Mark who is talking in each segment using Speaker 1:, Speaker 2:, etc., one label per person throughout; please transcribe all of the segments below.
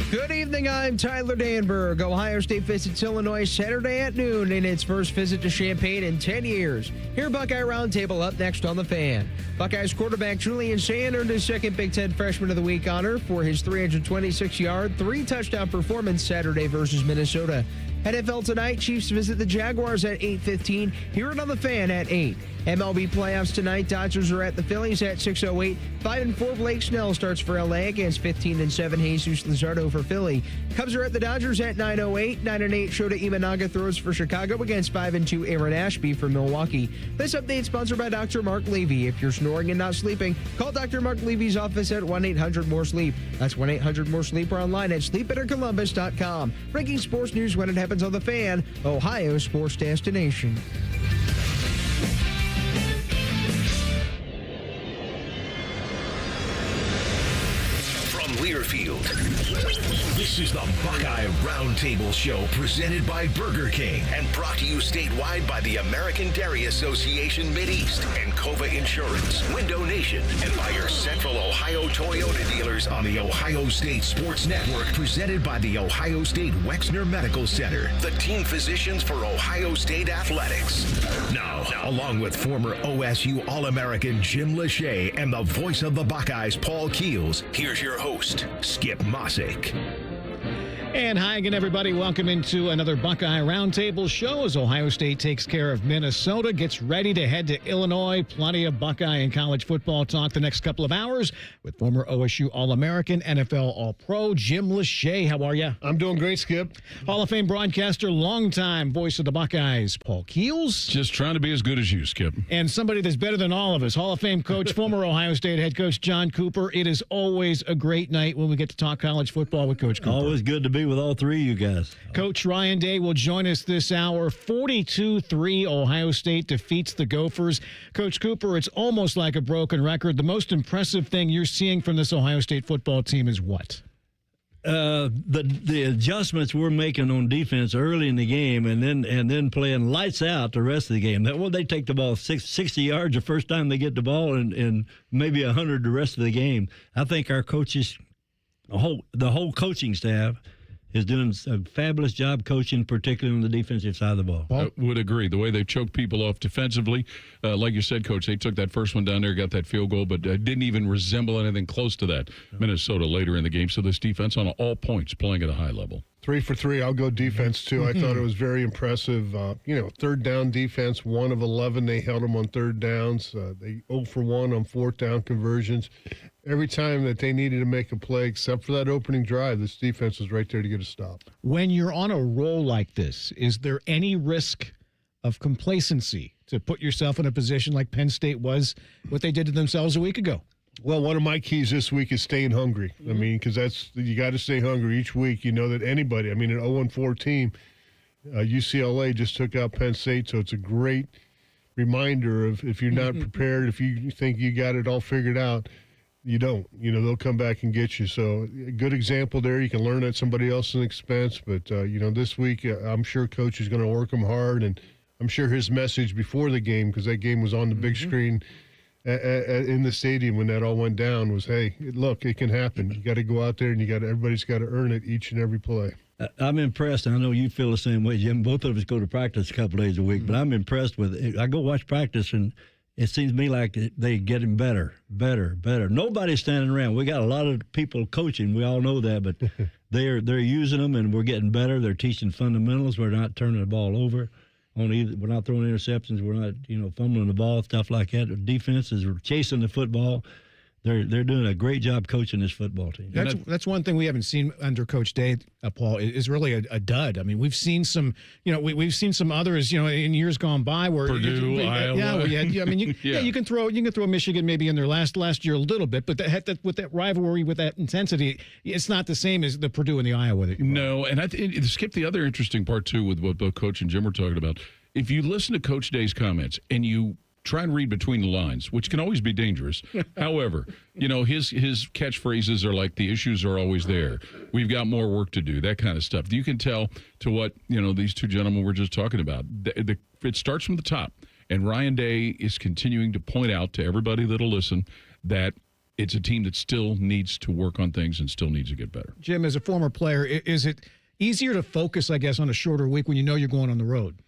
Speaker 1: Good evening, I'm Tyler Danberg. Ohio State visits Illinois Saturday at noon in its first visit to Champaign in 10 years. Here, Buckeye Roundtable up next on The Fan. Buckeyes quarterback Julian Sand earned his second Big Ten Freshman of the Week honor for his 326-yard, 3-touchdown performance Saturday versus Minnesota. NFL tonight, Chiefs visit the Jaguars at 8:15. Hear it on The Fan at 8. MLB playoffs tonight, Dodgers are at the Phillies at 6:08. 5-4 Blake Snell starts for LA against 15-7 Jesus Luzardo for Philly. Cubs are at the Dodgers at 9:08. 9-8 Shota Imanaga throws for Chicago against 5-2 Aaron Ashby for Milwaukee. This update sponsored by Dr. Mark Levy. If you're snoring and not sleeping, call Dr. Mark Levy's office at 1-800-MORE-SLEEP. That's 1-800-MORE-SLEEP or online at sleepbettercolumbus.com. Breaking sports news when it happens on The Fan, Ohio sports destination.
Speaker 2: From Learfield, this is the Buckeye Roundtable Show presented by Burger King and brought to you statewide by the American Dairy Association Mideast and Cova Insurance, Window Nation, and by your Central Ohio Toyota dealers on the Ohio State Sports Network presented by the Ohio State Wexner Medical Center, the team physicians for Ohio State Athletics. Now, along with former OSU All-American Jim Lachey and the voice of the Buckeyes, Paul Keels, here's your host, Skip Mossick.
Speaker 3: And hi again, everybody. Welcome into another Buckeye Roundtable show as Ohio State takes care of Minnesota, gets ready to head to Illinois. Plenty of Buckeye and college football talk the next couple of hours with former OSU All-American, NFL All-Pro, Jim Lachey. How are you?
Speaker 4: I'm doing great, Skip.
Speaker 3: Hall of Fame broadcaster, longtime voice of the Buckeyes, Paul Keels.
Speaker 5: Just trying to be as good as you, Skip.
Speaker 3: And somebody that's better than all of us, Hall of Fame coach, former Ohio State head coach John Cooper. It is always a great night when we get to talk college football with Coach Cooper.
Speaker 6: Always good to be with all three of you guys.
Speaker 3: Coach Ryan Day will join us this hour. 42-3, Ohio State defeats the Gophers. Coach Cooper, it's almost like a broken record. The most impressive thing you're seeing from this Ohio State football team is what?
Speaker 6: The adjustments we're making on defense early in the game, and then playing lights out the rest of the game. That they take the ball 60 yards the first time they get the ball, and maybe 100 the rest of the game. I think our coaches, the whole coaching staff, is doing a fabulous job coaching, particularly on the defensive side of the ball.
Speaker 5: I would agree. The way they've choked people off defensively, like you said, Coach, they took that first one down there, got that field goal, but didn't even resemble anything close to that. Minnesota later in the game. So this defense on all points playing at a high level.
Speaker 4: 3 for 3. I'll go defense, too. I thought it was very impressive. Third down defense, 1 of 11. They held them on third downs. They 0 for 1 on fourth down conversions. Every time that they needed to make a play, except for that opening drive, this defense was right there to get a stop.
Speaker 3: When you're on a roll like this, is there any risk of complacency to put yourself in a position like Penn State was, what they did to themselves a week ago?
Speaker 4: Well, one of my keys this week is staying hungry. I mean, because you got to stay hungry each week. You know that anybody, an 0-4 team, UCLA just took out Penn State, so it's a great reminder of if you're not prepared, if you think you got it all figured out, you don't. They'll come back and get you. So a good example there. You can learn at somebody else's expense. But, this week I'm sure Coach is going to work them hard, and I'm sure his message before the game, because that game was on the big screen in the stadium when that all went down, was, hey, look, it can happen. You got to go out there, and everybody's got to earn it each and every play.
Speaker 6: I'm impressed. I know you feel the same way, Jim. Both of us go to practice a couple days a week, but I'm impressed with it. I go watch practice, and it seems to me like they're getting better. Nobody's standing around. We got a lot of people coaching. We all know that, but they're using them, and we're getting better. They're teaching fundamentals. We're not turning the ball over. We're not throwing interceptions. We're not, fumbling the ball, stuff like that. The defense is chasing the football. They're doing a great job coaching this football team.
Speaker 3: That's one thing we haven't seen under Coach Day, Paul, is really a dud. I mean, we've seen some, we've seen some others, in years gone by where
Speaker 5: Purdue, Iowa.
Speaker 3: You can throw Michigan maybe in there last year a little bit, but with that rivalry, with that intensity, it's not the same as the Purdue and the Iowa.
Speaker 5: No, and Skip, the other interesting part too with what both Coach and Jim were talking about. If you listen to Coach Day's comments and you try and read between the lines, which can always be dangerous. However, his catchphrases are like, the issues are always there. We've got more work to do, that kind of stuff. You can tell to what, these two gentlemen were just talking about. It starts from the top. And Ryan Day is continuing to point out to everybody that'll listen that it's a team that still needs to work on things and still needs to get better.
Speaker 3: Jim, as a former player, is it easier to focus, I guess, on a shorter week when you know you're going on the road?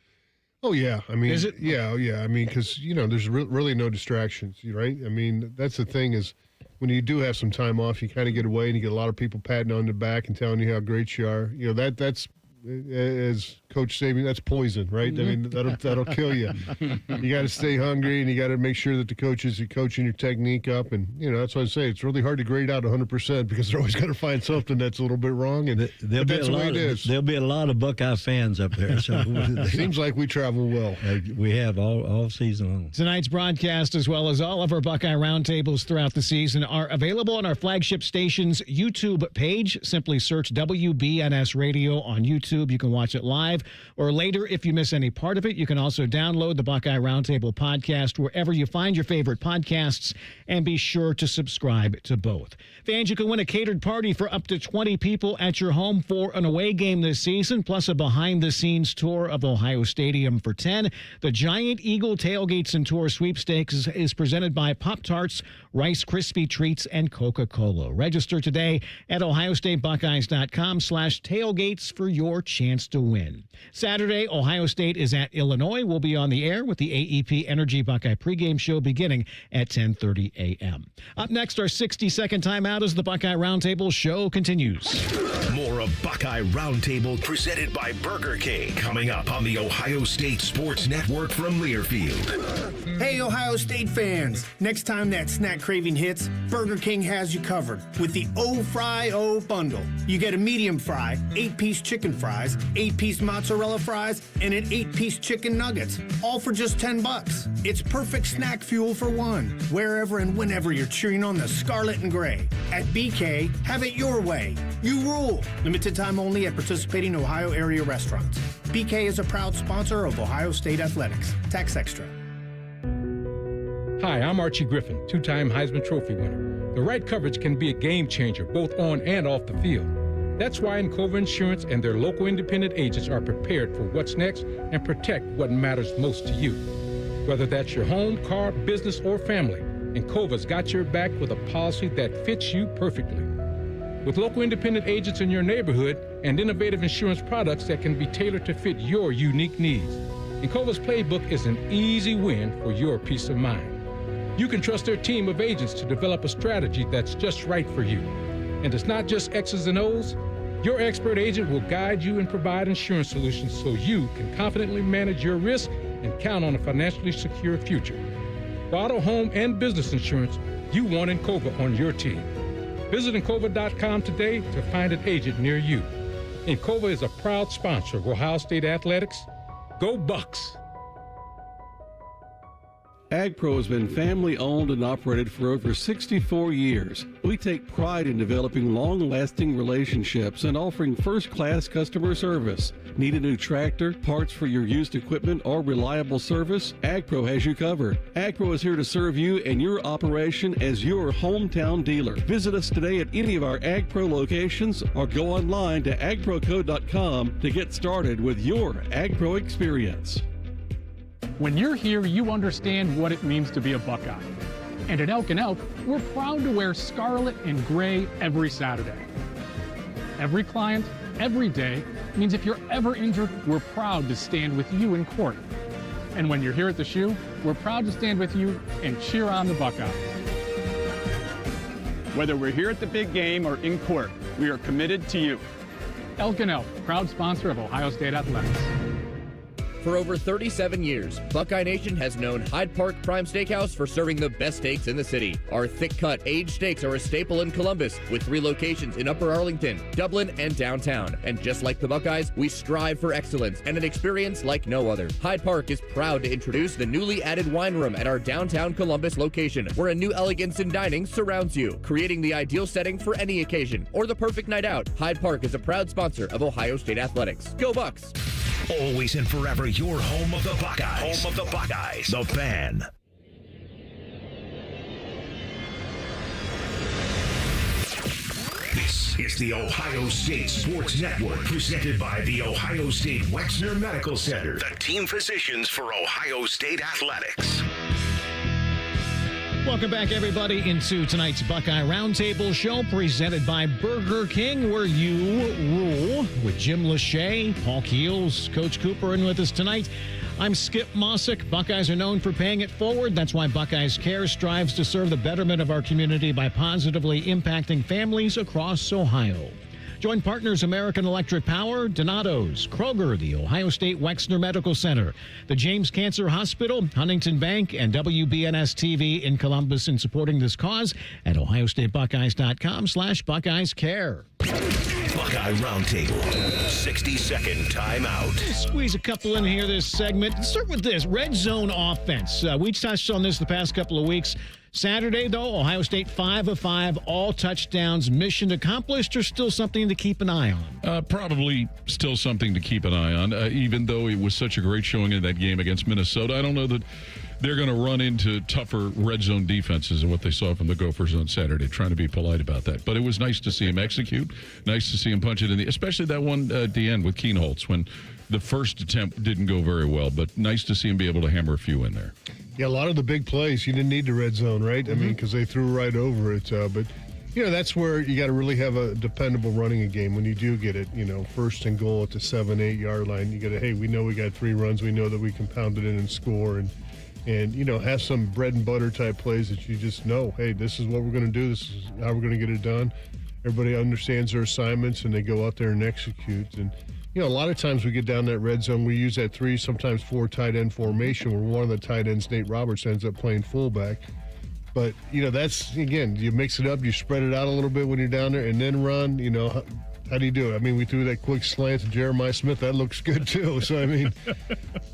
Speaker 4: Oh, yeah. I mean,
Speaker 3: is it?
Speaker 4: Yeah. I mean, because, there's really no distractions, right? I mean, that's the thing is when you do have some time off, you kind of get away and you get a lot of people patting on the back and telling you how great you are. That's as Coach Saban, that's poison, right? I mean, that'll kill you. You got to stay hungry, and you got to make sure that the coaches are coaching your technique up. And that's why I say it's really hard to grade out 100% because they're always going to find something that's a little bit wrong. And that's the way it is.
Speaker 6: There'll be a lot of Buckeye fans up there. So
Speaker 4: seems like we travel well.
Speaker 6: We have all season long.
Speaker 3: Tonight's broadcast, as well as all of our Buckeye Roundtables throughout the season, are available on our flagship station's YouTube page. Simply search WBNS Radio on YouTube. You can watch it live, or later, if you miss any part of it, you can also download the Buckeye Roundtable podcast wherever you find your favorite podcasts, and be sure to subscribe to both. Fans, you can win a catered party for up to 20 people at your home for an away game this season, plus a behind-the-scenes tour of Ohio Stadium for 10. The Giant Eagle Tailgates and Tour Sweepstakes is presented by Pop-Tarts, Rice Krispie Treats, and Coca-Cola. Register today at ohiostatebuckeyes.com/tailgates for your chance to win. Saturday, Ohio State is at Illinois. We'll be on the air with the AEP Energy Buckeye pregame show beginning at 10:30 a.m. Up next, our 60-second timeout as the Buckeye Roundtable show continues.
Speaker 2: More of Buckeye Roundtable presented by Burger King coming up on the Ohio State Sports Network from Learfield.
Speaker 7: Hey, Ohio State fans. Next time that snack craving hits, Burger King has you covered with the O-Fry-O bundle. You get a medium fry, 8-piece chicken fries, 8-piece mozzarella fries, and an 8-piece chicken nuggets, all for just $10. It's perfect snack fuel for one, wherever and whenever you're cheering on the scarlet and gray. At BK, have it your way. You rule. Limited time only at participating Ohio area restaurants. BK is a proud sponsor of Ohio State Athletics. Tax extra.
Speaker 8: Hi, I'm Archie Griffin, two-time Heisman Trophy winner. The right coverage can be a game changer, both on and off the field. That's why Encova Insurance and their local independent agents are prepared for what's next and protect what matters most to you. Whether that's your home, car, business, or family, Encova's got your back with a policy that fits you perfectly. With local independent agents in your neighborhood and innovative insurance products that can be tailored to fit your unique needs, Encova's playbook is an easy win for your peace of mind. You can trust their team of agents to develop a strategy that's just right for you. And it's not just X's and O's. Your expert agent will guide you and provide insurance solutions so you can confidently manage your risk and count on a financially secure future. For auto, home, and business insurance, you want Encova on your team. Visit Encova.com today to find an agent near you. Encova is a proud sponsor of Ohio State Athletics. Go Bucks!
Speaker 9: AgPro has been family-owned and operated for over 64 years. We take pride in developing long-lasting relationships and offering first-class customer service. Need a new tractor, parts for your used equipment, or reliable service? AgPro has you covered. AgPro is here to serve you and your operation as your hometown dealer. Visit us today at any of our AgPro locations or go online to agproco.com to get started with your AgPro experience.
Speaker 10: When you're here, you understand what it means to be a Buckeye. And at Elk & Elk, we're proud to wear scarlet and gray every Saturday. Every client, every day, means if you're ever injured, we're proud to stand with you in court. And when you're here at the shoe, we're proud to stand with you and cheer on the Buckeyes.
Speaker 11: Whether we're here at the big game or in court, we are committed to you.
Speaker 10: Elk & Elk, proud sponsor of Ohio State Athletics.
Speaker 12: For over 37 years, Buckeye Nation has known Hyde Park Prime Steakhouse for serving the best steaks in the city. Our thick-cut, aged steaks are a staple in Columbus, with 3 locations in Upper Arlington, Dublin, and downtown. And just like the Buckeyes, we strive for excellence and an experience like no other. Hyde Park is proud to introduce the newly added wine room at our downtown Columbus location, where a new elegance in dining surrounds you, creating the ideal setting for any occasion or the perfect night out. Hyde Park is a proud sponsor of Ohio State Athletics. Go Bucks!
Speaker 2: Always and forever your home of the Buckeyes. Home of the Buckeyes. The Fan. This is the Ohio State Sports Network, presented by the Ohio State Wexner Medical Center, the team physicians for Ohio State Athletics.
Speaker 3: Welcome back, everybody, into tonight's Buckeye Roundtable show presented by Burger King, where you rule, with Jim Lachey, Paul Keels, Coach Cooper, and with us tonight. I'm Skip Mossick. Buckeyes are known for paying it forward. That's why Buckeyes Care strives to serve the betterment of our community by positively impacting families across Ohio. Join partners American Electric Power, Donato's, Kroger, the Ohio State Wexner Medical Center, the James Cancer Hospital, Huntington Bank, and WBNS TV in Columbus in supporting this cause at ohiostatebuckeyes.com/Buckeyes Care.
Speaker 2: Buckeye Roundtable, 60-second timeout.
Speaker 3: Squeeze a couple in here this segment. Let's start with this, red zone offense. We touched on this the past couple of weeks. Saturday, though, Ohio State 5 of 5, all touchdowns. Mission accomplished, or still something to keep an eye on?
Speaker 5: Probably still something to keep an eye on, even though it was such a great showing in that game against Minnesota. I don't know that they're going to run into tougher red zone defenses than what they saw from the Gophers on Saturday, trying to be polite about that. But it was nice to see him execute, nice to see him punch it in especially that one at the end with Keenholz when the first attempt didn't go very well, but nice to see him be able to hammer a few in there.
Speaker 4: Yeah, a lot of the big plays, you didn't need the red zone, right? I mean, because they threw right over it. But, that's where you got to really have a dependable running a game. When you do get it, first and goal at the 7-8 yard line, you got to, hey, we know we got 3 runs. We know that we can pound it in and score. And have some bread and butter type plays that you just know, hey, this is what we're going to do. This is how we're going to get it done. Everybody understands their assignments, and they go out there and execute. And, a lot of times we get down that red zone, we use that 3, sometimes 4 tight end formation where one of the tight ends, Nate Roberts, ends up playing fullback. But, that's, again, you mix it up, you spread it out a little bit when you're down there, and then run, how do you do it? I mean, we threw that quick slant to Jeremiah Smith. That looks good, too. So, I mean,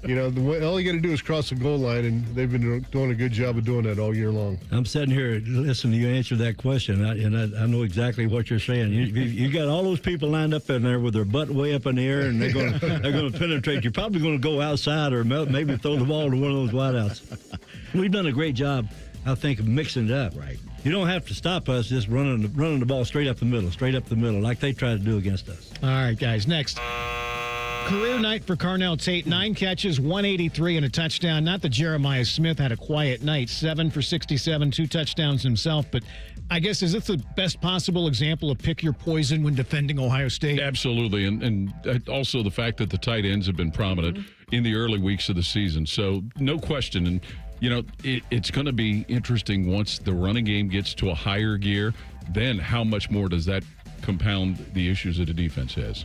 Speaker 4: all you got to do is cross the goal line, and they've been doing a good job of doing that all year long.
Speaker 6: I'm sitting here listening to you answer that question, and I know exactly what you're saying. You got all those people lined up in there with their butt way up in the air, and they're going to penetrate. You're probably going to go outside or maybe throw the ball to one of those wideouts. We've done a great job, I think, of mixing it up.
Speaker 3: Right.
Speaker 6: You don't have to stop us just running the ball straight up the middle, like they tried to do against us.
Speaker 3: All right, guys, next. Career night for Carnell Tate, 9 catches, 183 and a touchdown. Not that Jeremiah Smith had a quiet night, 7 for 67, 2 touchdowns himself, but I guess, is this the best possible example of pick your poison when defending Ohio State?
Speaker 5: Absolutely, and also the fact that the tight ends have been prominent in the early weeks of the season. So no question, and it's going to be interesting once the running game gets to a higher gear. Then how much more does that compound the issues that the defense has?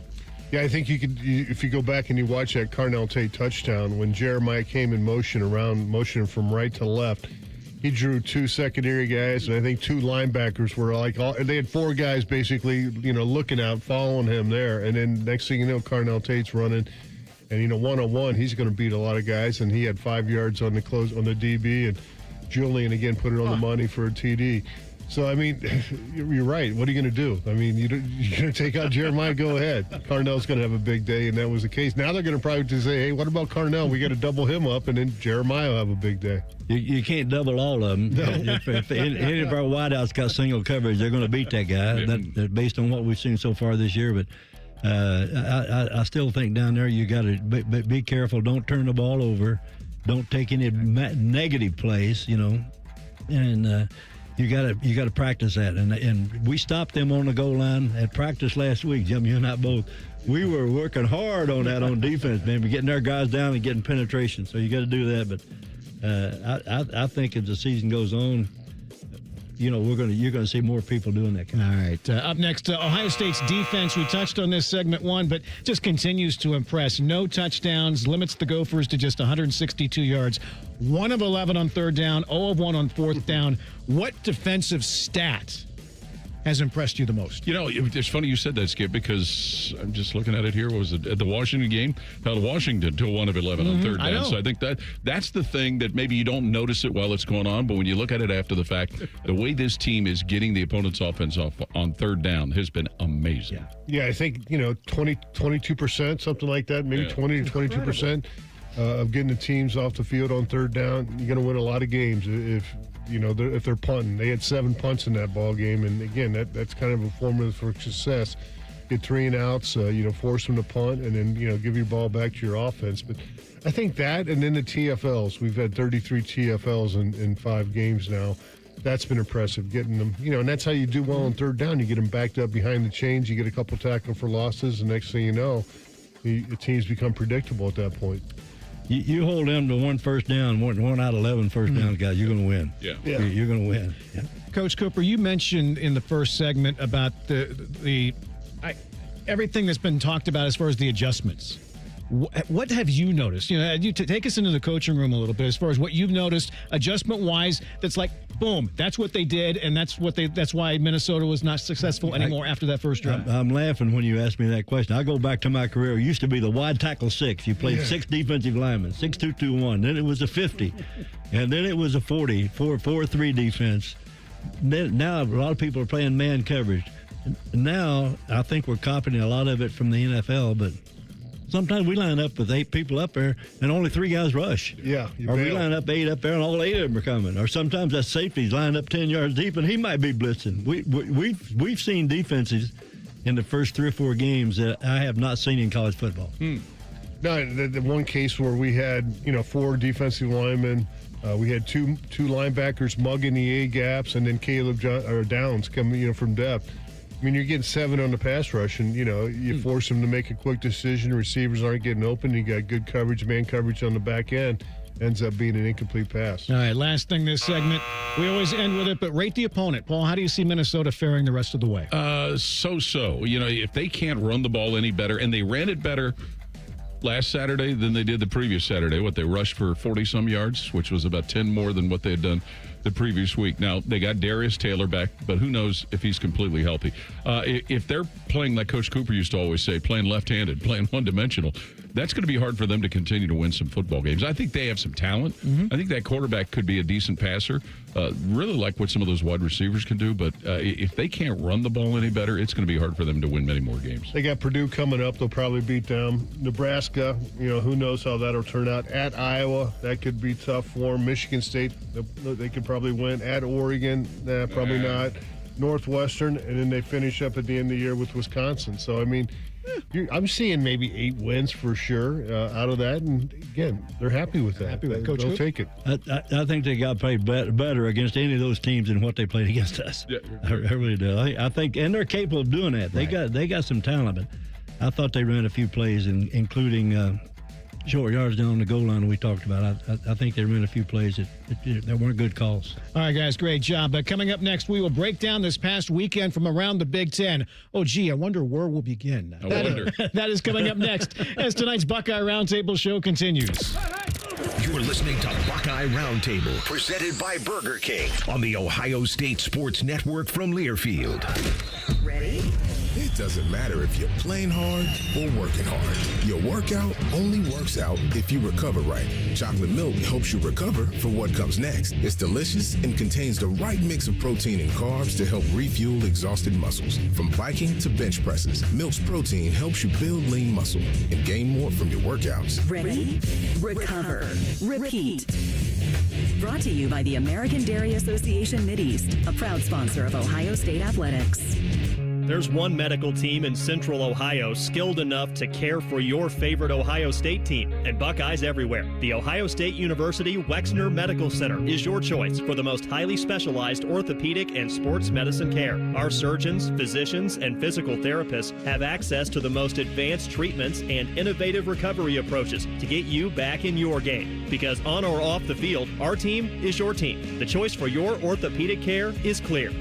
Speaker 4: Yeah, I think if you go back and you watch that Carnell Tate touchdown, when Jeremiah came in motion from right to left, he drew 2 secondary guys, and I think 2 linebackers were they had 4 guys basically, looking out, following him there. And then next thing you know, Carnell Tate's running. And, one-on-one, he's going to beat a lot of guys. And he had 5 yards on the DB. And Julian, again, put it on the money for a TD. So, I mean, you're right. What are you going to do? I mean, you're going to take out Jeremiah, go ahead. Carnell's going to have a big day, and that was the case. Now they're going to probably say, hey, what about Carnell? We got to double him up, and then Jeremiah will have a big day.
Speaker 6: You can't double all of them. No. If any of our wideouts got single coverage, they're going to beat that guy. That's based on what we've seen so far this year. But I still think down there you got to be careful. Don't turn the ball over. Don't take any negative plays, and you got to practice that. And we stopped them on the goal line at practice last week, Jim. You and I both. We were working hard on that on defense, man. We're getting our guys down and getting penetration. So you got to do that. But I think as the season goes on, you're going to see more people doing that kind of
Speaker 3: thing. All right. Up next, Ohio State's defense. We touched on this segment 1, but just continues to impress. No touchdowns, limits the Gophers to just 162 yards. 1 of 11 on 3rd down, 0 of 1 on 4th down. What defensive stat has impressed you the most?
Speaker 5: It's funny you said that, Skip, because I'm just looking at it here. What was it? At the Washington game, held Washington to a 1 of 11 on 3rd down. So I think that's the thing that maybe you don't notice it while it's going on, but when you look at it after the fact, the way this team is getting the opponent's offense off on 3rd down has been amazing.
Speaker 4: Yeah, I think, 22%, something like that, maybe 20 to 22% of getting the teams off the field on 3rd down. You're going to win a lot of games if they're punting. They had 7 punts in that ball game, and again, that's kind of a formula for success. Get 3 and outs, force them to punt, and then give your ball back to your offense. But I think that, and then the TFLs. We've had 33 TFLs in 5 games now. that's been impressive, getting them, and that's how you do well on third down. You get them backed up behind the chains, you get a couple tackle for losses, and next thing you know, the teams become predictable at that point.
Speaker 6: You hold them to one first down, one out of 11 first downs, guys, you're going to win.
Speaker 5: Yeah.
Speaker 6: You're going to win. Yeah.
Speaker 3: Coach Cooper, you mentioned in the first segment about everything that's been talked about as far as the adjustments. What have you noticed? You take us into the coaching room a little bit as far as what you've noticed adjustment-wise. That's like, boom, that's what they did, and that's why Minnesota was not successful anymore after that first drive.
Speaker 6: I'm laughing when you ask me that question. I go back to my career. It used to be the wide tackle 6. You played 6 defensive linemen, 6-2-2-1. Then it was a 50, and then it was a 40, 4-3 defense. Now a lot of people are playing man coverage. Now I think we're copying a lot of it from the NFL, but sometimes we line up with 8 people up there and only 3 guys rush.
Speaker 4: Yeah.
Speaker 6: Or we line up 8 up there and all 8 of them are coming. Or sometimes that safety's lined up 10 yards deep and he might be blitzing. We've seen defenses in the first 3 or 4 games that I have not seen in college football.
Speaker 4: No, the one case where we had 4 defensive linemen, we had two linebackers mugging the A gaps, and then Caleb Downs coming from depth. I mean, you're getting 7 on the pass rush, and you force them to make a quick decision. Receivers aren't getting open. You got good coverage, man coverage on the back end. Ends up being an incomplete pass.
Speaker 3: All right, last thing this segment. We always end with it, but rate the opponent. Paul, how do you see Minnesota faring the rest of the way?
Speaker 5: So. If they can't run the ball any better, and they ran it better last Saturday than they did the previous Saturday. They rushed for 40-some yards, which was about 10 more than what they had done the previous week. Now, they got Darius Taylor back, but who knows if he's completely healthy. If they're playing like Coach Cooper used to always say, playing left-handed, playing one-dimensional, that's going to be hard for them to continue to win some football games. I think they have some talent. I think that quarterback could be a decent passer. Really like what some of those wide receivers can do, but if they can't run the ball any better, it's going to be hard for them to win many more games.
Speaker 4: They got Purdue coming up. They'll probably beat them. Nebraska, who knows how that'll turn out. At Iowa, that could be tough for them. Michigan State, they could probably win. At Oregon, probably not. Northwestern, and then they finish up at the end of the year with Wisconsin. So, I mean, I'm seeing maybe 8 wins for sure out of that, and again, they're happy with that. They'll take it.
Speaker 6: I think they got played better against any of those teams than what they played against us. Yeah, I really do. I think, and they're capable of doing that. They got some talent, but I thought they ran a few plays, including short yards down the goal line we talked about. I think they ran a few plays that weren't good calls.
Speaker 3: All right, guys, great job. But coming up next, we will break down this past weekend from around the Big Ten. Oh, gee, I wonder where we'll begin. That is coming up next as tonight's Buckeye Roundtable show continues.
Speaker 2: You're listening to Buckeye Roundtable, presented by Burger King on the Ohio State Sports Network from Learfield.
Speaker 13: Ready? It doesn't matter if you're playing hard or working hard. Your workout only works out if you recover right. Chocolate milk helps you recover for what comes next. It's delicious and contains the right mix of protein and carbs to help refuel exhausted muscles. From biking to bench presses, Milk's protein helps you build lean muscle and gain more from your workouts.
Speaker 14: Ready? Recover. Repeat. Brought to you by the American Dairy Association Mid-East, a proud sponsor of Ohio State Athletics.
Speaker 15: There's one medical team in Central Ohio skilled enough to care for your favorite Ohio State team, and Buckeyes everywhere. The Ohio State University Wexner Medical Center is your choice for the most highly specialized orthopedic and sports medicine care. Our surgeons, physicians, and physical therapists have access to the most advanced treatments and innovative recovery approaches to get you back in your game. Because on or off the field, our team is your team. The choice for your orthopedic care is clear.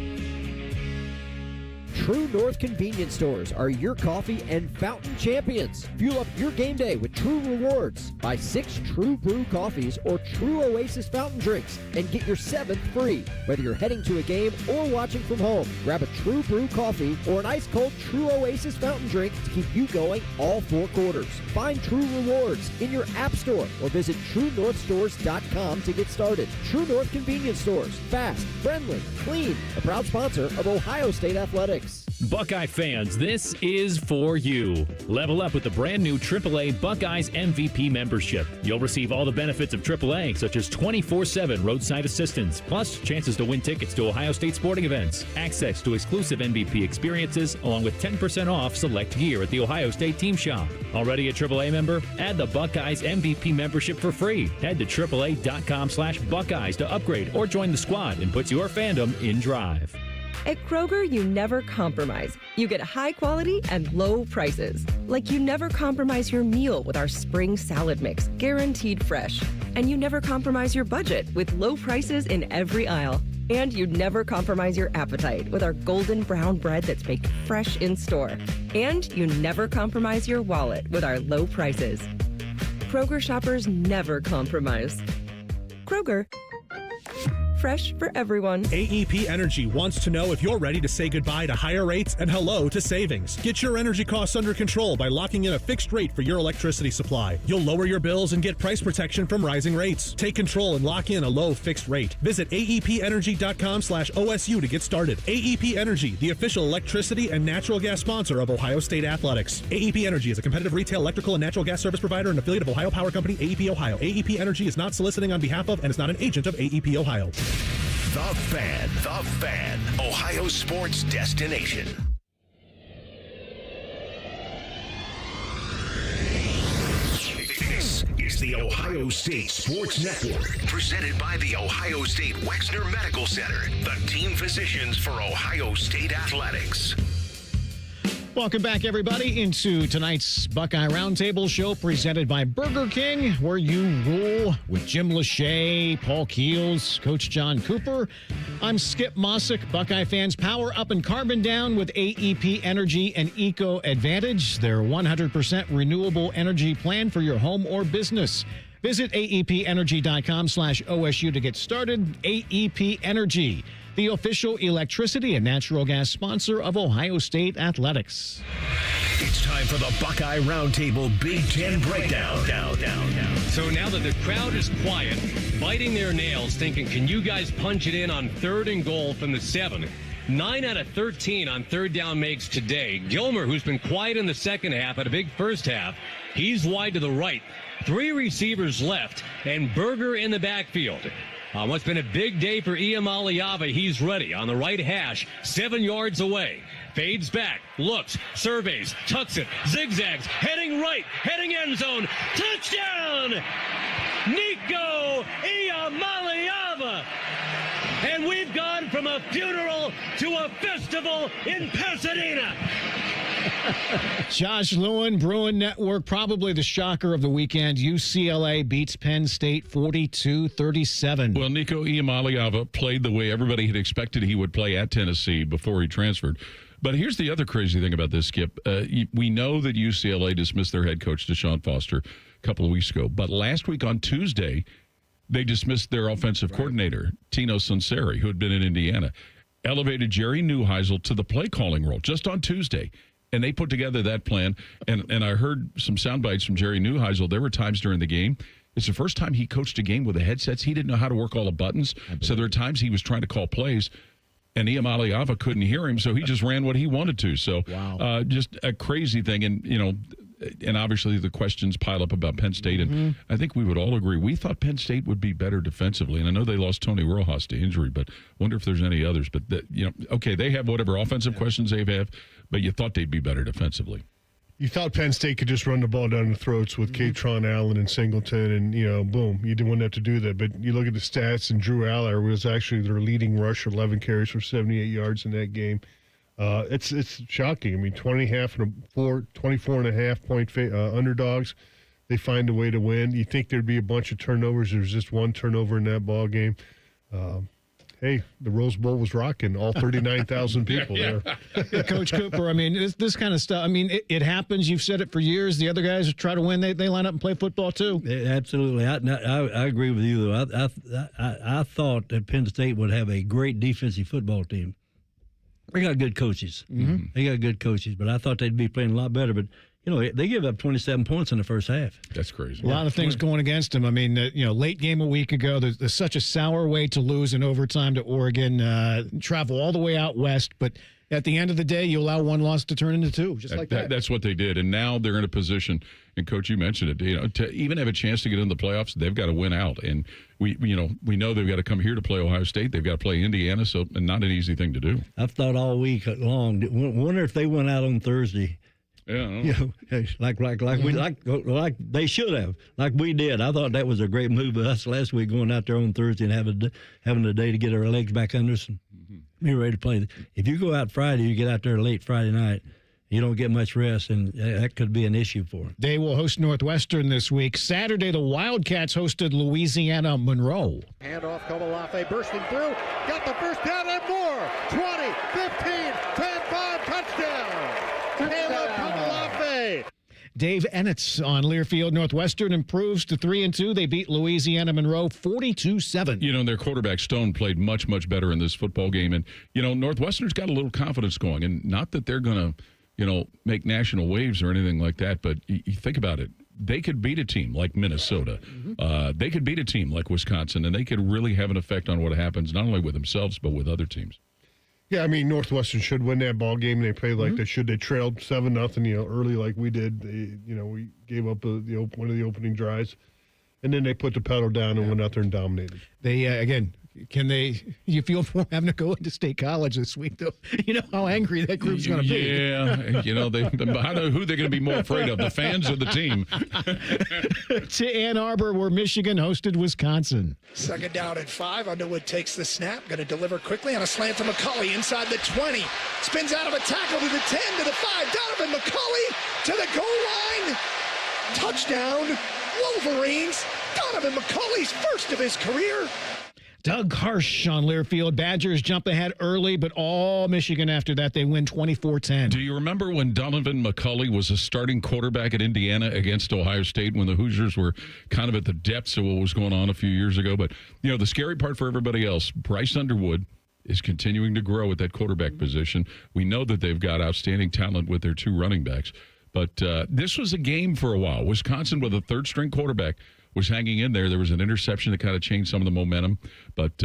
Speaker 16: True North convenience stores are your coffee and fountain champions. Fuel up your game day with True Rewards. Buy 6 True Brew coffees or True Oasis fountain drinks and get your 7th free. Whether you're heading to a game or watching from home, grab a True Brew coffee or an ice cold True Oasis fountain drink to keep you going all 4 quarters. Find True Rewards in your app store or visit TrueNorthStores.com to get started. True North convenience stores. Fast, friendly, clean. A proud sponsor of Ohio State Athletics.
Speaker 17: Buckeye fans, this is for you. Level up with the brand new AAA Buckeyes MVP membership. You'll receive all the benefits of AAA, such as 24/7 roadside assistance, plus chances to win tickets to Ohio State sporting events, access to exclusive MVP experiences, along with 10% off select gear at the Ohio State team shop. Already a AAA member? Add the Buckeyes MVP membership for free. Head to AAA.com/Buckeyes to upgrade or join the squad and put your fandom in drive.
Speaker 18: At Kroger, you never compromise. You get high quality and low prices. Like you never compromise your meal with our spring salad mix, guaranteed fresh. And you never compromise your budget with low prices in every aisle. And you never compromise your appetite with our golden brown bread that's baked fresh in store. And you never compromise your wallet with our low prices. Kroger shoppers never compromise. Kroger. Fresh for everyone.
Speaker 19: AEP Energy wants to know if you're ready to say goodbye to higher rates and hello to savings. Get your energy costs under control by locking in a fixed rate for your electricity supply. You'll lower your bills and get price protection from rising rates. Take control and lock in a low fixed rate. Visit aepenergy.com/OSU to get started. AEP Energy, the official electricity and natural gas sponsor of Ohio State Athletics. AEP Energy is a competitive retail electrical and natural gas service provider and affiliate of Ohio Power Company, AEP Ohio. AEP Energy is not soliciting on behalf of and is not an agent of AEP Ohio.
Speaker 2: The Fan, Ohio sports destination. This is the Ohio State Sports Network, presented by the Ohio State Wexner Medical Center, the team physicians for Ohio State Athletics.
Speaker 3: Welcome back, everybody, into tonight's Buckeye Roundtable show presented by Burger King, where you rule with Jim Lachey, Paul Keels, Coach John Cooper. I'm Skip Mossick. Buckeye fans, power up and carbon down with AEP Energy and Eco Advantage, their 100% renewable energy plan for your home or business. Visit aepenergy.com/OSU to get started. AEP Energy, the official electricity and natural gas sponsor of Ohio State Athletics.
Speaker 2: It's time for the Buckeye Roundtable Big Ten Breakdown.
Speaker 20: So now that the crowd is quiet, biting their nails, thinking, can you guys punch it in on 3rd and goal from the 7? 9 out of 13 on 3rd down makes today. Gilmer, who's been quiet in the second half, had a big first half. He's wide to the right. 3 receivers left, and Berger in the backfield. On what's been a big day for Iamaleava, he's ready on the right hash, 7 yards away. Fades back, looks, surveys, tucks it, zigzags, heading right, heading end zone. Touchdown! Nico Iamaleava! And we've gone from a funeral to a festival in Pasadena.
Speaker 3: Josh Lewin, Bruin Network, probably the shocker of the weekend. UCLA beats Penn State 42-37.
Speaker 5: Well, Nico Iamaleava played the way everybody had expected he would play at Tennessee before he transferred. But here's the other crazy thing about this, Skip. We know that UCLA dismissed their head coach, Deshaun Foster, a couple of weeks ago. But last week on Tuesday, they dismissed their offensive coordinator, Tino Sunseri, who had been in Indiana, elevated Jerry Neuheisel to the play calling role just on Tuesday. And they put together that plan. And I heard some sound bites from Jerry Neuheisel. There were times during the game. It's the first time he coached a game with the headsets. He didn't know how to work all the buttons. So there are times he was trying to call plays, and Iamaleava couldn't hear him, so he just ran what he wanted to. So just a crazy thing. And, and obviously the questions pile up about Penn State. And I think we would all agree. We thought Penn State would be better defensively. And I know they lost Tony Rojas to injury, but wonder if there's any others. But, okay, they have whatever offensive questions they have, but you thought they'd be better defensively.
Speaker 4: You thought Penn State could just run the ball down the throats with Katron Allen and Singleton, and, boom, you wouldn't have to do that. But you look at the stats, and Drew Aller was actually their leading rusher, 11 carries for 78 yards in that game. It's shocking. I mean, 24.5 point underdogs. They find a way to win. You think there'd be a bunch of turnovers. There's just one turnover in that ball game. Hey, the Rose Bowl was rocking. All 39,000 people there.
Speaker 3: Coach Cooper, I mean, this kind of stuff, I mean, it happens. You've said it for years. The other guys try to win. They line up and play football, too.
Speaker 6: Absolutely. I agree with you, though. I thought that Penn State would have a great defensive football team. They got good coaches. They got good coaches, but I thought they'd be playing a lot better. But, they give up 27 points in the first half.
Speaker 5: That's crazy.
Speaker 3: A lot of things going against them. I mean, late game a week ago, there's such a sour way to lose in overtime to Oregon, travel all the way out west. But At the end of the day, you allow one loss to turn into two, just like that.
Speaker 5: That's what they did, and now they're in a position. And Coach, you mentioned it. You know, to even have a chance to get in the playoffs, they've got to win out. And we know they've got to come here to play Ohio State. They've got to play Indiana, so not an easy thing to do.
Speaker 6: I've thought all week long. Wonder if they went out on Thursday.
Speaker 5: Yeah,
Speaker 6: like they should have, like we did. I thought that was a great move of us last week, going out there on Thursday and having a day to get our legs back under us and be ready to play. If you go out Friday, you get out there late Friday night, you don't get much rest, and that could be an issue for them.
Speaker 3: They will host Northwestern this week. Saturday, the Wildcats hosted Louisiana Monroe.
Speaker 21: Handoff, Komolafe bursting through, got the first down and more. 20, 15, 10-5, touchdown. Caleb Komolafe.
Speaker 3: Dave Ennitz on Learfield. Northwestern improves to 3-2. They beat Louisiana Monroe 42-7.
Speaker 5: You know, their quarterback Stone played much, much better in this football game. And, you know, Northwestern's got a little confidence going. And not that they're going to, make national waves or anything like that. But you think about it. They could beat a team like Minnesota. They could beat a team like Wisconsin. And they could really have an effect on what happens, not only with themselves, but with other teams.
Speaker 4: Yeah, I mean, Northwestern should win that ball game. They played like they should. They trailed 7-0, early like we did. We gave up one of the opening drives, and then they put the pedal down and went out there and dominated.
Speaker 3: They again. You feel for having to go into State College this week, though? You know how angry that group's going to be.
Speaker 5: Yeah, I don't know who they're going to be more afraid of, the fans or the team.
Speaker 3: To Ann Arbor, where Michigan hosted Wisconsin.
Speaker 22: Second down and 5. Underwood takes the snap, going to deliver quickly on a slant to McCulley inside the 20. Spins out of a tackle to the 10, to the 5. Donovan McCulley to the goal line. Touchdown, Wolverines. Donovan McCulley's first of his career.
Speaker 3: Doug Harsh on Learfield. Badgers jump ahead early, but all Michigan after that. They win 24-10.
Speaker 5: Do you remember when Donovan McCulley was a starting quarterback at Indiana against Ohio State when the Hoosiers were kind of at the depths of what was going on a few years ago? But, the scary part for everybody else, Bryce Underwood is continuing to grow at that quarterback position. We know that they've got outstanding talent with their two running backs. But this was a game for a while. Wisconsin with a third-string quarterback was hanging in there. There was an interception that kind of changed some of the momentum. But,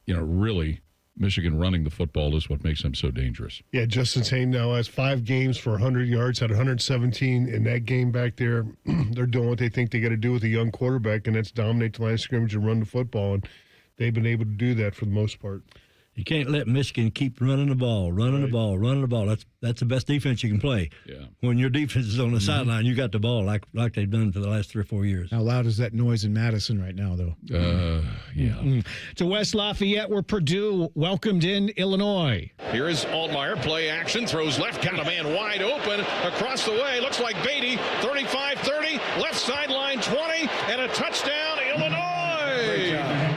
Speaker 5: really, Michigan running the football is what makes them so dangerous.
Speaker 4: Yeah, Justin Haynes now has 5 games for 100 yards, had 117 in that game back there. They're doing what they think they got to do with a young quarterback, and that's dominate the line of scrimmage and run the football. And they've been able to do that for the most part.
Speaker 6: You can't let Michigan keep running the ball. That's the best defense you can play.
Speaker 5: Yeah.
Speaker 6: When your defense is on the sideline, you got the ball like they've done for the last 3 or 4 years.
Speaker 3: How loud is that noise in Madison right now, though?
Speaker 5: Yeah.
Speaker 3: To West Lafayette, where Purdue welcomed in Illinois.
Speaker 23: Here is Altmaier. Play action. Throws left. Got a man wide open. Across the way. Looks like Beatty. 35-30. Left sideline 20. And a touchdown, Illinois.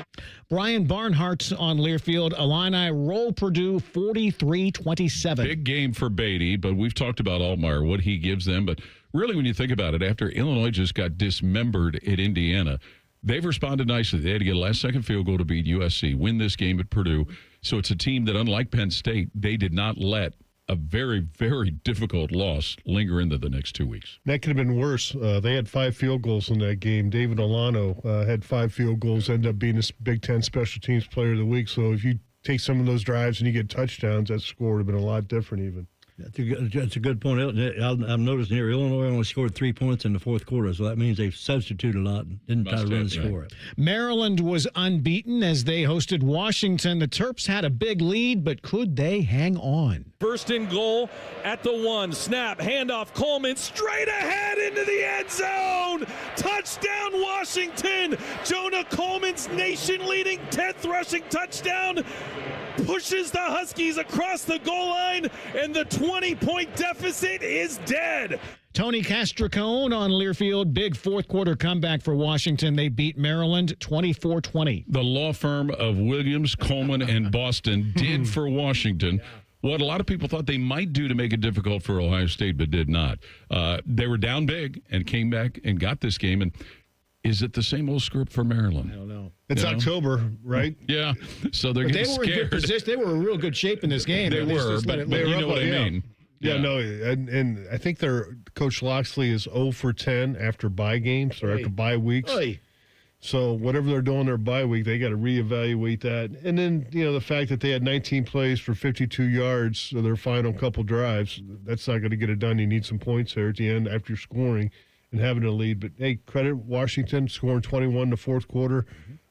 Speaker 3: Brian Barnhart on Learfield. Illini roll Purdue 43-27.
Speaker 5: Big game for Beatty, but we've talked about Altmaier, what he gives them. But really, when you think about it, after Illinois just got dismembered at Indiana, they've responded nicely. They had to get a last-second field goal to beat USC, win this game at Purdue. So it's a team that, unlike Penn State, they did not let a very, very difficult loss linger into the next 2 weeks.
Speaker 4: That could have been worse. They had 5 field goals in that game. David Olano had 5 field goals, ended up being a Big Ten Special Teams Player of the Week. So if you take some of those drives and you get touchdowns, that score would have been a lot different even.
Speaker 6: That's a good point. I'm noticing here Illinois only scored 3 points in the fourth quarter, so that means they've substituted a lot and didn't try to run the score.
Speaker 3: Maryland was unbeaten as they hosted Washington. The Terps had a big lead, but could they hang on?
Speaker 24: First and goal at the 1. Snap, handoff, Coleman straight ahead into the end zone. Touchdown, Washington. Jonah Coleman's nation-leading 10th rushing touchdown pushes the Huskies across the goal line, and the 20-point deficit is dead.
Speaker 3: Tony Castricone on Learfield. Big fourth-quarter comeback for Washington. They beat Maryland 24-20.
Speaker 5: The law firm of Williams, Coleman, and Boston did for Washington what a lot of people thought they might do to make it difficult for Ohio State, but did not. They were down big and came back and got this game. And is it the same old script for Maryland?
Speaker 3: I don't know.
Speaker 4: It's October, right?
Speaker 5: Yeah. So they're getting scared.
Speaker 3: In good position. They were in real good shape in this game.
Speaker 5: They were, but you know what I mean.
Speaker 4: Yeah, no, and I think Coach Loxley is 0 for 10 after bye games or after bye weeks. So whatever they're doing their bye week, they got to reevaluate that. And then, the fact that they had 19 plays for 52 yards of their final couple drives, that's not going to get it done. You need some points there at the end after scoring and having a lead. But, hey, credit Washington scoring 21 in the fourth quarter.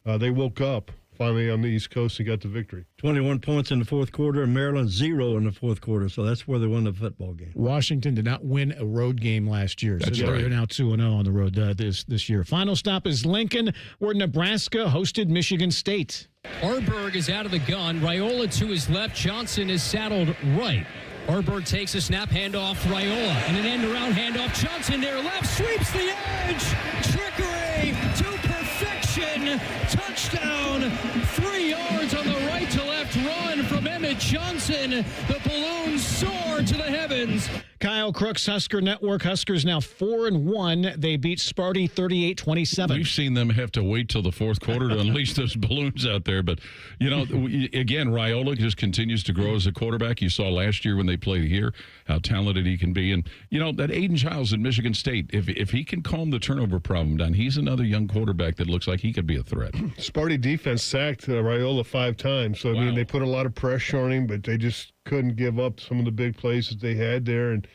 Speaker 4: They woke up finally on the East Coast and got the victory. 21 points in the fourth quarter, and Maryland 0 in the fourth quarter. So that's where they won the football game.
Speaker 3: Washington did not win a road game last year.
Speaker 5: That's
Speaker 3: so they're
Speaker 5: right.
Speaker 3: now 2-0 on the road this year. Final stop is Lincoln, where Nebraska hosted Michigan State.
Speaker 1: Arberg is out of the gun. Raiola to his left. Johnson is saddled right. Arberg takes a snap, handoff, Raiola, and an end-around handoff. Johnson there left, sweeps the edge. Trickery to perfection. Touchdown. 3 yards on the right-to-left run from Emmett Johnson. The balloons soar to the heavens.
Speaker 3: Kyle Crook's Husker Network. Huskers now 4-1. They beat Sparty 38-27.
Speaker 5: We've seen them have to wait till the fourth quarter to unleash those balloons out there. But, again, Raiola just continues to grow as a quarterback. You saw last year when they played here how talented he can be. And, that Aiden Childs in Michigan State, if he can calm the turnover problem down, he's another young quarterback that looks like he could be a threat.
Speaker 4: Sparty defense sacked Raiola 5 times. So, I mean, they put a lot of pressure on him, but they just couldn't give up some of the big plays that they had there and,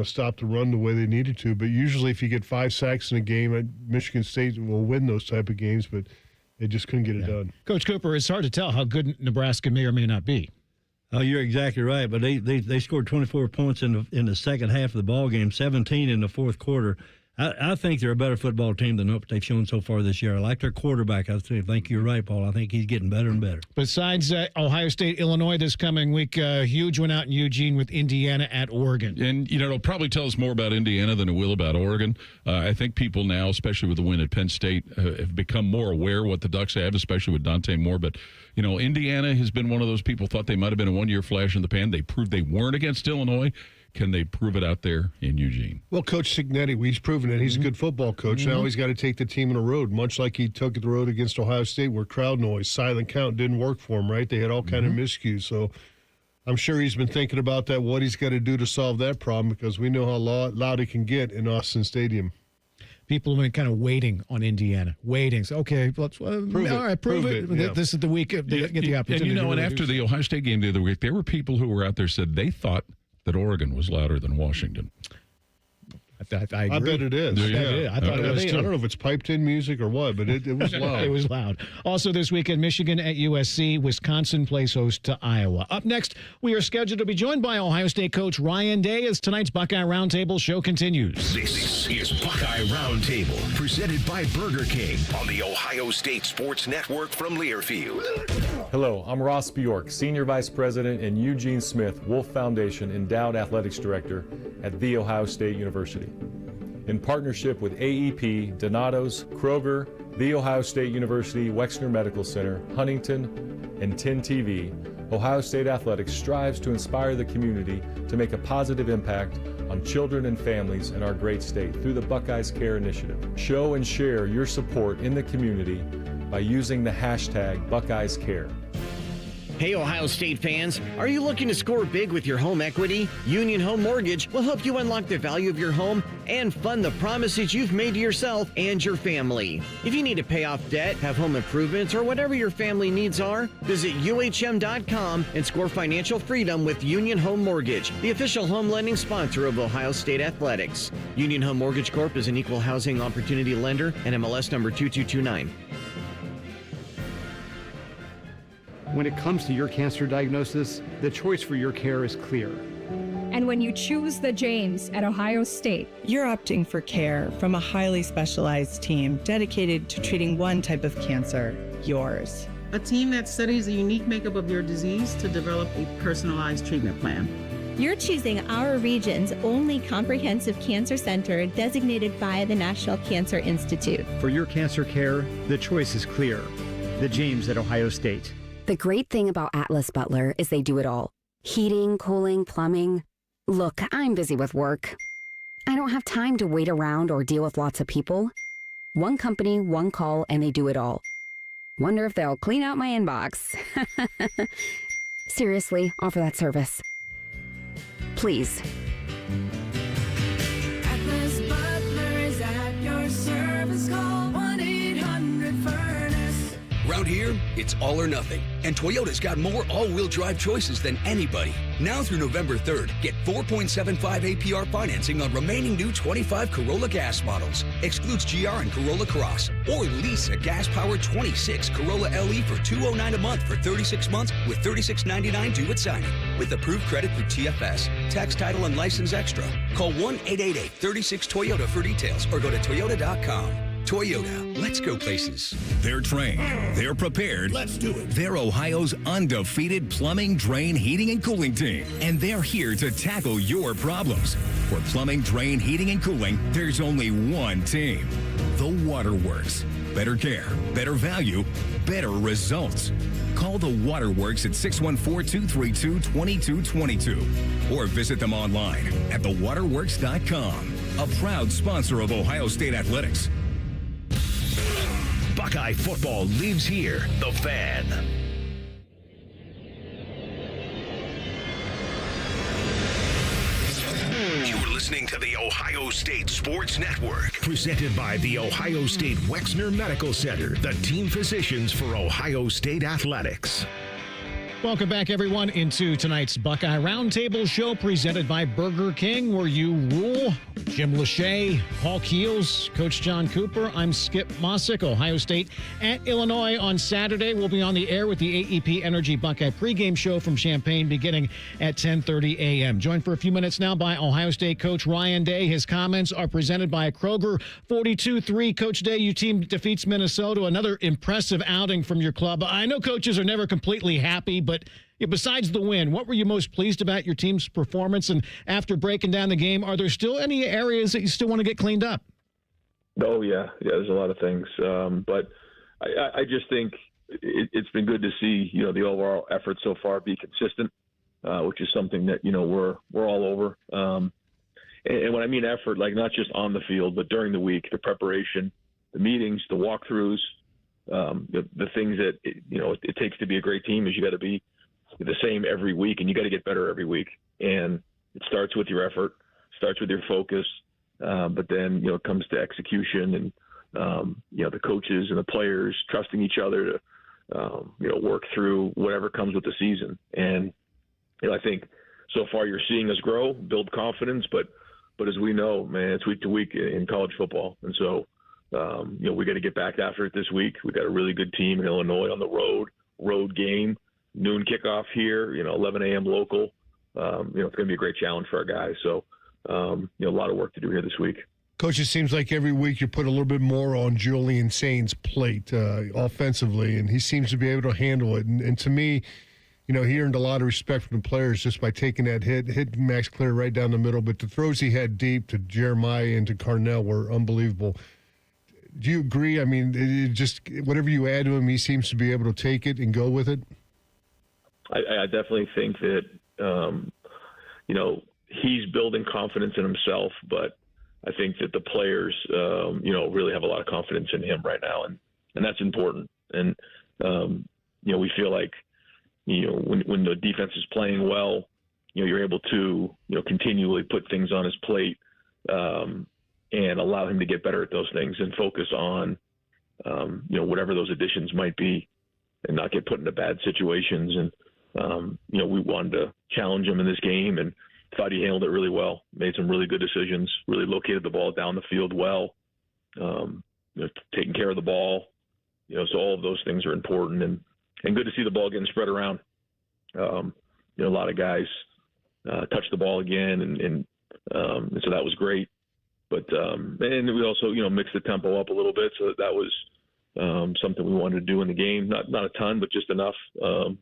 Speaker 4: stop the run the way they needed to. But usually if you get 5 sacks in a game, Michigan State will win those type of games, but they just couldn't get it done.
Speaker 3: Coach Cooper, it's hard to tell how good Nebraska may or may not be.
Speaker 6: Oh, you're exactly right. But they scored 24 points in the second half of the ball game, 17 in the fourth quarter. I think they're a better football team than what they've shown so far this year. I like their quarterback. I think you're right, Paul. I think he's getting better and better.
Speaker 3: Besides Ohio State, Illinois this coming week, huge one out in Eugene with Indiana at Oregon.
Speaker 5: And, it'll probably tell us more about Indiana than it will about Oregon. I think people now, especially with the win at Penn State, have become more aware what the Ducks have, especially with Dante Moore. But, Indiana has been one of those people thought they might have been a one-year flash in the pan. They proved they weren't against Illinois. Can they prove it out there in Eugene?
Speaker 4: Well, Coach Signetti, he's proven it. He's a good football coach. Now he's got to take the team on the road, much like he took the road against Ohio State where crowd noise, silent count didn't work for him, right? They had all kind of miscues. So I'm sure he's been thinking about that, what he's got to do to solve that problem, because we know how loud it can get in Austin Stadium.
Speaker 3: People have been kind of waiting on Indiana. Waiting. So, okay, let's prove it.
Speaker 4: Yeah.
Speaker 3: This is the week they get the opportunity.
Speaker 5: And, after the Ohio State game the other week, there were people who were out there said they thought that Oregon was louder than Washington.
Speaker 3: I agree.
Speaker 4: I bet it is.
Speaker 3: I thought it was too.
Speaker 4: I don't know if it's piped-in music or what, but it was loud.
Speaker 3: It was loud. Also this weekend, Michigan at USC. Wisconsin plays host to Iowa. Up next, we are scheduled to be joined by Ohio State coach Ryan Day as tonight's Buckeye Roundtable show continues.
Speaker 2: This is Buckeye Roundtable, presented by Burger King on the Ohio State Sports Network from Learfield.
Speaker 7: Hello, I'm Ross Bjork, Senior Vice President and Eugene Smith Wolf Foundation Endowed Athletics Director at The Ohio State University. In partnership with AEP, Donato's, Kroger, The Ohio State University Wexner Medical Center, Huntington, and 10 TV, Ohio State Athletics strives to inspire the community to make a positive impact on children and families in our great state through the Buckeyes Care Initiative. Show and share your support in the community by using the hashtag BuckeyesCare.
Speaker 8: Hey, Ohio State fans, are you looking to score big with your home equity? Union Home Mortgage will help you unlock the value of your home and fund the promises you've made to yourself and your family. If you need to pay off debt, have home improvements, or whatever your family needs are, visit UHM.com and score financial freedom with Union Home Mortgage, the official home lending sponsor of Ohio State Athletics. Union Home Mortgage Corp. is an equal housing opportunity lender and MLS number 2229.
Speaker 9: When it comes to your cancer diagnosis, the choice for your care is clear.
Speaker 25: And when you choose the James at Ohio State,
Speaker 26: you're opting for care from a highly specialized team dedicated to treating one type of cancer, yours.
Speaker 27: A team that studies the unique makeup of your disease to develop a personalized treatment plan.
Speaker 28: You're choosing our region's only comprehensive cancer center designated by the National Cancer Institute.
Speaker 9: For your cancer care, the choice is clear. The James at Ohio State.
Speaker 29: The great thing about Atlas Butler is they do it all. Heating, cooling, plumbing. Look, I'm busy with work. I don't have time to wait around or deal with lots of people. One company, one call, and they do it all. Wonder if they'll clean out my inbox. Seriously, offer that service. Please.
Speaker 30: Atlas Butler is at your service. Call 1-800
Speaker 10: year, it's all or nothing. And Toyota's got more all-wheel drive choices than anybody. Now through November 3rd, get 4.75 APR financing on remaining new 25 Corolla gas models. Excludes GR and Corolla Cross. Or lease a gas-powered 26 Corolla LE for $209 a month for 36 months with $36.99 due at signing. With approved credit through TFS. Tax, title, and license extra. Call 1-888-36-TOYOTA for details or go to toyota.com. Toyota, let's go places.
Speaker 2: They're trained. They're prepared.
Speaker 21: Let's do it.
Speaker 2: They're Ohio's undefeated plumbing, drain, heating, and cooling team. And they're here to tackle your problems. For plumbing, drain, heating, and cooling, there's only one team. The Waterworks. Better care, better value, better results. Call the Waterworks at 614-232-2222 or visit them online at thewaterworks.com. A proud sponsor of Ohio State Athletics. Buckeye football lives here. The Fan. You're listening to the Ohio State Sports Network, presented by the Ohio State Wexner Medical Center, the team physicians for Ohio State Athletics.
Speaker 3: Welcome back, everyone, into tonight's Buckeye Roundtable show presented by Burger King, where you rule. Jim Lachey, Paul Keels, Coach John Cooper. I'm Skip Mossick. Ohio State at Illinois on Saturday. We'll be on the air with the AEP Energy Buckeye pregame show from Champaign beginning at 10:30 a.m. Joined for a few minutes now by Ohio State coach Ryan Day. His comments are presented by Kroger. 42-3. Coach Day, your team defeats Minnesota. Another impressive outing from your club. I know coaches are never completely happy, but besides the win, what were you most pleased about your team's performance? And after breaking down the game, are there still any areas that you still want to get cleaned up?
Speaker 11: Oh, yeah. There's a lot of things. But I just think it's been good to see, the overall effort so far be consistent, which is something that, we're all over. And when I mean effort, like not just on the field, but during the week, the preparation, the meetings, the walkthroughs, the things that, it takes to be a great team is you got to be the same every week, and you got to get better every week. And it starts with your effort, starts with your focus, but then, it comes to execution and, the coaches and the players trusting each other to, work through whatever comes with the season. And, I think so far you're seeing us grow, build confidence, but as we know, man, it's week to week in college football. And so, we got to get back after it this week. We got a really good team in Illinois on the road game, noon kickoff here, 11 a.m. local. It's going to be a great challenge for our guys. So, a lot of work to do here this week.
Speaker 4: Coach, it seems like every week you put a little bit more on Julian Sain's plate offensively, and he seems to be able to handle it. And to me, he earned a lot of respect from the players just by taking that hit Max Clear right down the middle. But the throws he had deep to Jeremiah and to Carnell were unbelievable. Do you agree? I mean, it just whatever you add to him, he seems to be able to take it and go with it.
Speaker 11: I definitely think that, he's building confidence in himself, but I think that the players, really have a lot of confidence in him right now. And that's important. And, we feel like, when the defense is playing well, you're able to, continually put things on his plate, and allow him to get better at those things and focus on, whatever those additions might be and not get put into bad situations. And, we wanted to challenge him in this game and thought he handled it really well, made some really good decisions, really located the ball down the field well, taking care of the ball. So all of those things are important and good to see the ball getting spread around. A lot of guys touched the ball again and so that was great. But and we also, mixed the tempo up a little bit. So that was something we wanted to do in the game. Not a ton, but just enough. So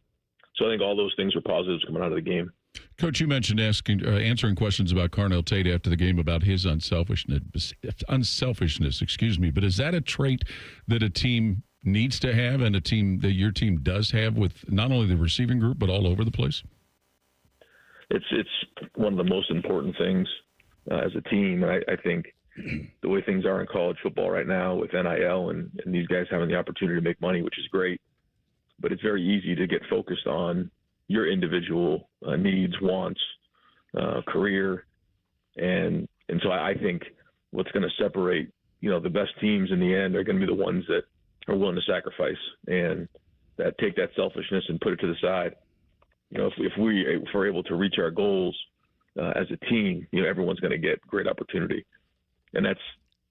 Speaker 11: I think all those things were positives coming out of the game.
Speaker 5: Coach, you mentioned answering questions about Carnell Tate after the game about his unselfishness. But is that a trait that a team needs to have and a team that your team does have with not only the receiving group but all over the place?
Speaker 11: It's one of the most important things as a team. And I think the way things are in college football right now with NIL and these guys having the opportunity to make money, which is great, but it's very easy to get focused on your individual needs, wants, career. And so I think what's going to separate, the best teams in the end are going to be the ones that are willing to sacrifice. And that take that selfishness and put it to the side. If we're able to reach our goals as a team, everyone's going to get great opportunity. And that's,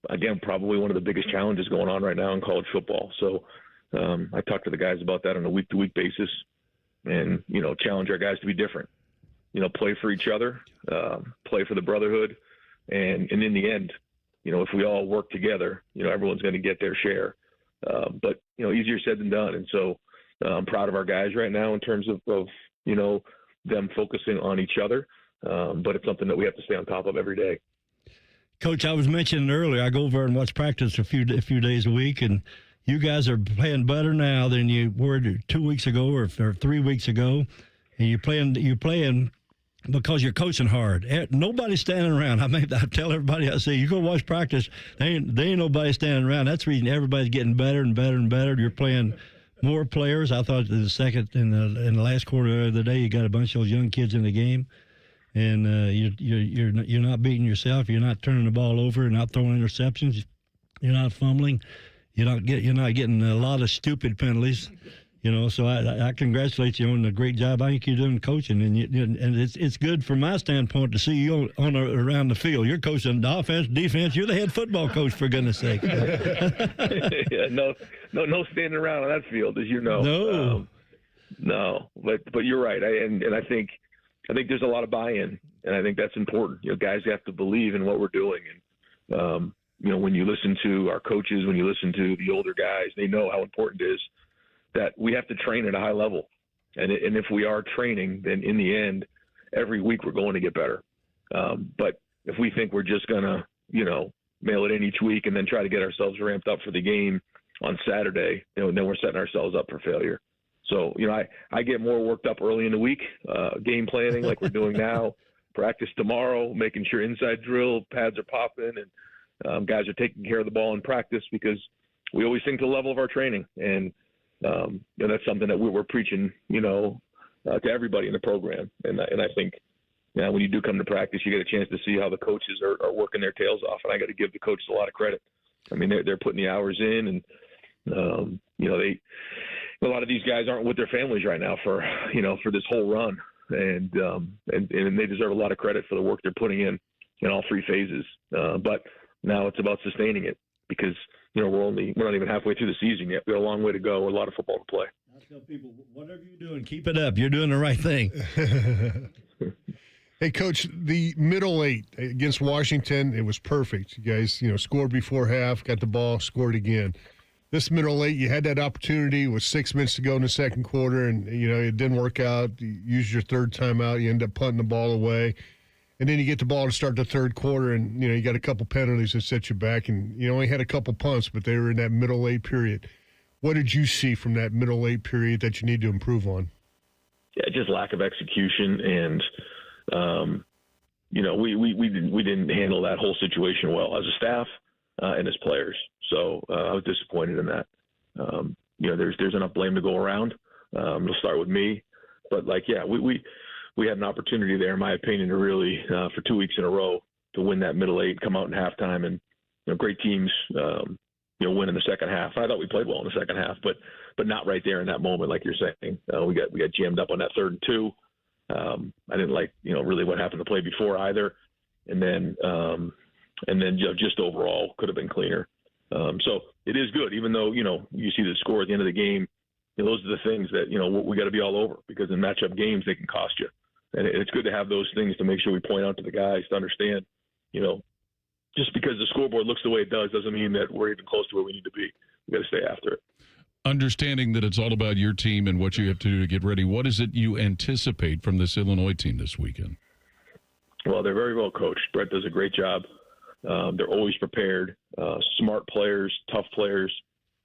Speaker 11: again, probably one of the biggest challenges going on right now in college football. So I talk to the guys about that on a week-to-week basis and, challenge our guys to be different. Play for each other, play for the brotherhood. And in the end, if we all work together, everyone's going to get their share. But, easier said than done. And so I'm proud of our guys right now in terms of them focusing on each other. But it's something that we have to stay on top of every day.
Speaker 6: Coach, I was mentioning earlier, I go over and watch practice a few days a week, and you guys are playing better now than you were 2 weeks ago or 3 weeks ago. And you're playing because you're coaching hard. Nobody's standing around. I tell everybody, I say, you go watch practice, there ain't nobody standing around. That's the reason everybody's getting better and better and better. You're playing more players. I thought in the last quarter of the day, you got a bunch of those young kids in the game. And you're not beating yourself. You're not turning the ball over. You're not throwing interceptions. You're not fumbling. You're not getting a lot of stupid penalties. So I congratulate you on the great job I think you're doing coaching, and it's good from my standpoint to see you around the field. You're coaching the offense, defense. You're the head football coach, for goodness sake.
Speaker 11: Yeah, no standing around on that field, as you know. No, but you're right. I think there's a lot of buy-in, and I think that's important. Guys have to believe in what we're doing, and when you listen to our coaches, when you listen to the older guys, they know how important it is that we have to train at a high level. And if we are training, then in the end, every week we're going to get better. But if we think we're just going to, mail it in each week and then try to get ourselves ramped up for the game on Saturday, then we're setting ourselves up for failure. So, I get more worked up early in the week, game planning like we're doing now, practice tomorrow, making sure inside drill, pads are popping, and guys are taking care of the ball in practice because we always think to the level of our training. And that's something that we're preaching, to everybody in the program. And I think when you do come to practice, you get a chance to see how the coaches are working their tails off. And I got to give the coaches a lot of credit. I mean, they're putting the hours in, and a lot of these guys aren't with their families right now for this whole run, and they deserve a lot of credit for the work they're putting in all three phases. But now it's about sustaining it because we're not even halfway through the season yet. We got a long way to go. A lot of football to play.
Speaker 6: I tell people, whatever you're doing, keep it up. You're doing the right thing.
Speaker 4: Hey, Coach, the middle eight against Washington, it was perfect. You guys, scored before half, got the ball, scored again. This middle eight, you had that opportunity with 6 minutes to go in the second quarter, and, it didn't work out. You used your third timeout. You end up punting the ball away. And then you get the ball to start the third quarter, and, you got a couple penalties that set you back. And you only had a couple punts, but they were in that middle eight period. What did you see from that middle eight period that you need to improve on?
Speaker 11: Yeah, just lack of execution. And, we didn't handle that whole situation well as a staff and as players. So I was disappointed in that. There's enough blame to go around. It'll start with me. But, we had an opportunity there, in my opinion, to really, for 2 weeks in a row, to win that middle eight, come out in halftime, and great teams, win in the second half. I thought we played well in the second half, but not right there in that moment, like you're saying. We got jammed up on that 3rd and 2. I didn't like, really what happened to play before either, and then just overall could have been cleaner. So it is good, even though you see the score at the end of the game. Those are the things that we got to be all over, because in matchup games they can cost you. And it's good to have those things to make sure we point out to the guys to understand, just because the scoreboard looks the way it does doesn't mean that we're even close to where we need to be. We got to stay after it.
Speaker 5: Understanding that it's all about your team and what you have to do to get ready, what is it you anticipate from this Illinois team this weekend?
Speaker 11: Well, they're very well coached. Brett does a great job. They're always prepared. Smart players, tough players,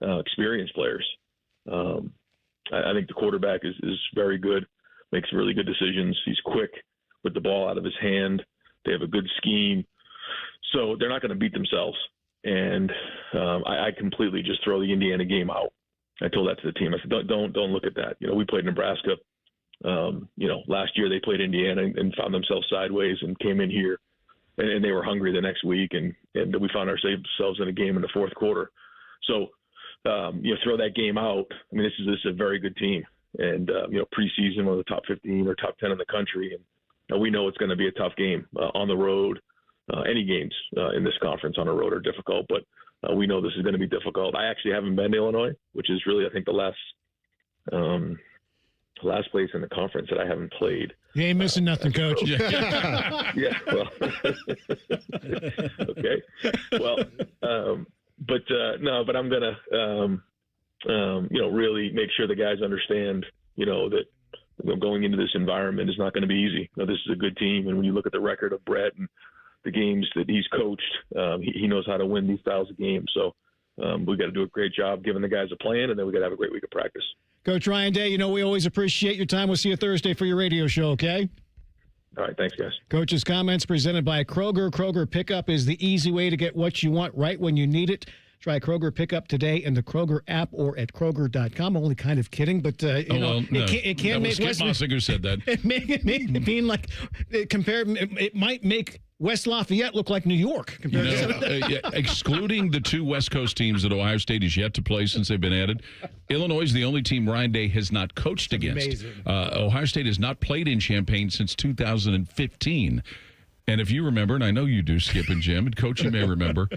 Speaker 11: experienced players. I think the quarterback is very good, makes really good decisions. He's quick with the ball out of his hand. They have a good scheme. So they're not going to beat themselves. And I completely just throw the Indiana game out. I told that to the team. I said, don't look at that. We played Nebraska. Last year they played Indiana and found themselves sideways and came in here. And they were hungry the next week. And we found ourselves in a game in the fourth quarter. So throw that game out. I mean, this is a very good team, and preseason one of the top 15 or top 10 in the country, and we know it's going to be a tough game on the road. Any games in this conference on the road are difficult, but we know this is going to be difficult. I actually haven't been to Illinois, which is really, I think, the last place in the conference that I haven't played.
Speaker 3: You ain't missing nothing, Coach.
Speaker 11: Yeah, well, okay. Well, but I'm going to, really make sure the guys understand, that going into this environment is not going to be easy. This is a good team, and when you look at the record of Brett and the games that he's coached, he knows how to win these styles of games. So we got to do a great job giving the guys a plan, and then we got to have a great week of practice.
Speaker 3: Coach Ryan Day, we always appreciate your time. We'll see you Thursday for your radio show, okay?
Speaker 11: All right, thanks, guys.
Speaker 3: Coach's comments presented by Kroger. Kroger Pickup is the easy way to get what you want right when you need it. Try Kroger Pickup today in the Kroger app or at Kroger.com. Only kind of kidding, but it can make
Speaker 5: Skip Mossinger said that.
Speaker 3: It might make West Lafayette look like New York.
Speaker 5: Excluding the two West Coast teams that Ohio State has yet to play since they've been added, Illinois is the only team Ryan Day has not coached against. Ohio State has not played in Champaign since 2015. And if you remember, and I know you do, Skip and Jim, and Coach, you may remember,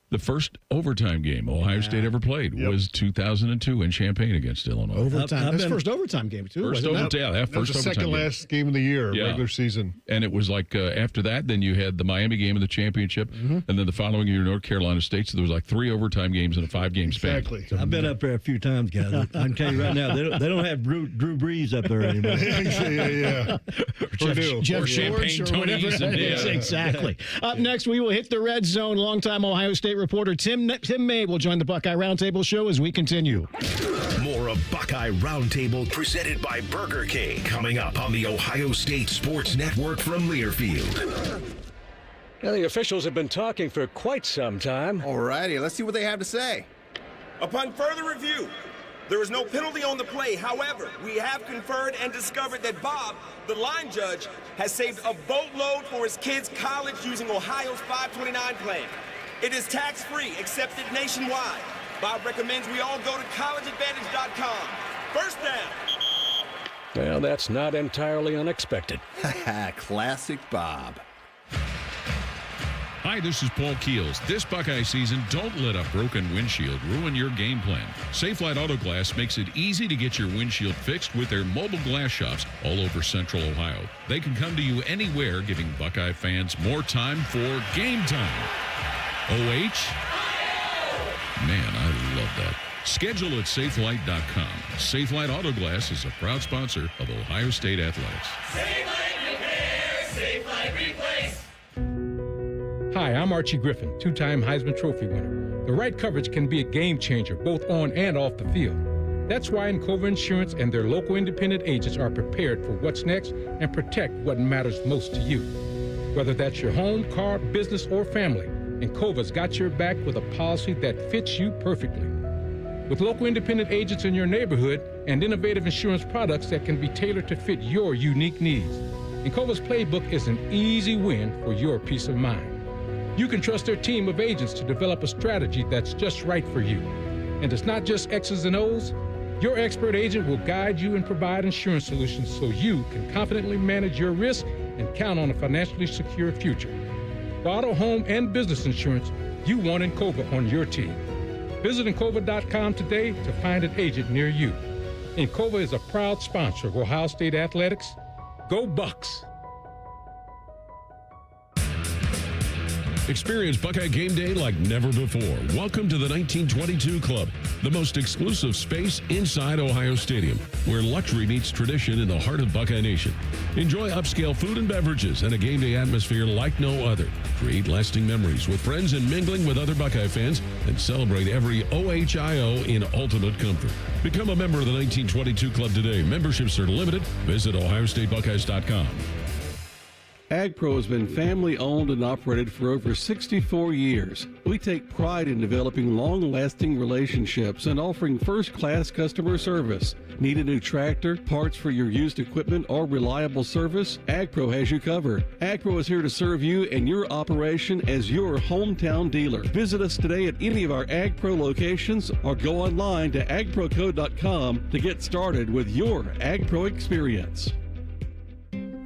Speaker 5: the first overtime game Ohio State ever played was 2002 in Champaign against Illinois.
Speaker 3: Overtime. That's the first overtime game, too.
Speaker 5: First overtime
Speaker 4: the second last game of the year, regular season.
Speaker 5: And it was like after that, then you had the Miami game of the championship, and then the following year, North Carolina State. So there was like 3 overtime games in a 5-game span.
Speaker 4: Exactly.
Speaker 6: I've been up there a few times, guys. I can tell you right now, they don't have Drew Brees up there anymore.
Speaker 3: Jeff George or whatever. Exactly. Up next, we will hit the red zone. Longtime Ohio State reporter Tim May will join the Buckeye Roundtable show as we continue.
Speaker 2: More of Buckeye Roundtable presented by Burger King coming up on the Ohio State Sports Network from Learfield.
Speaker 12: Now, the officials have been talking for quite some time.
Speaker 13: All righty, let's see what they have to say.
Speaker 14: Upon further review, there is no penalty on the play. However, we have conferred and discovered that Bob, the line judge, has saved a boatload for his kids' college using Ohio's 529 plan. It is tax-free, accepted nationwide. Bob recommends we all go to collegeadvantage.com. First down.
Speaker 12: Well, that's not entirely unexpected.
Speaker 13: Classic Bob.
Speaker 5: Hi, this is Paul Keels. This Buckeye season, don't let a broken windshield ruin your game plan. Safelite Auto Glass makes it easy to get your windshield fixed with their mobile glass shops all over Central Ohio. They can come to you anywhere, giving Buckeye fans more time for game time. OH? Man, I love that. Schedule at safelite.com. Safelite Auto Glass is a proud sponsor of Ohio State Athletics.
Speaker 15: Safelite Repair, Safelite Replace.
Speaker 16: Hi, I'm Archie Griffin, 2-time Heisman Trophy winner. The right coverage can be a game changer, both on and off the field. That's why Encova Insurance and their local independent agents are prepared for what's next and protect what matters most to you. Whether that's your home, car, business, or family, Encova's got your back with a policy that fits you perfectly. With local independent agents in your neighborhood and innovative insurance products that can be tailored to fit your unique needs, Encova's playbook is an easy win for your peace of mind. You can trust their team of agents to develop a strategy that's just right for you. And it's not just X's and O's. Your expert agent will guide you and provide insurance solutions so you can confidently manage your risk and count on a financially secure future. For auto, home, and business insurance, you want Encova on your team. Visit Encova.com today to find an agent near you. Encova is a proud sponsor of Ohio State Athletics. Go Bucks!
Speaker 5: Experience Buckeye Game Day like never before. Welcome to the 1922 Club, the most exclusive space inside Ohio Stadium, where luxury meets tradition in the heart of Buckeye Nation. Enjoy upscale food and beverages and a game day atmosphere like no other. Create lasting memories with friends and mingling with other Buckeye fans, and celebrate every OHIO in ultimate comfort. Become a member of the 1922 Club today. Memberships are limited. Visit OhioStateBuckeyes.com.
Speaker 1: AgPro has been family-owned and operated for over 64 years. We take pride in developing long-lasting relationships and offering first-class customer service. Need a new tractor, parts for your used equipment, or reliable service? AgPro has you covered. AgPro is here to serve you and your operation as your hometown dealer. Visit us today at any of our AgPro locations or go online to agproco.com to get started with your AgPro experience.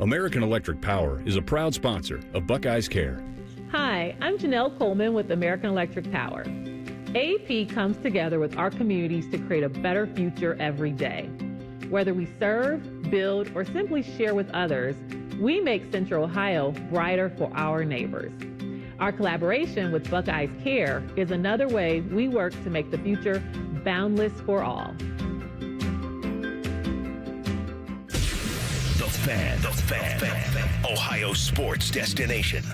Speaker 7: American Electric Power is a proud sponsor of Buckeyes Care.
Speaker 17: Hi, I'm Janelle Coleman with American Electric Power. AEP comes together with our communities to create a better future every day. Whether we serve, build, or simply share with others, we make Central Ohio brighter for our neighbors. Our collaboration with Buckeyes Care is another way we work to make the future boundless for all.
Speaker 2: The Fan, Ohio sports destination.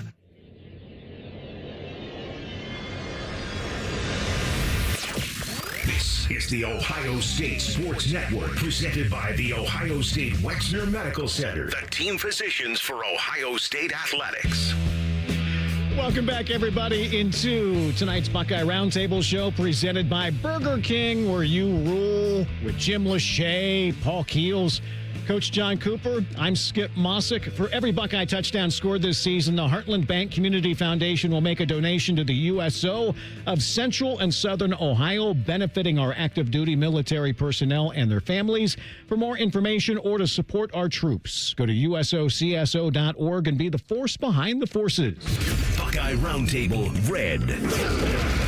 Speaker 2: This is the Ohio State Sports Network, presented by the Ohio State Wexner Medical Center, the team physicians for Ohio State athletics.
Speaker 3: Welcome back, everybody, into tonight's Buckeye Roundtable show presented by Burger King, where you rule with Jim Lachey, Paul Keels, Coach John Cooper. I'm Skip Mossick. For every Buckeye touchdown scored this season, the Heartland Bank Community Foundation will make a donation to the USO of Central and Southern Ohio, benefiting our active duty military personnel and their families. For more information or to support our troops, go to usocso.org and be the force behind the forces.
Speaker 2: Buckeye Roundtable Red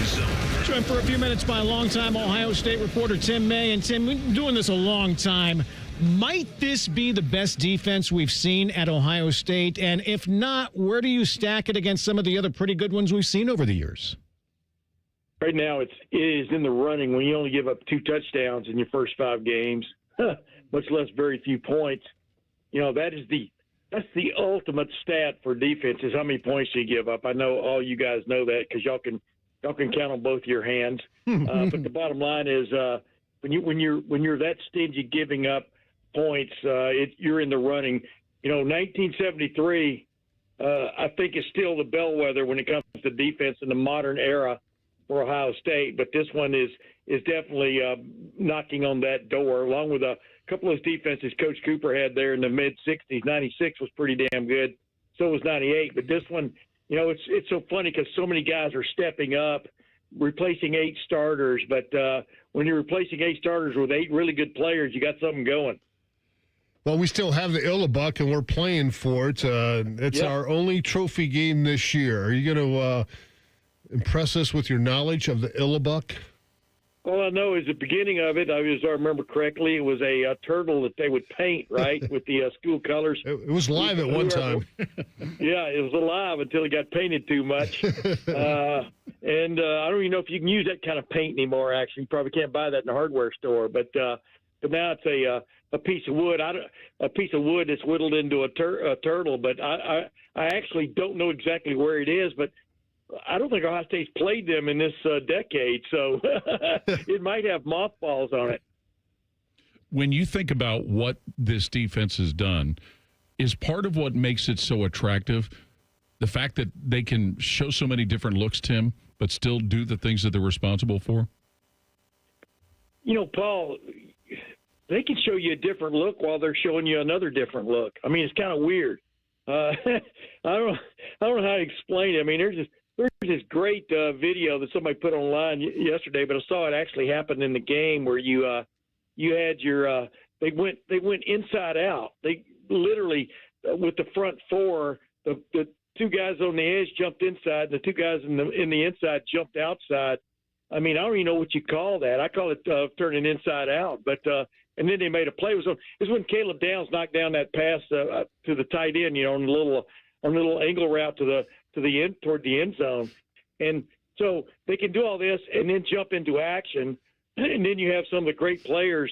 Speaker 2: Zone.
Speaker 3: Joined for a few minutes by longtime Ohio State reporter Tim May. And Tim, we've been doing this a long time. Might this be the best defense we've seen at Ohio State? And if not, where do you stack it against some of the other pretty good ones we've seen over the years?
Speaker 18: Right now, it is in the running when you only give up 2 touchdowns in your first 5 games, much less very few points. You know, that's the ultimate stat for defense is how many points do you give up. I know all you guys know that because y'all can count on both your hands. But the bottom line is when you're that stingy giving up points, you're in the running. You know, 1973, I think is still the bellwether when it comes to defense in the modern era for Ohio State. But this one is definitely knocking on that door, along with a couple of those defenses Coach Cooper had there in the mid-'60s. 96 was pretty damn good. So was 98. But this one, you know, it's so funny because so many guys are stepping up, replacing 8 starters. But when you're replacing 8 starters with 8 really good players, you got something going.
Speaker 4: Well, we still have the Illabuck, and we're playing for it. It's our only trophy game this year. Are you going to impress us with your knowledge of the Illabuck?
Speaker 18: All I know is the beginning of it, as I remember correctly, it was a turtle that they would paint, right, with the school colors.
Speaker 4: It was live at one time.
Speaker 18: Yeah, it was alive until it got painted too much. And I don't even know if you can use that kind of paint anymore, actually. You probably can't buy that in a hardware store. But now it's a piece of wood. A piece of wood that's whittled into a turtle. But I actually don't know exactly where it is, but I don't think Ohio State's played them in this decade, so it might have mothballs on it.
Speaker 5: When you think about what this defense has done, is part of what makes it so attractive the fact that they can show so many different looks, Tim, but still do the things that they're responsible for?
Speaker 18: You know, Paul, they can show you a different look while they're showing you another different look. I mean, it's kind of weird. I don't know how to explain it. I mean, there's this great video that somebody put online yesterday, but I saw it actually happen in the game where you had your they went inside out. They literally with the front 4, the 2 guys on the edge jumped inside, and the 2 guys in the inside jumped outside. I mean, I don't even know what you call that. I call it turning inside out. But and then they made a play. It was when Caleb Downs knocked down that pass to the tight end, you know, on a little angle route to the end toward the end zone. And so they can do all this and then jump into action. And then you have some of the great players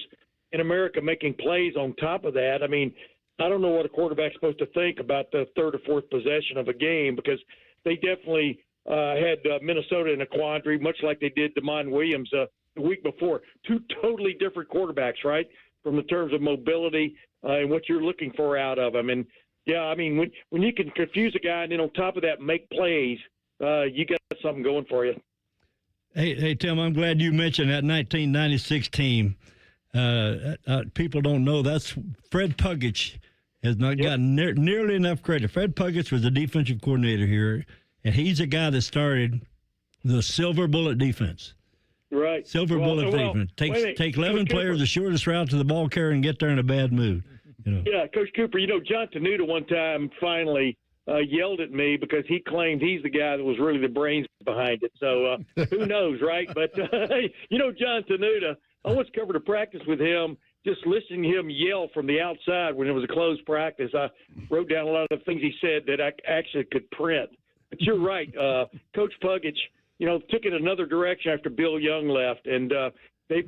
Speaker 18: in America making plays on top of that. I mean, I don't know what a quarterback's supposed to think about the 3rd or 4th possession of a game, because they definitely had Minnesota in a quandary, much like they did DeMond Williams the week before. 2 totally different quarterbacks, right, from the terms of mobility and what you're looking for out of them. And Yeah, I mean, when you can confuse a guy and then on top of that make plays, you got something going for you.
Speaker 6: Hey, Tim, I'm glad you mentioned that 1996 team. People don't know that's Fred Puggich has not gotten nearly enough credit. Fred Puggich was the defensive coordinator here, and he's the guy that started the silver bullet defense.
Speaker 18: Right.
Speaker 6: Silver bullet defense. Take 11 players the shortest route to the ball carrier and get there in a bad mood. You know.
Speaker 18: Yeah, Coach Cooper, John Tenuta one time finally yelled at me because he claimed he's the guy that was really the brains behind it. So who knows, right? But, John Tenuta, I once covered a practice with him, just listening to him yell from the outside when it was a closed practice. I wrote down a lot of the things he said that I actually could print. But you're right. Coach Puggich, took it another direction after Bill Young left. And they,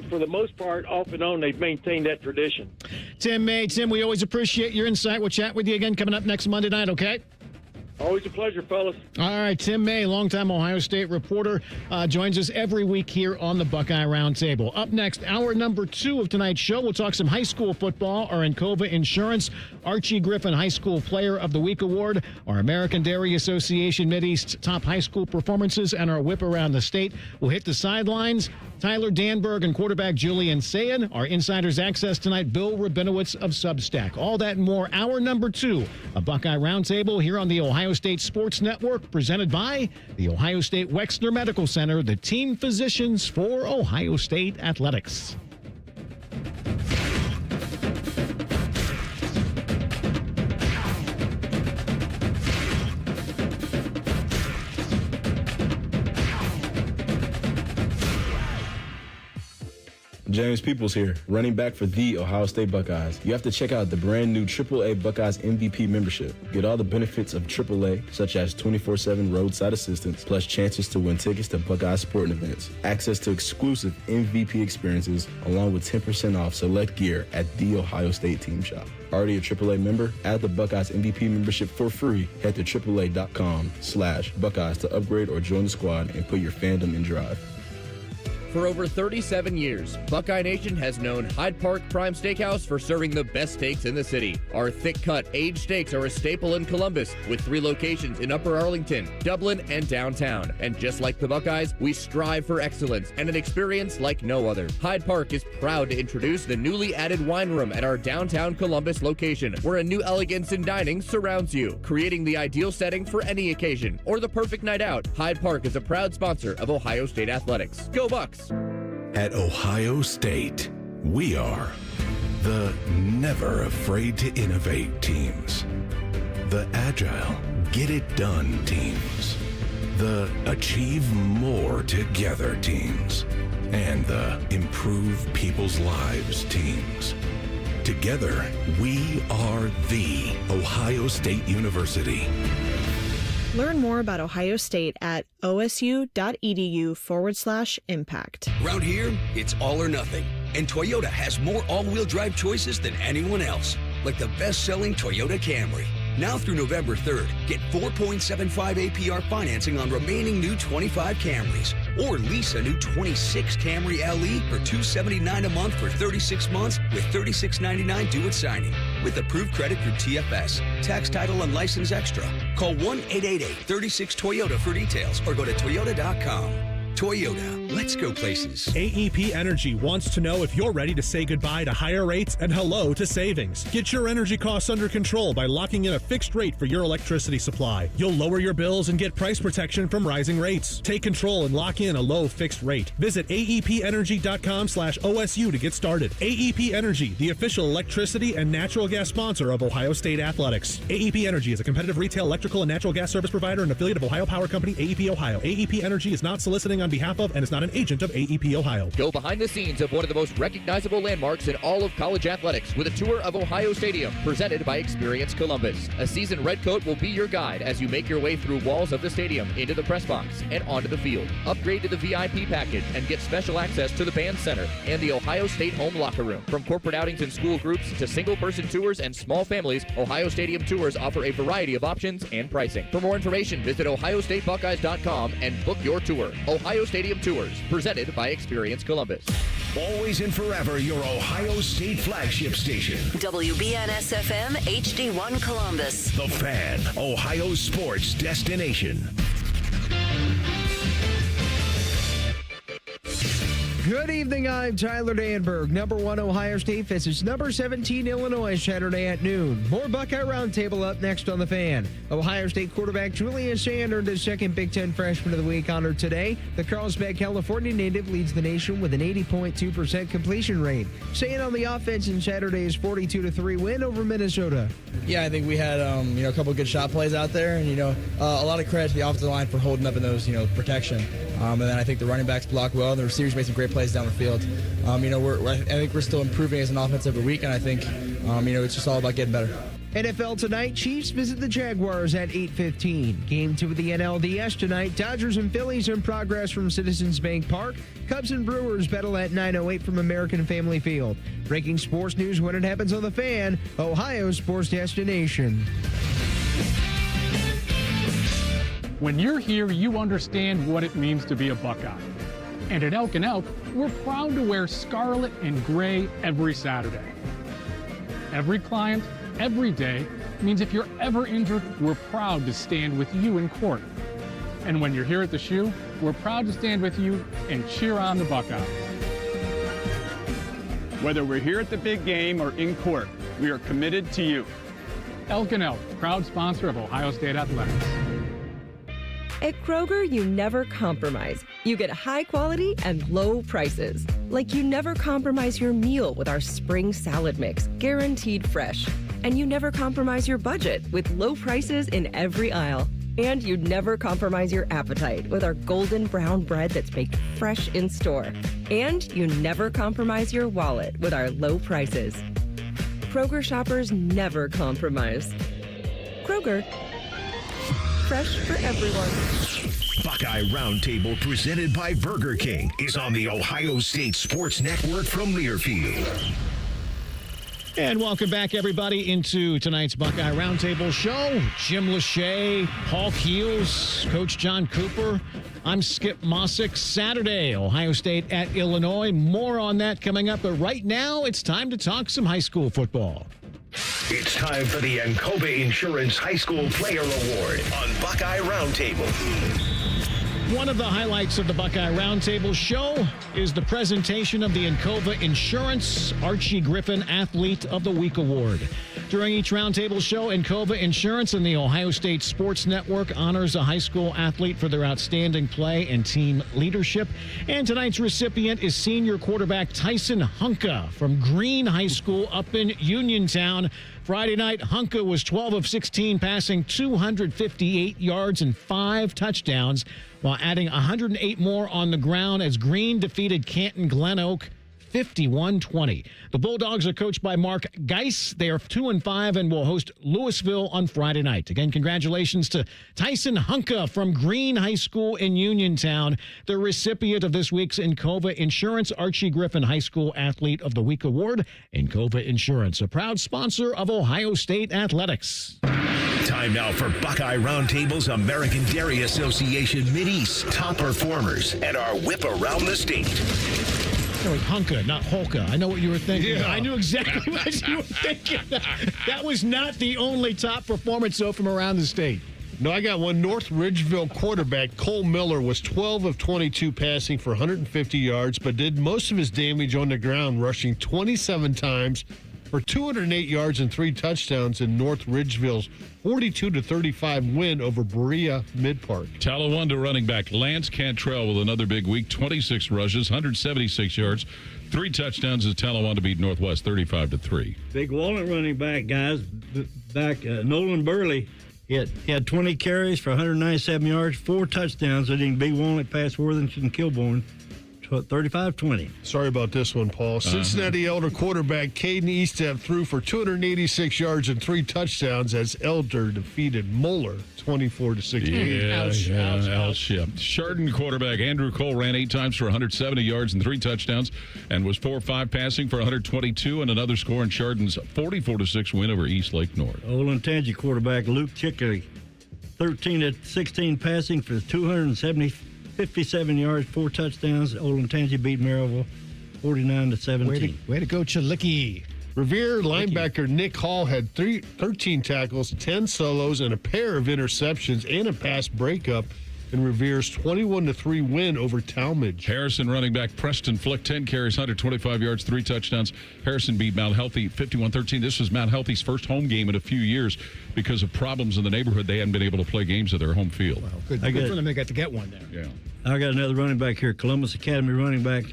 Speaker 18: for the most part, off and on, they've maintained that tradition.
Speaker 3: Tim May. Tim, we always appreciate your insight. We'll chat with you again coming up next Monday night, okay?
Speaker 18: Always a pleasure, fellas.
Speaker 3: All right, Tim May, longtime Ohio State reporter, joins us every week here on the Buckeye Roundtable. Up next, hour number 2 of tonight's show, we'll talk some high school football, our Encova Insurance, Archie Griffin High School Player of the Week Award, our American Dairy Association Mideast top high school performances, and our whip around the state. We'll hit the sidelines. Tyler Danberg and quarterback Julian Sayin. Our Insider's Access tonight, Bill Rabinowitz of Substack. All that and more, hour number 2 of Buckeye Roundtable here on the Ohio State Sports Network, presented by the Ohio State Wexner Medical Center, the team physicians for Ohio State Athletics.
Speaker 8: James Peoples here, running back for the Ohio State Buckeyes. You have to check out the brand new AAA Buckeyes MVP membership. Get all the benefits of AAA, such as 24/7 roadside assistance, plus chances to win tickets to Buckeye sporting events, access to exclusive MVP experiences, along with 10% off select gear at the Ohio State Team Shop. Already a AAA member? Add the Buckeyes MVP membership for free. Head to AAA.com/Buckeyes to upgrade or join the squad and put your fandom in drive.
Speaker 19: For over 37 years, Buckeye Nation has known Hyde Park Prime Steakhouse for serving the best steaks in the city. Our thick-cut, aged steaks are a staple in Columbus, with 3 locations in Upper Arlington, Dublin, and downtown. And just like the Buckeyes, we strive for excellence and an experience like no other. Hyde Park is proud to introduce the newly added wine room at our downtown Columbus location, where a new elegance in dining surrounds you, creating the ideal setting for any occasion or the perfect night out. Hyde Park is a proud sponsor of Ohio State Athletics. Go Bucks!
Speaker 2: At Ohio State, we are the never afraid to innovate teams, the agile, get it done teams, the achieve more together teams, and the improve people's lives teams. Together, we are the Ohio State University.
Speaker 20: Learn more about Ohio State at osu.edu/impact.
Speaker 10: Around here, it's all or nothing. And Toyota has more all-wheel drive choices than anyone else. Like the best-selling Toyota Camry. Now through November 3rd, get 4.75 APR financing on remaining new 25 Camrys. Or lease a new 26 Camry LE for $279 a month for 36 months with $36.99 due at signing. With approved credit through TFS. Tax, title, and license extra. Call 1-888-36-TOYOTA for details or go to toyota.com. Toyota, let's go places.
Speaker 22: AEP Energy wants to know if you're ready to say goodbye to higher rates and hello to savings. Get your energy costs under control by locking in a fixed rate for your electricity supply. You'll lower your bills and get price protection from rising rates. Take control and lock in a low fixed rate. Visit aepenergy.com/OSU to get started. AEP Energy, the official electricity and natural gas sponsor of Ohio State Athletics. AEP Energy is a competitive retail electrical and natural gas service provider and affiliate of Ohio Power Company, AEP Ohio. AEP Energy is not soliciting on behalf of and is not an agent of AEP Ohio.
Speaker 19: Go behind the scenes of one of the most recognizable landmarks in all of college athletics with a tour of Ohio Stadium presented by Experience Columbus. A seasoned redcoat will be your guide as you make your way through walls of the stadium, into the press box, and onto the field. Upgrade to the VIP package and get special access to the band center and the Ohio State home locker room. From corporate outings and school groups to single-person tours and small families, Ohio Stadium tours offer a variety of options and pricing. For more information, visit ohiostatebuckeyes.com and book your tour. Ohio Stadium Tours, presented by Experience Columbus.
Speaker 2: Always and forever your Ohio State flagship station.
Speaker 9: WBNS FM HD1 Columbus.
Speaker 2: The Fan, Ohio sports destination.
Speaker 21: Good evening, I'm Tyler Danberg. Number 1 Ohio State visits number 17 Illinois Saturday at noon. More Buckeye Roundtable up next on The Fan. Ohio State quarterback Julian Sand earned his second Big Ten Freshman of the Week honor today. The Carlsbad, California native leads the nation with an 80.2% completion rate. Sand on the offense in Saturday's 42-3 win over Minnesota.
Speaker 23: Yeah, I think we had a couple of good shot plays out there, and a lot of credit to the offensive line for holding up in those protection. And then I think the running backs blocked well, and the receivers made some great plays down the field. I think we're still improving as an offense every week, and I think it's just all about getting better.
Speaker 21: NFL tonight, Chiefs visit the Jaguars at 8:15. Game 2 of the NLDS tonight, Dodgers and Phillies in progress from Citizens Bank Park. Cubs and Brewers battle at 9:08 from American Family Field. Breaking sports news when it happens on The Fan, Ohio sports destination.
Speaker 24: When you're here, you understand what it means to be a Buckeye. And at Elk & Elk, we're proud to wear scarlet and gray every Saturday. Every client, every day means if you're ever injured, we're proud to stand with you in court. And when you're here at the shoe, we're proud to stand with you and cheer on the Buckeyes.
Speaker 25: Whether we're here at the big game or in court, we are committed to you.
Speaker 24: Elk & Elk, proud sponsor of Ohio State Athletics.
Speaker 26: At Kroger, you never compromise. You get high quality and low prices. Like you never compromise your meal with our spring salad mix, guaranteed fresh. And you never compromise your budget with low prices in every aisle. And you never compromise your appetite with our golden brown bread that's baked fresh in store. And you never compromise your wallet with our low prices. Kroger shoppers never compromise. Kroger, fresh for everyone.
Speaker 2: Buckeye Roundtable, presented by Burger King, is on the Ohio State Sports Network from Learfield.
Speaker 3: And welcome back, everybody, into tonight's Buckeye Roundtable show. Jim Lachey, Paul Keels, Coach John Cooper. I'm Skip Mossick. Saturday, Ohio State at Illinois. More on that coming up. But right now, it's time to talk some high school football.
Speaker 2: It's time for the Encova Insurance High School Player Award on Buckeye Roundtable.
Speaker 3: One of the highlights of the Buckeye Roundtable show is the presentation of the Encova Insurance Archie Griffin Athlete of the Week Award. During each roundtable show, Encova Insurance and the Ohio State Sports Network honors a high school athlete for their outstanding play and team leadership. And tonight's recipient is senior quarterback Tyson Hunka from Green High School up in Uniontown. Friday night, Hunka was 12 of 16, passing 258 yards and 5 touchdowns, while adding 108 more on the ground as Green defeated Canton Glen Oak 51-20. The Bulldogs are coached by Mark Geis. They are 2-5 and will host Louisville on Friday night. Again, congratulations to Tyson Hunka from Green High School in Uniontown, the recipient of this week's Encova Insurance Archie Griffin High School Athlete of the Week Award. Encova Insurance, a proud sponsor of Ohio State Athletics.
Speaker 2: Time now for Buckeye Roundtable's American Dairy Association Mideast top performers and our whip around the state.
Speaker 3: Hunka, not Holka. I know what you were thinking. Yeah. I knew exactly what you were thinking. That was not the only top performance, though, from around the state.
Speaker 4: No, I got one. North Ridgeville quarterback Cole Miller was 12 of 22 passing for 150 yards, but did most of his damage on the ground, rushing 27 times for 208 yards and 3 touchdowns in North Ridgeville's 42-35 win over Berea Mid-Park.
Speaker 5: Talawanda running back Lance Cantrell with another big week, 26 rushes, 176 yards, 3 touchdowns as Talawanda beat Northwest 35-3.
Speaker 6: Big Walnut running back, guys. Nolan Burley, he had 20 carries for 197 yards, 4 touchdowns. They didn't beat Walnut, past Worthington, Kilbourne. 35-20.
Speaker 4: Sorry about this one, Paul. Cincinnati Elder quarterback Caden Eastep threw for 286 yards and 3 touchdowns as Elder defeated Moeller 24-16.
Speaker 5: Ouch. Chardon quarterback Andrew Cole ran 8 times for 170 yards and 3 touchdowns and was 4-5 passing for 122 and another score in Chardon's 44-6 win over East Lake North.
Speaker 6: Olentangy quarterback Luke Chickley, 13 of 16 passing for 257 yards, 4 touchdowns. Olentangy beat Maryville 49-17.
Speaker 3: Way to go, Chalicki.
Speaker 4: Revere linebacker Nick Hall had 13 tackles, 10 solos, and a pair of interceptions and a pass breakup in Revere's 21-3 win over Talmadge.
Speaker 5: Harrison running back Preston Flick, 10 carries, 125 yards, 3 touchdowns. Harrison beat Mount Healthy 51-13. This was Mount Healthy's first home game in a few years because of problems in the neighborhood. They hadn't been able to play games at their home field.
Speaker 3: Well, good for them. They got to get one there.
Speaker 5: Yeah.
Speaker 6: I got another running back here, Columbus Academy running back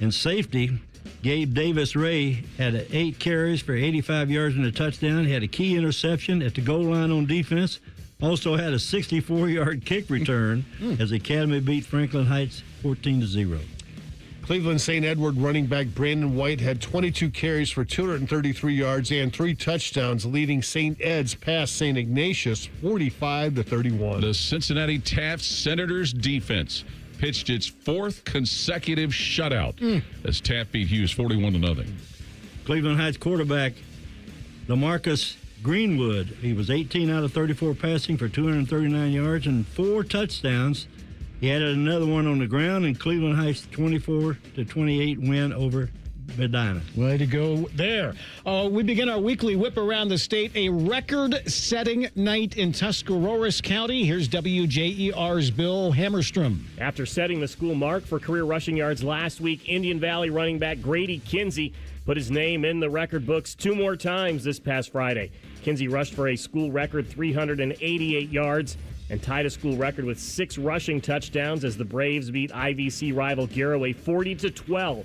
Speaker 6: and safety. Gabe Davis Ray had 8 carries for 85 yards and a touchdown. He had a key interception at the goal line on defense. Also had a 64-yard kick return as Academy beat Franklin Heights 14-0.
Speaker 4: Cleveland St. Edward running back Brandon White had 22 carries for 233 yards and 3 touchdowns, leading St. Ed's past St. Ignatius 45-31.
Speaker 5: The Cincinnati Taft Senators defense pitched its 4th consecutive shutout as Taft beat Hughes 41-0.
Speaker 6: Cleveland Heights quarterback LaMarcus Greenwood. He was 18 out of 34 passing for 239 yards and 4 touchdowns. He added another one on the ground in Cleveland Heights' 24-28 win over Medina.
Speaker 3: Way to go there. We begin our weekly whip around the state. A record-setting night in Tuscarawas County. Here's WJER's Bill Hammerstrom.
Speaker 11: After setting the school mark for career rushing yards last week, Indian Valley running back Grady Kinsey put his name in the record books 2 more times this past Friday. Kinsey rushed for a school record 388 yards and tied a school record with 6 rushing touchdowns as the Braves beat IVC rival Garaway 40-12.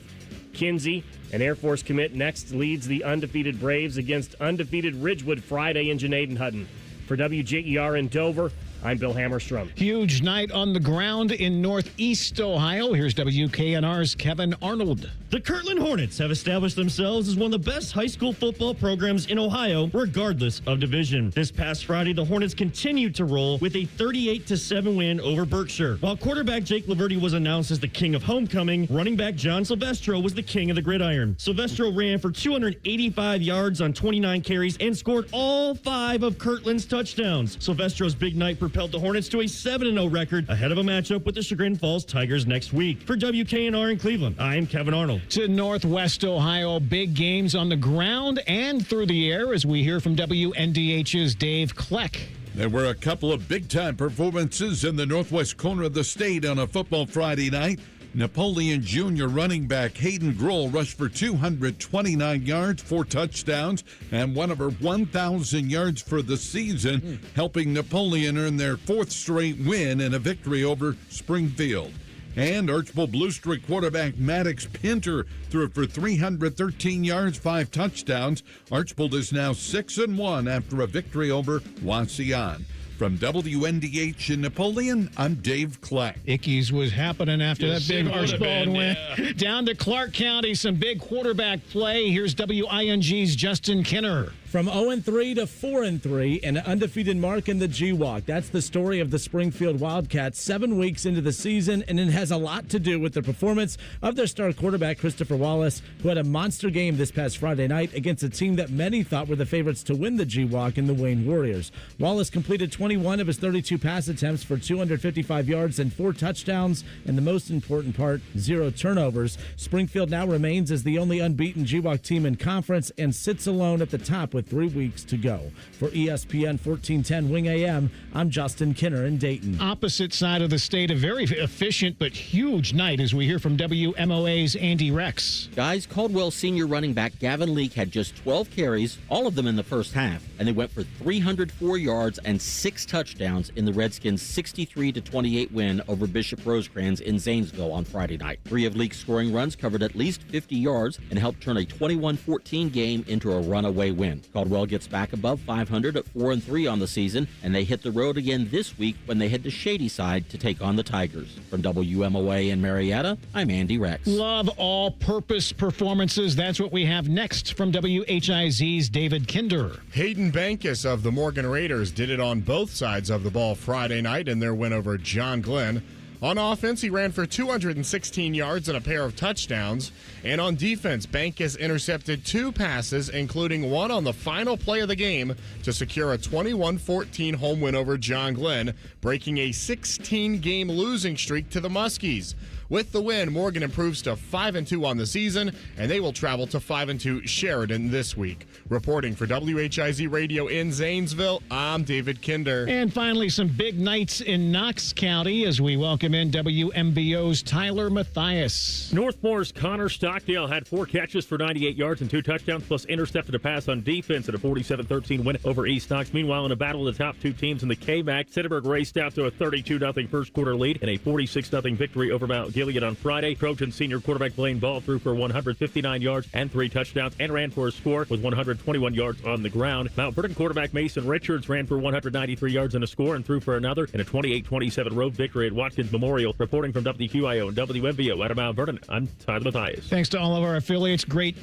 Speaker 11: Kinsey, an Air Force commit, next leads the undefeated Braves against undefeated Ridgewood Friday in Janadenhutton. For WJER in Dover, I'm Bill Hammerstrom.
Speaker 3: Huge night on the ground in Northeast Ohio. Here's WKNR's Kevin Arnold.
Speaker 12: The Kirtland Hornets have established themselves as one of the best high school football programs in Ohio, regardless of division. This past Friday, the Hornets continued to roll with a 38-7 win over Berkshire. While quarterback Jake Laverty was announced as the king of homecoming, running back John Silvestro was the king of the gridiron. Silvestro ran for 285 yards on 29 carries and scored all 5 of Kirtland's touchdowns. Silvestro's big night propelled the Hornets to a 7-0 record ahead of a matchup with the Chagrin Falls Tigers next week. For WKNR in Cleveland, I'm Kevin Arnold.
Speaker 3: To Northwest Ohio, big games on the ground and through the air as we hear from WNDH's Dave Kleck.
Speaker 13: There were a couple of big-time performances in the northwest corner of the state on a football Friday night. Napoleon Jr. running back Hayden Grohl rushed for 229 yards, 4 touchdowns, and one over 1,000 yards for the season, helping Napoleon earn their 4th straight win and a victory over Springfield. And Archbold Blue Streak quarterback Maddox Pinter threw for 313 yards, 5 touchdowns. Archbold is now 6-1 after a victory over Wauseon. From WNDH in Napoleon, I'm Dave Kleck.
Speaker 3: Ickies was happening after that big Archbold win. Yeah. Down to Clark County, some big quarterback play. Here's WING's Justin Kinner.
Speaker 14: From 0-3 to 4-3 and an undefeated mark in the GWalk. That's the story of the Springfield Wildcats 7 weeks into the season, and it has a lot to do with the performance of their star quarterback, Christopher Wallace, who had a monster game this past Friday night against a team that many thought were the favorites to win the GWalk in the Wayne Warriors. Wallace completed 21 of his 32 pass attempts for 255 yards and 4 touchdowns, and the most important part, 0 turnovers. Springfield now remains as the only unbeaten GWalk team in conference and sits alone at the top with 3 weeks to go. For ESPN 1410 Wing AM, I'm Justin Kinner in Dayton.
Speaker 3: Opposite side of the state, a very efficient but huge night as we hear from WMOA's Andy Rex.
Speaker 15: Guys, Caldwell senior running back Gavin Leake had just 12 carries, all of them in the first half, and they went for 304 yards and 6 touchdowns in the Redskins' 63-28 win over Bishop Rosecrans in Zanesville on Friday night. 3 of Leake's scoring runs covered at least 50 yards and helped turn a 21-14 game into a runaway win. Caldwell gets back above 500 at 4-3 on the season, and they hit the road again this week when they head to Shadyside to take on the Tigers. From WMOA in Marietta, I'm Andy Rex.
Speaker 3: Love all-purpose performances. That's what we have next from WHIZ's David Kinder.
Speaker 16: Hayden Bankus of the Morgan Raiders did it on both sides of the ball Friday night in their win over John Glenn.
Speaker 1: On offense, he ran for 216 yards and a pair of touchdowns. And on defense, Bank has intercepted 2 passes, including one on the final play of the game to secure a 21-14 home win over John Glenn, breaking a 16-game losing streak to the Muskies. With the win, Morgan improves to 5-2 on the season, and they will travel to 5-2 Sheridan this week. Reporting for WHIZ Radio in Zanesville, I'm David Kinder.
Speaker 3: And finally, some big nights in Knox County as we welcome in WMBO's Tyler Mathias.
Speaker 11: Northmore's Connor Stockdale had 4 catches for 98 yards and 2 touchdowns, plus intercepted a pass on defense at a 47-13 win over East Knox. Meanwhile, in a battle of the top 2 teams in the KMAC, Sittenberg raced out to a 32-0 first quarter lead and a 46-0 victory over Mount Gilead on Friday. Trojan senior quarterback Blaine Ball threw for 159 yards and 3 touchdowns and ran for a score with 121 yards on the ground. Mount Vernon quarterback Mason Richards ran for 193 yards and a score and threw for another in a 28-27 road victory at Watkins Memorial. Reporting from WQIO and WMBO out of Mount Vernon, I'm Tyler Mathias.
Speaker 3: Thanks to all of our affiliates. Great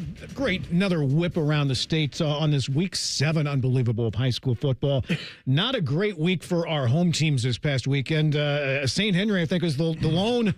Speaker 3: another whip around the state on this week 7 unbelievable of high school football. Not a great week for our home teams this past weekend. St. Henry, I think, was the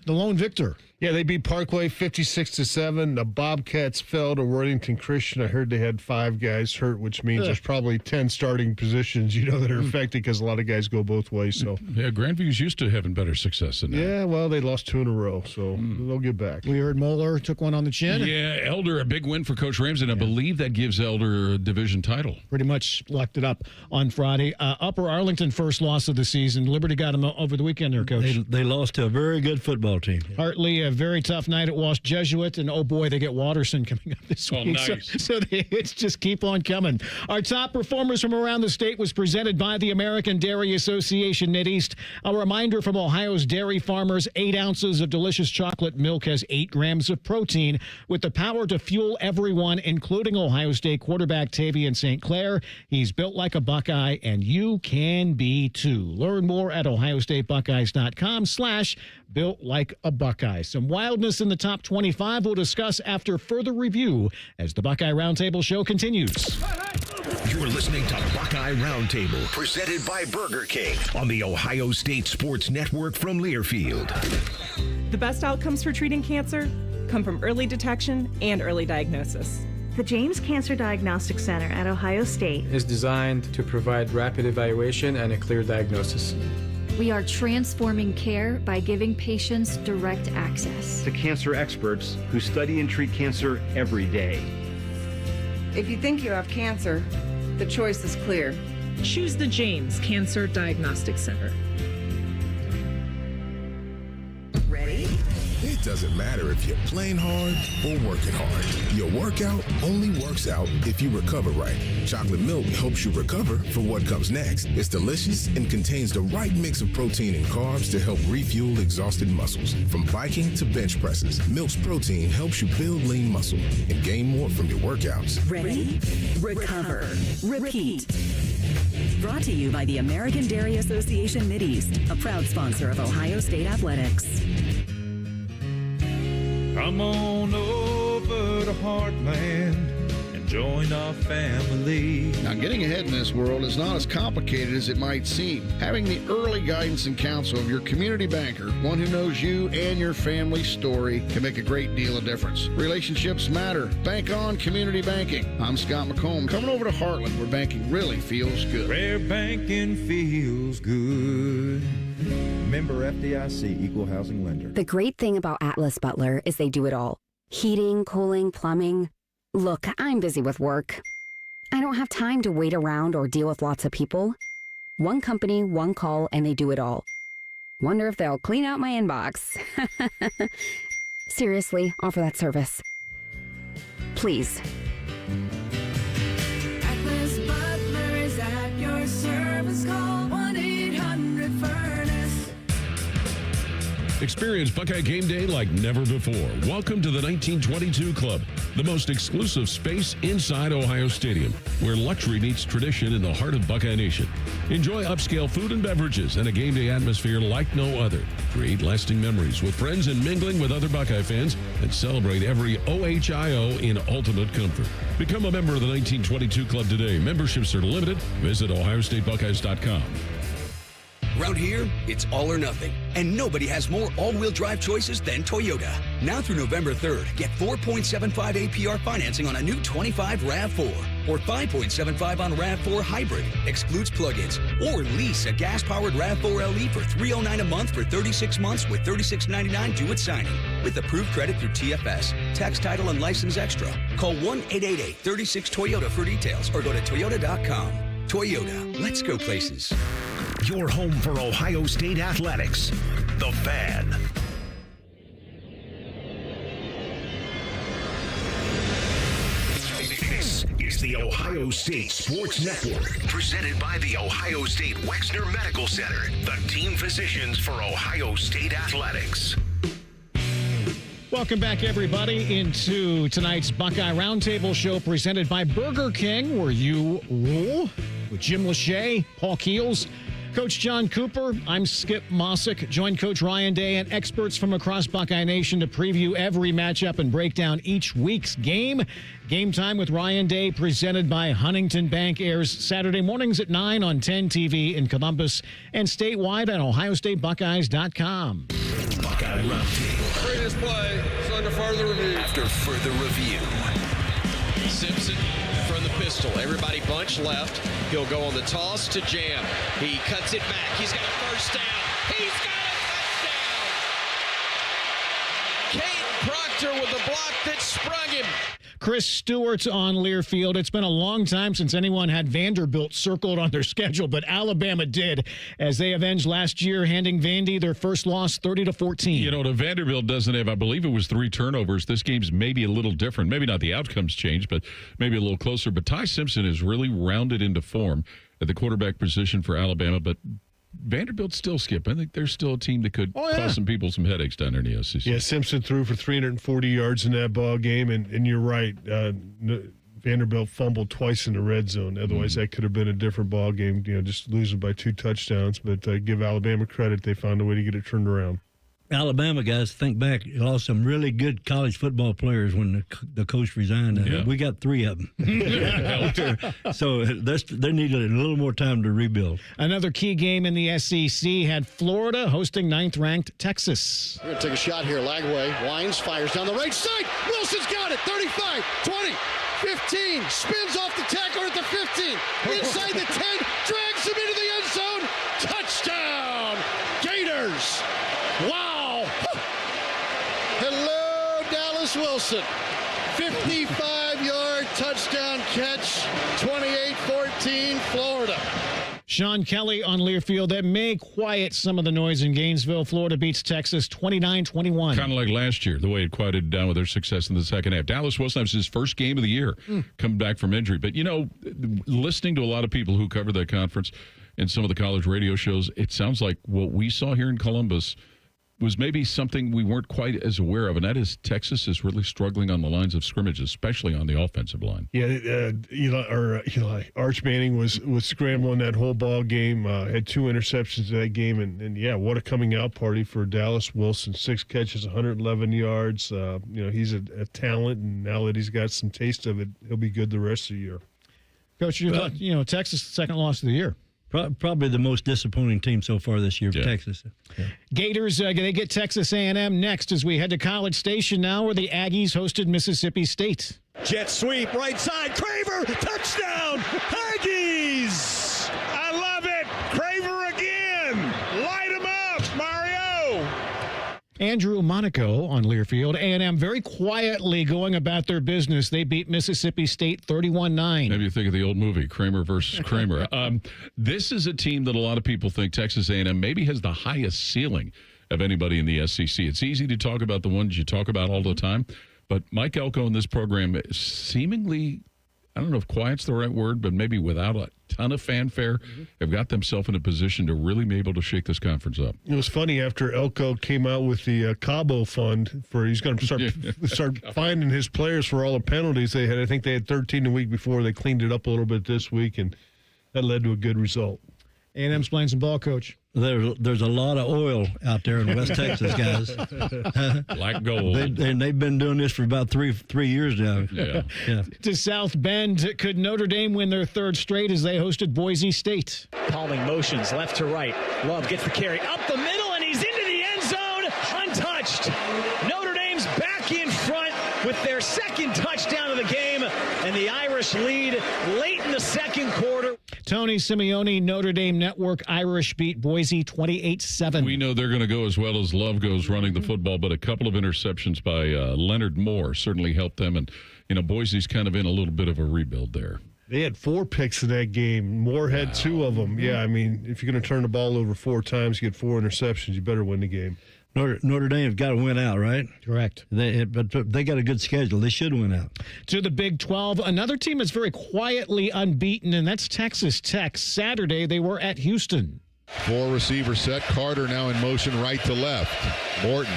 Speaker 3: lone victor.
Speaker 4: Yeah, they beat Parkway 56-7. The Bobcats fell to Worthington Christian. I heard they had 5 guys hurt, which means there's probably 10 starting positions, that are affected because a lot of guys go both ways. So
Speaker 5: yeah, Grandview's used to having better success than that.
Speaker 4: Yeah, well, they lost 2 in a row, so they'll get back.
Speaker 3: We heard Moeller took one on the chin.
Speaker 5: Yeah, Elder, a big win for Coach Ramsey, and I believe that gives Elder a division title.
Speaker 3: Pretty much locked it up on Friday. Upper Arlington, first loss of the season. Liberty got them over the weekend there, Coach.
Speaker 6: They lost to a very good football team.
Speaker 3: Hartley, a very tough night at Walsh Jesuit, and oh boy, they get Watterson coming up this week.
Speaker 5: Nice.
Speaker 3: So it's just keep on coming. Our top performers from around the state was presented by the American Dairy Association Mid-East. A reminder from Ohio's dairy farmers, 8 ounces of delicious chocolate milk has 8 grams of protein with the power to fuel everyone, including Ohio State quarterback Tavian St. Clair. He's built like a Buckeye, and you can be too. Learn more at ohiostatebuckeyes.com/built like a Buckeye. Some wildness in the top 25 we'll discuss after further review as the Buckeye Roundtable show continues.
Speaker 2: You're listening to Buckeye Roundtable, presented by Burger King on the Ohio State Sports Network from Learfield.
Speaker 7: The best outcomes for treating cancer come from early detection and early diagnosis.
Speaker 8: The James Cancer Diagnostic Center at Ohio State
Speaker 16: is designed to provide rapid evaluation and a clear diagnosis.
Speaker 17: We are transforming care by giving patients direct access
Speaker 18: to cancer experts who study and treat cancer every day.
Speaker 27: If you think you have cancer, the choice is clear.
Speaker 7: Choose the James Cancer Diagnostic Center.
Speaker 27: Ready?
Speaker 28: It doesn't matter if you're playing hard or working hard. Your workout only works out if you recover right. Chocolate milk helps you recover for what comes next. It's delicious and contains the right mix of protein and carbs to help refuel exhausted muscles. From biking to bench presses, Milk's protein helps you build lean muscle and gain more from your workouts.
Speaker 29: Ready? Recover. Repeat. Brought to you by the American Dairy Association Mid-East, a proud sponsor of Ohio State Athletics.
Speaker 30: Come on over to Heartland and join our family.
Speaker 31: Now, getting ahead in this world is not as complicated as it might seem. Having the early guidance and counsel of your community banker, one who knows you and your family's story, can make a great deal of difference. Relationships matter. Bank on community banking. I'm Scott McComb, coming over to Heartland, where banking really feels good.
Speaker 30: Where banking feels good.
Speaker 32: Member FDIC, Equal Housing Lender.
Speaker 33: The great thing about Atlas Butler is they do it all. Heating, cooling, plumbing. Look, I'm busy with work. I don't have time to wait around or deal with lots of people. One company, one call, and they do it all. Wonder if they'll clean out my inbox. Seriously, offer that service. Please.
Speaker 34: Atlas Butler is at your service. Call 1-800-FURNACE.
Speaker 5: Experience Buckeye Game Day like never before. Welcome to the 1922 Club, the most exclusive space inside Ohio Stadium, where luxury meets tradition in the heart of Buckeye Nation. Enjoy upscale food and beverages and a game day atmosphere like no other. Create lasting memories with friends and mingling with other Buckeye fans, and celebrate every OHIO in ultimate comfort. Become a member of the 1922 Club today. Memberships are limited. Visit ohiostatebuckeyes.com.
Speaker 9: Around here, it's all or nothing. And nobody has more all-wheel drive choices than Toyota. Now through November 3rd, get 4.75 APR financing on a new 25 RAV4 or 5.75 on RAV4 Hybrid, excludes plug-ins, or lease a gas-powered RAV4 LE for $309 a month for 36 months with $36.99 due at signing. With approved credit through TFS, tax, title, and license extra. Call 1-888-36-TOYOTA for details or go to toyota.com. Toyota, let's go places.
Speaker 2: Your home for Ohio State athletics. The Fan. This is the Ohio State Sports Network, presented by the Ohio State Wexner Medical Center, the team physicians for Ohio State athletics.
Speaker 3: Welcome back, everybody, into tonight's Buckeye Roundtable show presented by Burger King, where you rule, with Jim Lachey, Paul Keels, Coach John Cooper. I'm Skip Mossick. Join Coach Ryan Day and experts from across Buckeye Nation to preview every matchup and break down each week's game. Game Time with Ryan Day, presented by Huntington Bank, airs Saturday mornings at 9 on 10 TV in Columbus and statewide on OhioStateBuckeyes.com.
Speaker 2: Buckeye Roundtable.
Speaker 10: Greatest play is under further review.
Speaker 2: After further review.
Speaker 12: Simpson from the pistol. Everybody bunch left. He'll go on the toss to Jam. He cuts it back. He's got a first down. He's got a touchdown. Caden Proctor with a block that sprung him.
Speaker 3: Chris Stewart's on Learfield. It's been a long time since anyone had Vanderbilt circled on their schedule, but Alabama did, as they avenged last year, handing Vandy their first loss 30-14.
Speaker 5: You know, the Vanderbilt doesn't have, I believe it was 3 turnovers. This game's maybe a little different. Maybe not the outcomes changed, but maybe a little closer. But Ty Simpson has really rounded into form at the quarterback position for Alabama, but Vanderbilt's still, Skip. I think they're still a team that could cause some people some headaches down there in the SEC.
Speaker 4: Yeah, Simpson threw for 340 yards in that ball game, and you're right. Vanderbilt fumbled twice in the red zone. Otherwise, that could have been a different ball game. You know, just losing by 2 touchdowns. But give Alabama credit; they found a way to get it turned around.
Speaker 6: Alabama guys, think back, lost some really good college football players when the coach resigned. We got 3 of them. So they needed a little more time to rebuild.
Speaker 3: Another key game in the SEC had Florida hosting 9th-ranked Texas.
Speaker 13: We're going to take a shot here. Lagway winds, fires down the right side. Wilson's got it. 35, 20, 15. Spins off the tackler at the 15. Inside the 10. Drags him into the end zone. Touchdown. Gators. Wow. Hello, Dallas Wilson. 55-yard touchdown catch, 28-14, Florida.
Speaker 3: Sean Kelly on Learfield. That may quiet some of the noise in Gainesville. Florida beats Texas 29-21.
Speaker 5: Kind of like last year, the way it quieted down with their success in the second half. Dallas Wilson was his first game of the year, coming back from injury. But, you know, listening to a lot of people who cover that conference and some of the college radio shows, it sounds like what we saw here in Columbus was maybe something we weren't quite as aware of, and that is Texas is really struggling on the lines of scrimmage, especially on the offensive line.
Speaker 4: Yeah, Eli Arch Manning was scrambling that whole ball game, had 2 interceptions in that game, and what a coming out party for Dallas Wilson. 6 catches, 111 yards. He's a talent, and now that he's got some taste of it, he'll be good the rest of the year.
Speaker 3: Coach, you thought, Texas' second loss of the year.
Speaker 6: Probably the most disappointing team so far this year for Texas. Yeah.
Speaker 3: Gators, they get Texas A&M next as we head to College Station now, where the Aggies hosted Mississippi State.
Speaker 14: Jet sweep, right side, Craver, touchdown, Aggies! I love it, Craver again, light him up, Mario!
Speaker 3: Andrew Monaco on Learfield. A&M very quietly going about their business. They beat Mississippi State 31-9.
Speaker 5: Maybe you think of the old movie, Kramer versus Kramer. This is a team that a lot of people think Texas A&M maybe has the highest ceiling of anybody in the SEC. It's easy to talk about the ones you talk about all the time, but Mike Elko in this program seemingly, I don't know if quiet's the right word, but maybe without a ton of fanfare, have got themselves in a position to really be able to shake this conference up.
Speaker 4: It was funny after Elko came out with the Cabo Fund he's going to start finding his players for all the penalties they had. I think they had 13 the week before. They cleaned it up a little bit this week, and that led to a good result.
Speaker 3: A&M's playing some ball, Coach.
Speaker 6: There's a lot of oil out there in West Texas, guys.
Speaker 5: Like gold.
Speaker 6: They've been doing this for about three years now.
Speaker 5: Yeah.
Speaker 3: To South Bend, could Notre Dame win their third straight as they hosted Boise State?
Speaker 1: Palming motions left to right. Love gets the carry up the middle, and he's into the end zone, untouched. Notre Dame's back in front with their second touchdown of the game, and the Irish lead late in the second quarter.
Speaker 3: Tony Simeone, Notre Dame Network, Irish beat Boise 28-7.
Speaker 5: We know they're going to go as well as Love goes running the football, but a couple of interceptions by Leonard Moore certainly helped them. And, Boise's kind of in a little bit of a rebuild there.
Speaker 4: They had 4 picks in that game. Moore had 2 of them. Yeah, I mean, if you're going to turn the ball over 4 times, you get 4 interceptions, you better win the game.
Speaker 6: Notre Dame have got to win out, right?
Speaker 3: Correct.
Speaker 6: But they got a good schedule. They should win out.
Speaker 3: To the Big 12, another team that's very quietly unbeaten, and that's Texas Tech. Saturday, they were at Houston.
Speaker 8: 4 receiver set. Carter now in motion right to left. Morton.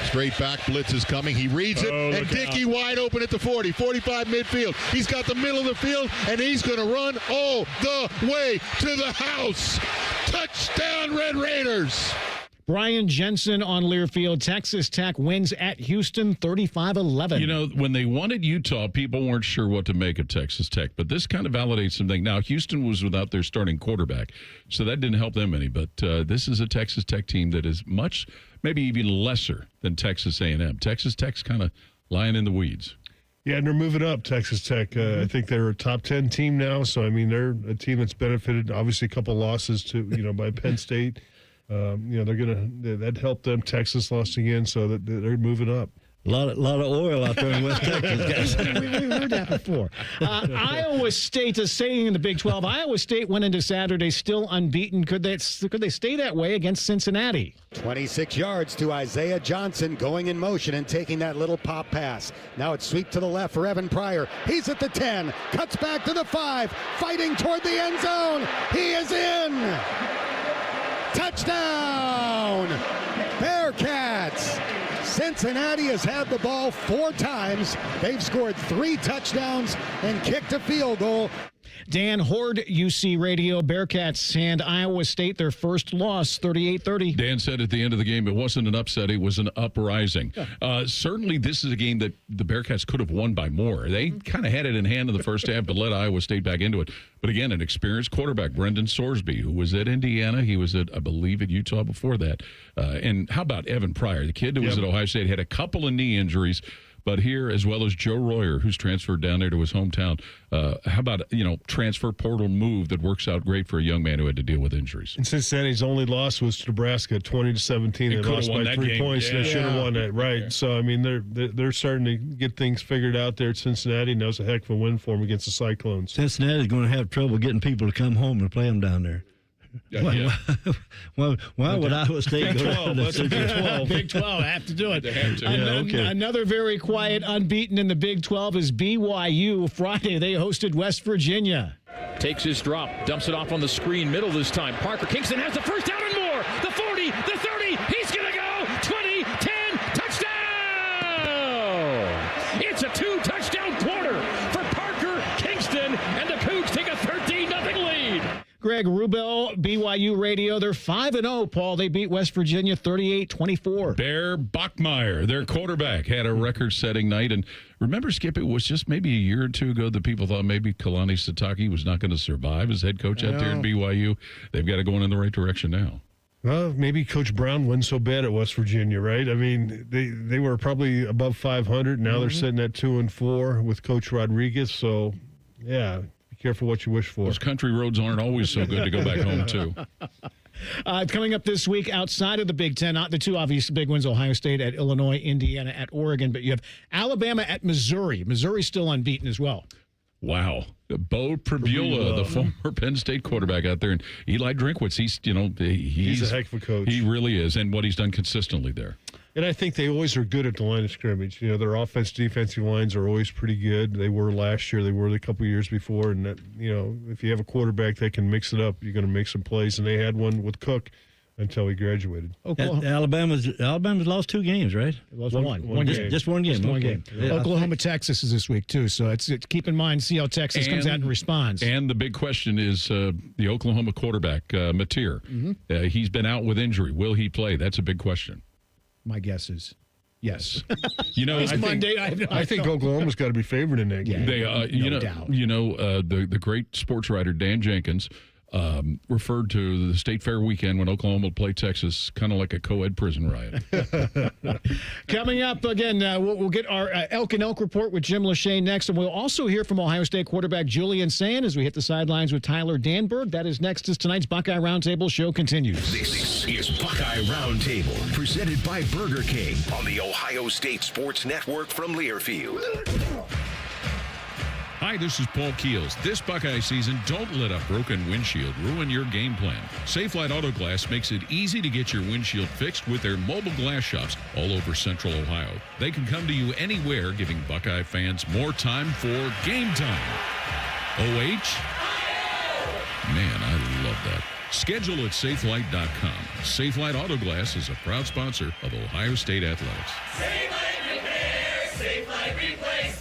Speaker 8: Straight back blitz is coming. He reads it, and Dickey wide open at the 40, 45 midfield. He's got the middle of the field, and he's going to run all the way to the house. Touchdown, Red Raiders.
Speaker 3: Brian Jensen on Learfield. Texas Tech wins at Houston 35-11.
Speaker 5: When they wanted Utah, people weren't sure what to make of Texas Tech, but this kind of validates something. Now, Houston was without their starting quarterback, so that didn't help them any, but this is a Texas Tech team that is much, maybe even lesser than Texas A&M. Texas Tech's kind of lying in the weeds.
Speaker 4: Yeah, and they're moving up, Texas Tech. I think they're a top 10 team now, so, I mean, they're a team that's benefited, obviously, a couple losses to, by Penn State. That helped them. Texas lost again, so that they're moving up.
Speaker 6: A lot of oil out there in West Texas, guys.
Speaker 3: We've heard that before. Iowa State is staying in the Big 12. Iowa State went into Saturday still unbeaten. Could they stay that way against Cincinnati?
Speaker 11: 26 yards to Isaiah Johnson going in motion and taking that little pop pass. Now it's sweep to the left for Evan Pryor. He's at the 10, cuts back to the 5, fighting toward the end zone. He is in. Touchdown, Bearcats. Cincinnati has had the ball 4 times. They've scored 3 touchdowns and kicked a field goal.
Speaker 3: Dan Horde, UC Radio. Bearcats hand Iowa State their first loss, 38-30.
Speaker 5: Dan said at the end of the game, it wasn't an upset, it was an uprising. Certainly, this is a game that the Bearcats could have won by more. They kind of had it in hand in the first half, but let Iowa State back into it. But again, an experienced quarterback, Brendan Sorsby, who was at Indiana. He was at, I believe, at Utah before that. And how about Evan Pryor? The kid that was at Ohio State had a couple of knee injuries. But here, as well as Joe Royer, who's transferred down there to his hometown, how about, transfer portal move that works out great for a young man who had to deal with injuries?
Speaker 4: And Cincinnati's only loss was to Nebraska, 20-17. They lost by 3 points. Yeah. They should have won that, right? Yeah. So, I mean, they're starting to get things figured out there at Cincinnati, and that was a heck of a win for them against the Cyclones.
Speaker 6: Cincinnati's going to have trouble getting people to come home and play them down there. Why would Iowa State go down to the Big 12?
Speaker 3: Big 12, have to do it.
Speaker 5: They have to.
Speaker 3: Another very quiet, unbeaten in the Big 12 is BYU. Friday, they hosted West Virginia.
Speaker 15: Takes his drop, dumps it off on the screen, middle this time. Parker Kingston has the first down and more. The 40, the 30, he's going to go. 20, 10, touchdown! It's a 2-touchdown quarter for Parker Kingston, and the Cougs take a 13-0 lead.
Speaker 3: Greg Wrubel, BYU Radio. They're 5-0, Paul. They beat West Virginia 38-24.
Speaker 5: Bear Bachmeier, their quarterback, had a record-setting night. And remember, Skip, it was just maybe a year or two ago that people thought maybe Kalani Sitake was not going to survive as head coach out there in BYU. They've got it going in the right direction now.
Speaker 4: Well, maybe Coach Brown wasn't so bad at West Virginia, right? I mean, they were probably above 500. Now they're sitting at 2-4 with Coach Rodriguez. So, yeah. Careful what you wish for.
Speaker 5: Those country roads aren't always so good to go back home to.
Speaker 3: Coming up this week outside of the Big Ten, not the 2 obvious big wins, Ohio State at Illinois, Indiana at Oregon, but you have Alabama at Missouri. Missouri's still unbeaten as well.
Speaker 5: Wow. Bo Pribula, the former Penn State quarterback out there, and Eli Drinkwitz, he's
Speaker 4: a heck of a coach.
Speaker 5: He really is, and what he's done consistently there.
Speaker 4: And I think they always are good at the line of scrimmage. Their defensive lines are always pretty good. They were last year. They were the couple years before. And, if you have a quarterback that can mix it up, you're going to make some plays. And they had one with Cook until he graduated.
Speaker 6: Alabama's lost 2 games, right?
Speaker 3: It was one game.
Speaker 6: Just one game.
Speaker 3: Just one game.
Speaker 6: Yeah,
Speaker 3: Oklahoma, Texas is this week, too. So it's keep in mind, see how Texas comes out and responds.
Speaker 5: And the big question is the Oklahoma quarterback, Mateer.
Speaker 3: Mm-hmm.
Speaker 5: He's been out with injury. Will he play? That's a big question.
Speaker 3: My guess is yes.
Speaker 4: I think Oklahoma's got to be favored in that game.
Speaker 5: They,
Speaker 3: no doubt.
Speaker 5: The great sports writer Dan Jenkins referred to the State Fair weekend when Oklahoma played Texas kind of like a co-ed prison riot.
Speaker 3: Coming up again, we'll get our Elk and Elk report with Jim Lachey next, and we'll also hear from Ohio State quarterback Julian Sand as we hit the sidelines with Tyler Danberg. That is next as tonight's Buckeye Roundtable show continues.
Speaker 2: This is Buckeye Roundtable, presented by Burger King on the Ohio State Sports Network from Learfield.
Speaker 5: Hi, this is Paul Keels. This Buckeye season, don't let a broken windshield ruin your game plan. Safelite Auto Glass makes it easy to get your windshield fixed with their mobile glass shops all over Central Ohio. They can come to you anywhere, giving Buckeye fans more time for game time. OH? Man, I love that. Schedule at safelite.com. Safelite Auto Glass is a proud sponsor of Ohio State Athletics.
Speaker 34: Safelite repair, Safelite replace.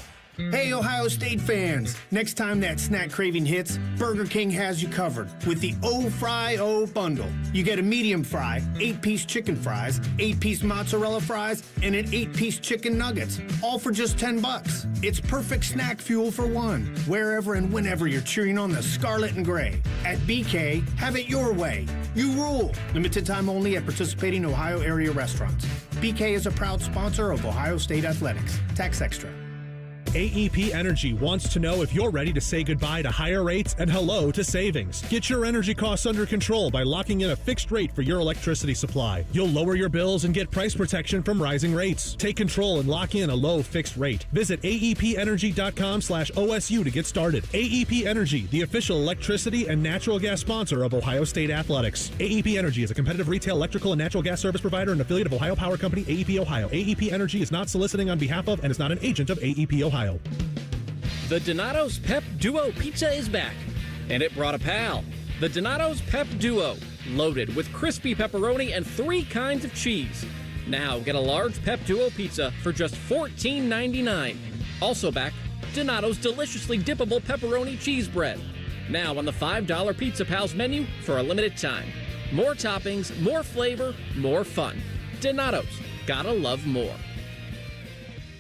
Speaker 7: Hey, Ohio State fans! Next time that snack craving hits, Burger King has you covered with the O-Fry O bundle. You get a medium fry, 8-piece chicken fries, 8-piece mozzarella fries, and an 8-piece chicken nuggets, all for just $10. It's perfect snack fuel for one, wherever and whenever you're cheering on the scarlet and gray. At BK, have it your way. You rule. Limited time only at participating Ohio area restaurants. BK is a proud sponsor of Ohio State Athletics. Tax extra.
Speaker 16: AEP Energy wants to know if you're ready to say goodbye to higher rates and hello to savings. Get your energy costs under control by locking in a fixed rate for your electricity supply. You'll lower your bills and get price protection from rising rates. Take control and lock in a low fixed rate. Visit aepenergy.com/OSU to get started. AEP Energy, the official electricity and natural gas sponsor of Ohio State Athletics. AEP Energy is a competitive retail electrical and natural gas service provider and affiliate of Ohio Power Company, AEP Ohio. AEP Energy is not soliciting on behalf of and is not an agent of AEP Ohio.
Speaker 17: The Donato's Pep Duo Pizza is back, and it brought a pal. The Donato's Pep Duo, loaded with crispy pepperoni and 3 kinds of cheese. Now get a large Pep Duo pizza for just $14.99. Also back, Donato's deliciously dippable pepperoni cheese bread. Now on the $5 Pizza Pals menu for a limited time. More toppings, more flavor, more fun. Donato's, gotta love more.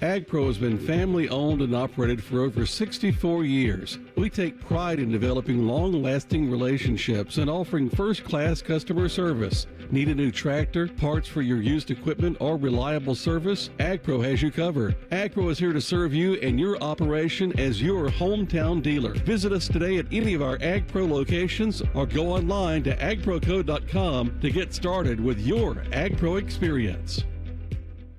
Speaker 18: AgPro has been family-owned and operated for over 64 years. We take pride in developing long-lasting relationships and offering first-class customer service. Need a new tractor, parts for your used equipment, or reliable service? AgPro has you covered. AgPro is here to serve you and your operation as your hometown dealer. Visit us today at any of our AgPro locations or go online to agproco.com to get started with your AgPro experience.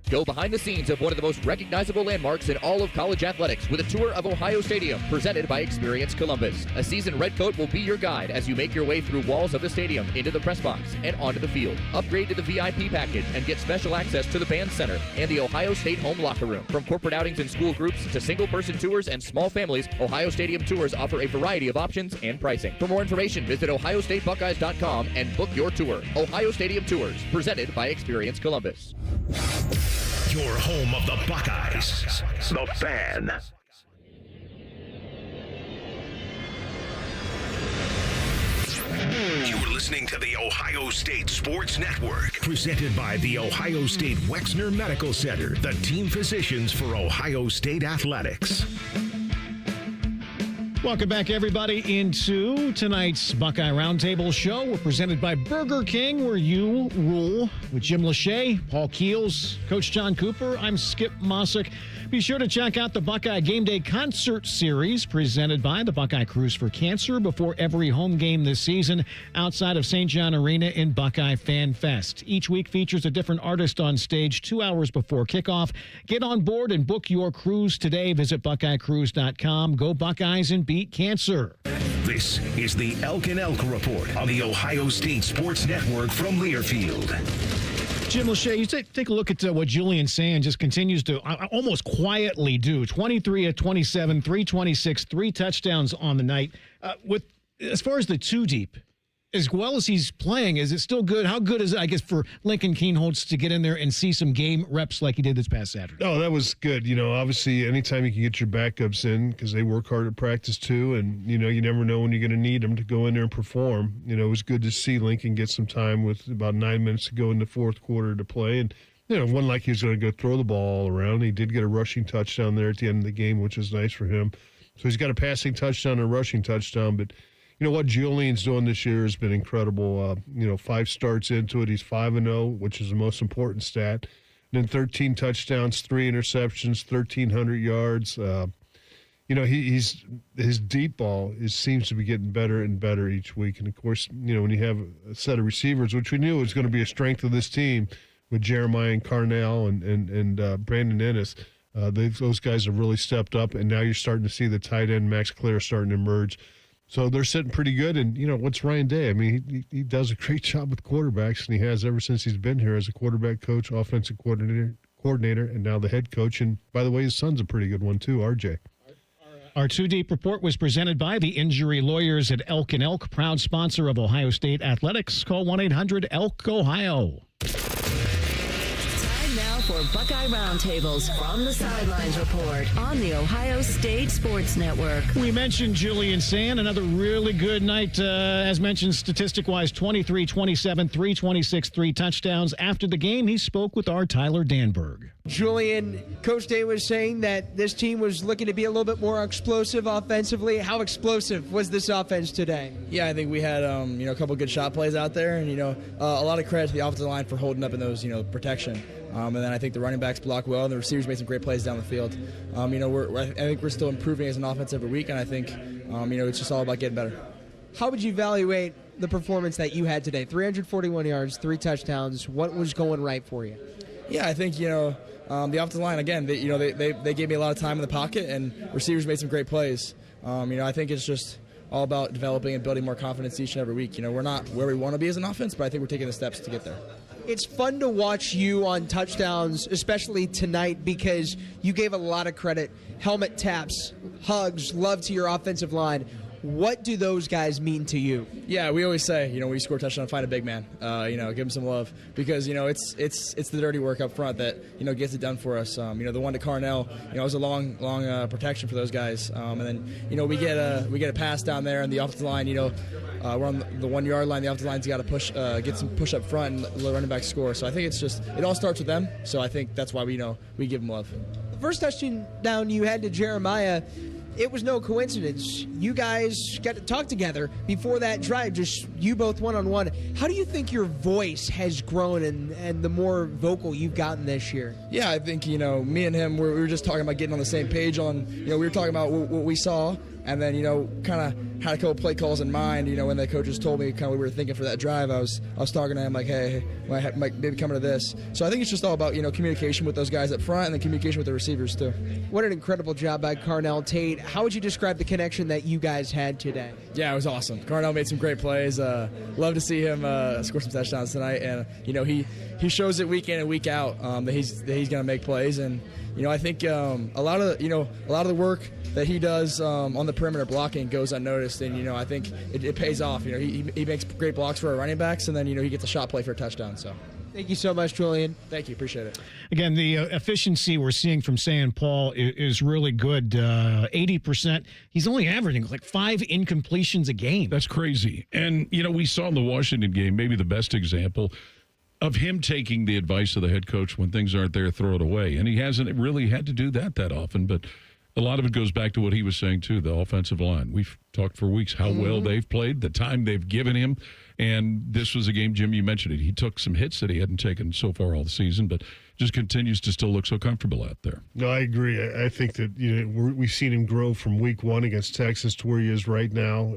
Speaker 19: Go behind the scenes of one of the most recognizable landmarks in all of college athletics with a tour of Ohio Stadium presented by Experience Columbus. A seasoned redcoat will be your guide as you make your way through walls of the stadium, into the press box, and onto the field. Upgrade to the VIP package and get special access to the band center and the Ohio State home locker room. From corporate outings and school groups to single-person tours and small families, Ohio Stadium tours offer a variety of options and pricing. For more information, visit ohiostatebuckeyes.com and book your tour. Ohio Stadium Tours, presented by Experience Columbus.
Speaker 2: Your home of the Buckeyes, The Fan. You're listening to the Ohio State Sports Network, presented by the Ohio State Wexner Medical Center, the team physicians for Ohio State Athletics.
Speaker 3: Welcome back, everybody, into tonight's Buckeye Roundtable show. We're presented by Burger King, where you rule, with Jim Lachey, Paul Keels, Coach John Cooper. I'm Skip Mossick. Be sure to check out the Buckeye Game Day Concert Series presented by the Buckeye Cruise for Cancer before every home game this season outside of St. John Arena in Buckeye Fan Fest. Each week features a different artist on stage 2 hours before kickoff. Get on board and book your cruise today. Visit BuckeyeCruise.com. Go Buckeyes and beat cancer.
Speaker 2: This is the Elk and Elk Report on the Ohio State Sports Network from Learfield.
Speaker 3: Jim Lachey, you take a look at what Julian Sand just continues to almost quietly do. 23 of 27, 326, 3 touchdowns on the night. As far as the two deep, as well as he's playing, is it still good? How good is it, I guess, for Lincoln Kienholz to get in there and see some game reps like he did this past Saturday?
Speaker 4: Oh, that was good. Obviously, anytime you can get your backups in, because they work hard at practice too, and, you never know when you're going to need them to go in there and perform. It was good to see Lincoln get some time with about 9 minutes to go in the fourth quarter to play. And, it wasn't like he was going to go throw the ball all around. He did get a rushing touchdown there at the end of the game, which is nice for him. So he's got a passing touchdown and a rushing touchdown. But what Julian's doing this year has been incredible. 5 starts into it. He's 5-0, which is the most important stat. And then 13 touchdowns, 3 interceptions, 1,300 yards. His deep ball seems to be getting better and better each week. And, of course, when you have a set of receivers, which we knew was going to be a strength of this team, with Jeremiah and Carnell and Brandon Ennis. Those guys have really stepped up, and now you're starting to see the tight end, Max Clare, starting to emerge. So they're sitting pretty good. And, what's Ryan Day? I mean, he does a great job with quarterbacks, and he has ever since he's been here as a quarterback coach, offensive coordinator, and now the head coach. And, by the way, his son's a pretty good one, too, RJ.
Speaker 3: Our 2 Deep report was presented by the injury lawyers at Elk & Elk, proud sponsor of Ohio State Athletics. Call 1-800-ELK-OHIO.
Speaker 20: For Buckeye Roundtables from the Sidelines Report on the Ohio State Sports Network.
Speaker 3: We mentioned Julian Sand, another really good night, as mentioned statistic-wise, 23, 27, 326, 3 touchdowns. After the game, he spoke with our Tyler Danberg.
Speaker 21: Julian, Coach Day was saying that this team was looking to be a little bit more explosive offensively. How explosive was this offense today?
Speaker 22: Yeah, I think we had a couple good shot plays out there, and a lot of credit to the offensive line for holding up in those protection. And then I think the running backs block well, and the receivers made some great plays down the field. I think we're still improving as an offense every week, and I think it's just all about getting better.
Speaker 21: How would you evaluate the performance that you had today? 341 yards, 3 touchdowns. What was going right for you?
Speaker 22: Yeah, I think the offensive line again. They gave me a lot of time in the pocket, and receivers made some great plays. I think it's just all about developing and building more confidence each and every week. We're not where we want to be as an offense, but I think we're taking the steps to get there.
Speaker 21: It's fun to watch you on touchdowns, especially tonight, because you gave a lot of credit. Helmet taps, hugs, love to your offensive line. What do those guys mean to you?
Speaker 22: Yeah, we always say, when you score a touchdown, find a big man. Give him some love, because it's the dirty work up front that gets it done for us. The one to Carnell, it was a long protection for those guys. And then we get a pass down there, and the offensive line, we're on the 1 yard line. The offensive line's got to push, get some push up front, and the running back score. So I think it all starts with them. So I think that's why we give them love.
Speaker 21: The first touchdown you had to Jeremiah, it was no coincidence. You guys got to talk together before that drive, just you both one-on-one. How do you think your voice has grown and the more vocal you've gotten this year?
Speaker 22: Yeah, I think, me and him, we were just talking about getting on the same page on, we were talking about what we saw, and then, kind of had a couple play calls in mind. When the coaches told me kind of what we were thinking for that drive, I was talking to him like, hey, might maybe coming to this. So I think it's just all about, communication with those guys up front and then communication with the receivers too.
Speaker 21: What an incredible job by Carnell Tate. How would you describe the connection that you guys had today?
Speaker 22: Yeah, it was awesome. Carnell made some great plays. Love to see him score some touchdowns tonight. And, he shows it week in and week out that he's going to make plays. And, I think a lot of the work that he does on the perimeter blocking goes unnoticed, and I think it pays off. He makes great blocks for our running backs, and then he gets a shot play for a touchdown. So,
Speaker 21: thank you so much, Julian.
Speaker 22: Thank you, appreciate it.
Speaker 3: Again, the efficiency we're seeing from St. Paul is really good. 80%. He's only averaging like 5 incompletions a game.
Speaker 5: That's crazy. And we saw in the Washington game maybe the best example of him taking the advice of the head coach when things aren't there, throw it away. And he hasn't really had to do that often, but a lot of it goes back to what he was saying, too, the offensive line. We've talked for weeks how well they've played, the time they've given him. And this was a game, Jim, you mentioned it. He took some hits that he hadn't taken so far all the season, but just continues to still look so comfortable out there.
Speaker 4: No, I agree. I think that we've seen him grow from week 1 against Texas to where he is right now.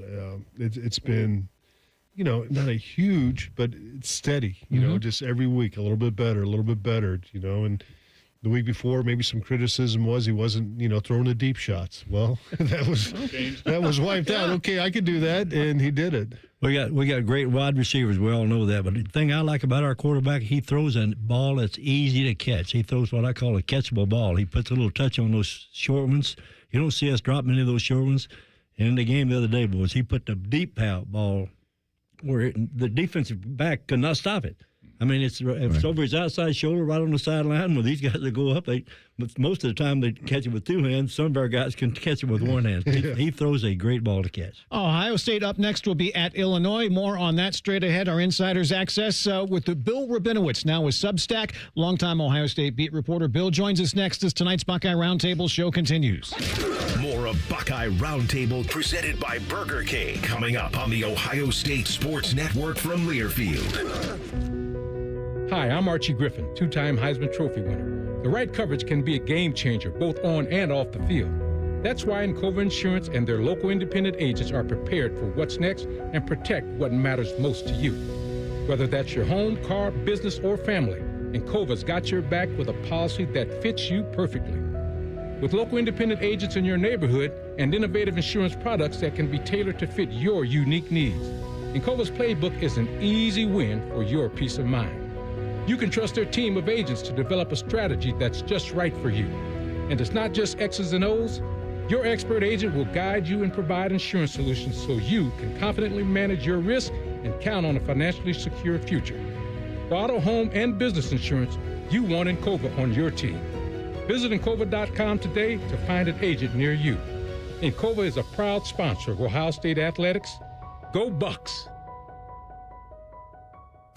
Speaker 4: It's been, not a huge, but it's steady, just every week a little bit better, and the week before, maybe some criticism was he wasn't, throwing the deep shots. Well, that was wiped out. Okay, I could do that, and he did it.
Speaker 6: We got great wide receivers. We all know that. But the thing I like about our quarterback, he throws a ball that's easy to catch. He throws what I call a catchable ball. He puts a little touch on those short ones. You don't see us drop many of those short ones. And in the game the other day, boys, he put the deep ball where the defensive back could not stop it. I mean, it's over his outside shoulder, right on the sideline. Where these guys that go up, most of the time they catch it with two hands. Some of our guys can catch it with one hand. He throws a great ball to catch.
Speaker 3: Ohio State up next will be at Illinois. More on that straight ahead. Our insiders access with the Bill Rabinowitz now with Substack, longtime Ohio State beat reporter. Bill joins us next as tonight's Buckeye Roundtable show continues.
Speaker 2: More of Buckeye Roundtable presented by Burger King coming up on the Ohio State Sports Network from Learfield.
Speaker 9: Hi, I'm Archie Griffin, two-time Heisman Trophy winner. The right coverage can be a game changer, both on and off the field. That's why Encova Insurance and their local independent agents are prepared for what's next and protect what matters most to you. Whether that's your home, car, business, or family, Encova's got your back with a policy that fits you perfectly. With local independent agents in your neighborhood and innovative insurance products that can be tailored to fit your unique needs, Encova's playbook is an easy win for your peace of mind. You can trust their team of agents to develop a strategy that's just right for you. And it's not just X's and O's. Your expert agent will guide you and provide insurance solutions so you can confidently manage your risk and count on a financially secure future. For auto, home, and business insurance, you want Encova on your team. Visit Encova.com today to find an agent near you. Encova is a proud sponsor of Ohio State Athletics. Go Bucks!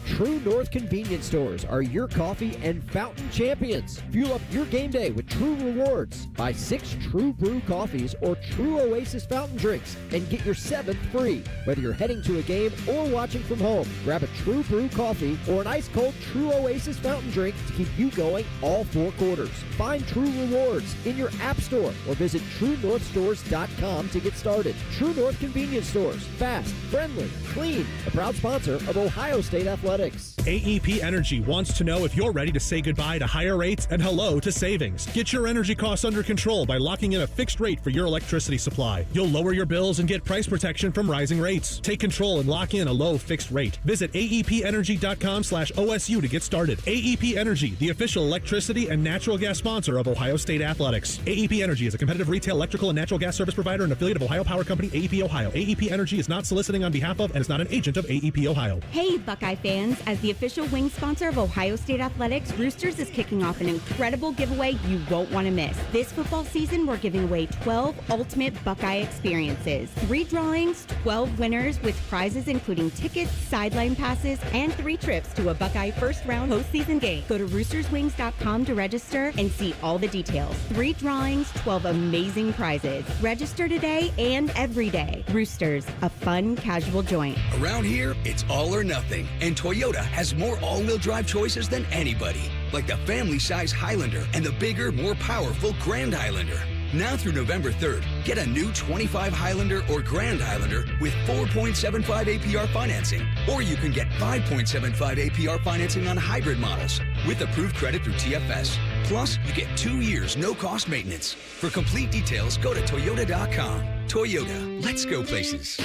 Speaker 10: True North convenience stores are your coffee and fountain champions. Fuel up your game day with True Rewards. Buy 6 True Brew coffees or True Oasis fountain drinks and get your 7th free. Whether you're heading to a game or watching from home, grab a True Brew coffee or an ice-cold True Oasis fountain drink to keep you going all 4 quarters. Find True Rewards in your app store or visit TrueNorthStores.com to get started. True North convenience stores. Fast, friendly, clean. A proud sponsor of Ohio State Athletics.
Speaker 16: AEP Energy wants to know if you're ready to say goodbye to higher rates and hello to savings. Get your energy costs under control by locking in a fixed rate for your electricity supply. You'll lower your bills and get price protection from rising rates. Take control and lock in a low fixed rate. Visit aepenergy.com/OSU to get started. AEP Energy, the official electricity and natural gas sponsor of Ohio State Athletics. AEP Energy is a competitive retail electrical and natural gas service provider and affiliate of Ohio Power Company, AEP Ohio. AEP Energy is not soliciting on behalf of and is not an agent of AEP Ohio.
Speaker 12: Hey, Buckeye fans. As the official wing sponsor of Ohio State Athletics, Roosters is kicking off an incredible giveaway you won't want to miss. This football season, we're giving away 12 ultimate Buckeye experiences. 3 drawings, 12 winners with prizes including tickets, sideline passes, and 3 trips to a Buckeye first-round postseason game. Go to roosterswings.com to register and see all the details. 3 drawings, 12 amazing prizes. Register today and every day. Roosters, a fun, casual joint.
Speaker 23: Around here, it's all or nothing, and Toyota has more all-wheel drive choices than anybody, like the family-size Highlander and the bigger, more powerful Grand Highlander. Now through November 3rd, get a new 25 Highlander or Grand Highlander with 4.75 APR financing, or you can get 5.75 APR financing on hybrid models with approved credit through TFS. Plus, you get 2 years no-cost maintenance. For complete details, go to Toyota.com. Toyota, let's go places.
Speaker 2: The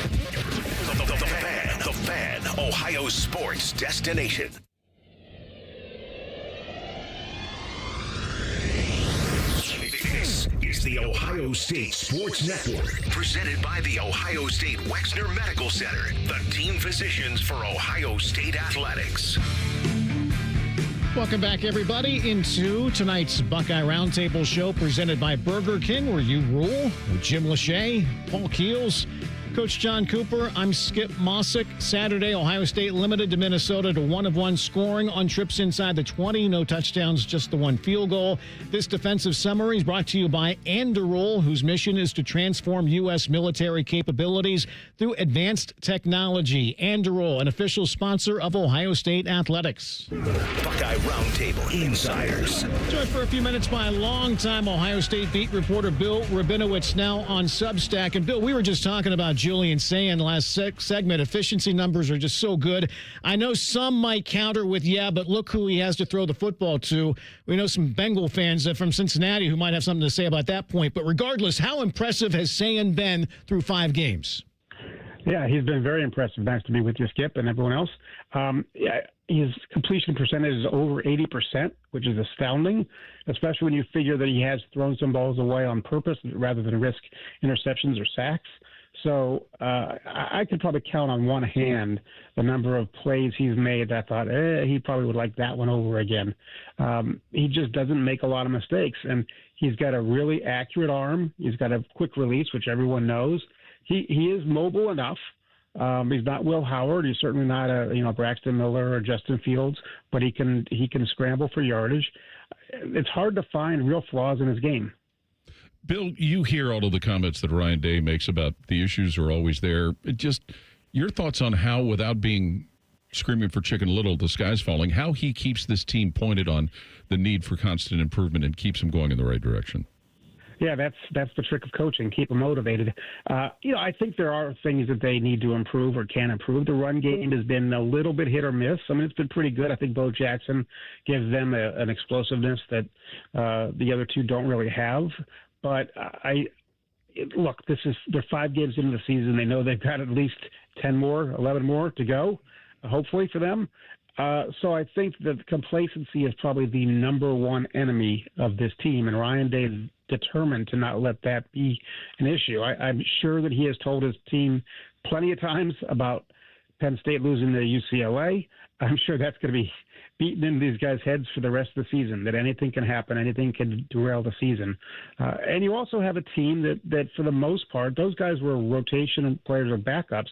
Speaker 2: Fan, Ohio sports destination. This is the Ohio State Sports Network, presented by the Ohio State Wexner Medical Center, the team physicians for Ohio State Athletics.
Speaker 3: Welcome back, everybody, into tonight's Buckeye Roundtable show presented by Burger King, where you rule, with Jim Lachey, Paul Keels, Coach John Cooper. I'm Skip Mossick. Saturday, Ohio State limited to Minnesota to 1 of 1 scoring on trips inside the 20. No touchdowns, just the 1 field goal. This defensive summary is brought to you by Anduril, whose mission is to transform U.S. military capabilities through advanced technology. Anduril, an official sponsor of Ohio State Athletics.
Speaker 2: Buckeye Roundtable Insiders.
Speaker 3: Joined for a few minutes by longtime Ohio State beat reporter Bill Rabinowitz, now on Substack. And Bill, we were just talking about Julian saying last segment, efficiency numbers are just so good. I know some might counter with, yeah, but look who he has to throw the football to. We know some Bengal fans from Cincinnati who might have something to say about that point. But regardless, how impressive has Sayan been through 5 games?
Speaker 24: Yeah, he's been very impressive. Nice to be with you, Skip, and everyone else. His completion percentage is over 80%, which is astounding, especially when you figure that he has thrown some balls away on purpose rather than risk interceptions or sacks. So I could probably count on one hand the number of plays he's made that I thought he probably would like that one over again. He just doesn't make a lot of mistakes, and he's got a really accurate arm. He's got a quick release, which everyone knows. He is mobile enough. He's not Will Howard. He's certainly not a Braxton Miller or Justin Fields, but he can scramble for yardage. It's hard to find real flaws in his game.
Speaker 5: Bill, you hear all of the comments that Ryan Day makes about the issues are always there. Just your thoughts on how, without being screaming for Chicken Little, the sky's falling, how he keeps this team pointed on the need for constant improvement and keeps them going in the right direction.
Speaker 24: Yeah, that's the trick of coaching. Keep them motivated. I think there are things that they need to improve or can improve. The run game has been a little bit hit or miss. I mean, it's been pretty good. I think Bo Jackson gives them an explosiveness that the other two don't really have. But look, they're 5 games into the season. They know they've got at least 10 more, 11 more to go, hopefully for them. So I think that complacency is probably the number one enemy of this team, and Ryan Day is determined to not let that be an issue. I'm sure that he has told his team plenty of times about Penn State losing to UCLA. I'm sure that's going to be beaten into these guys' heads for the rest of the season, that anything can happen, anything can derail the season. And you also have a team that for the most part, those guys were rotation players or backups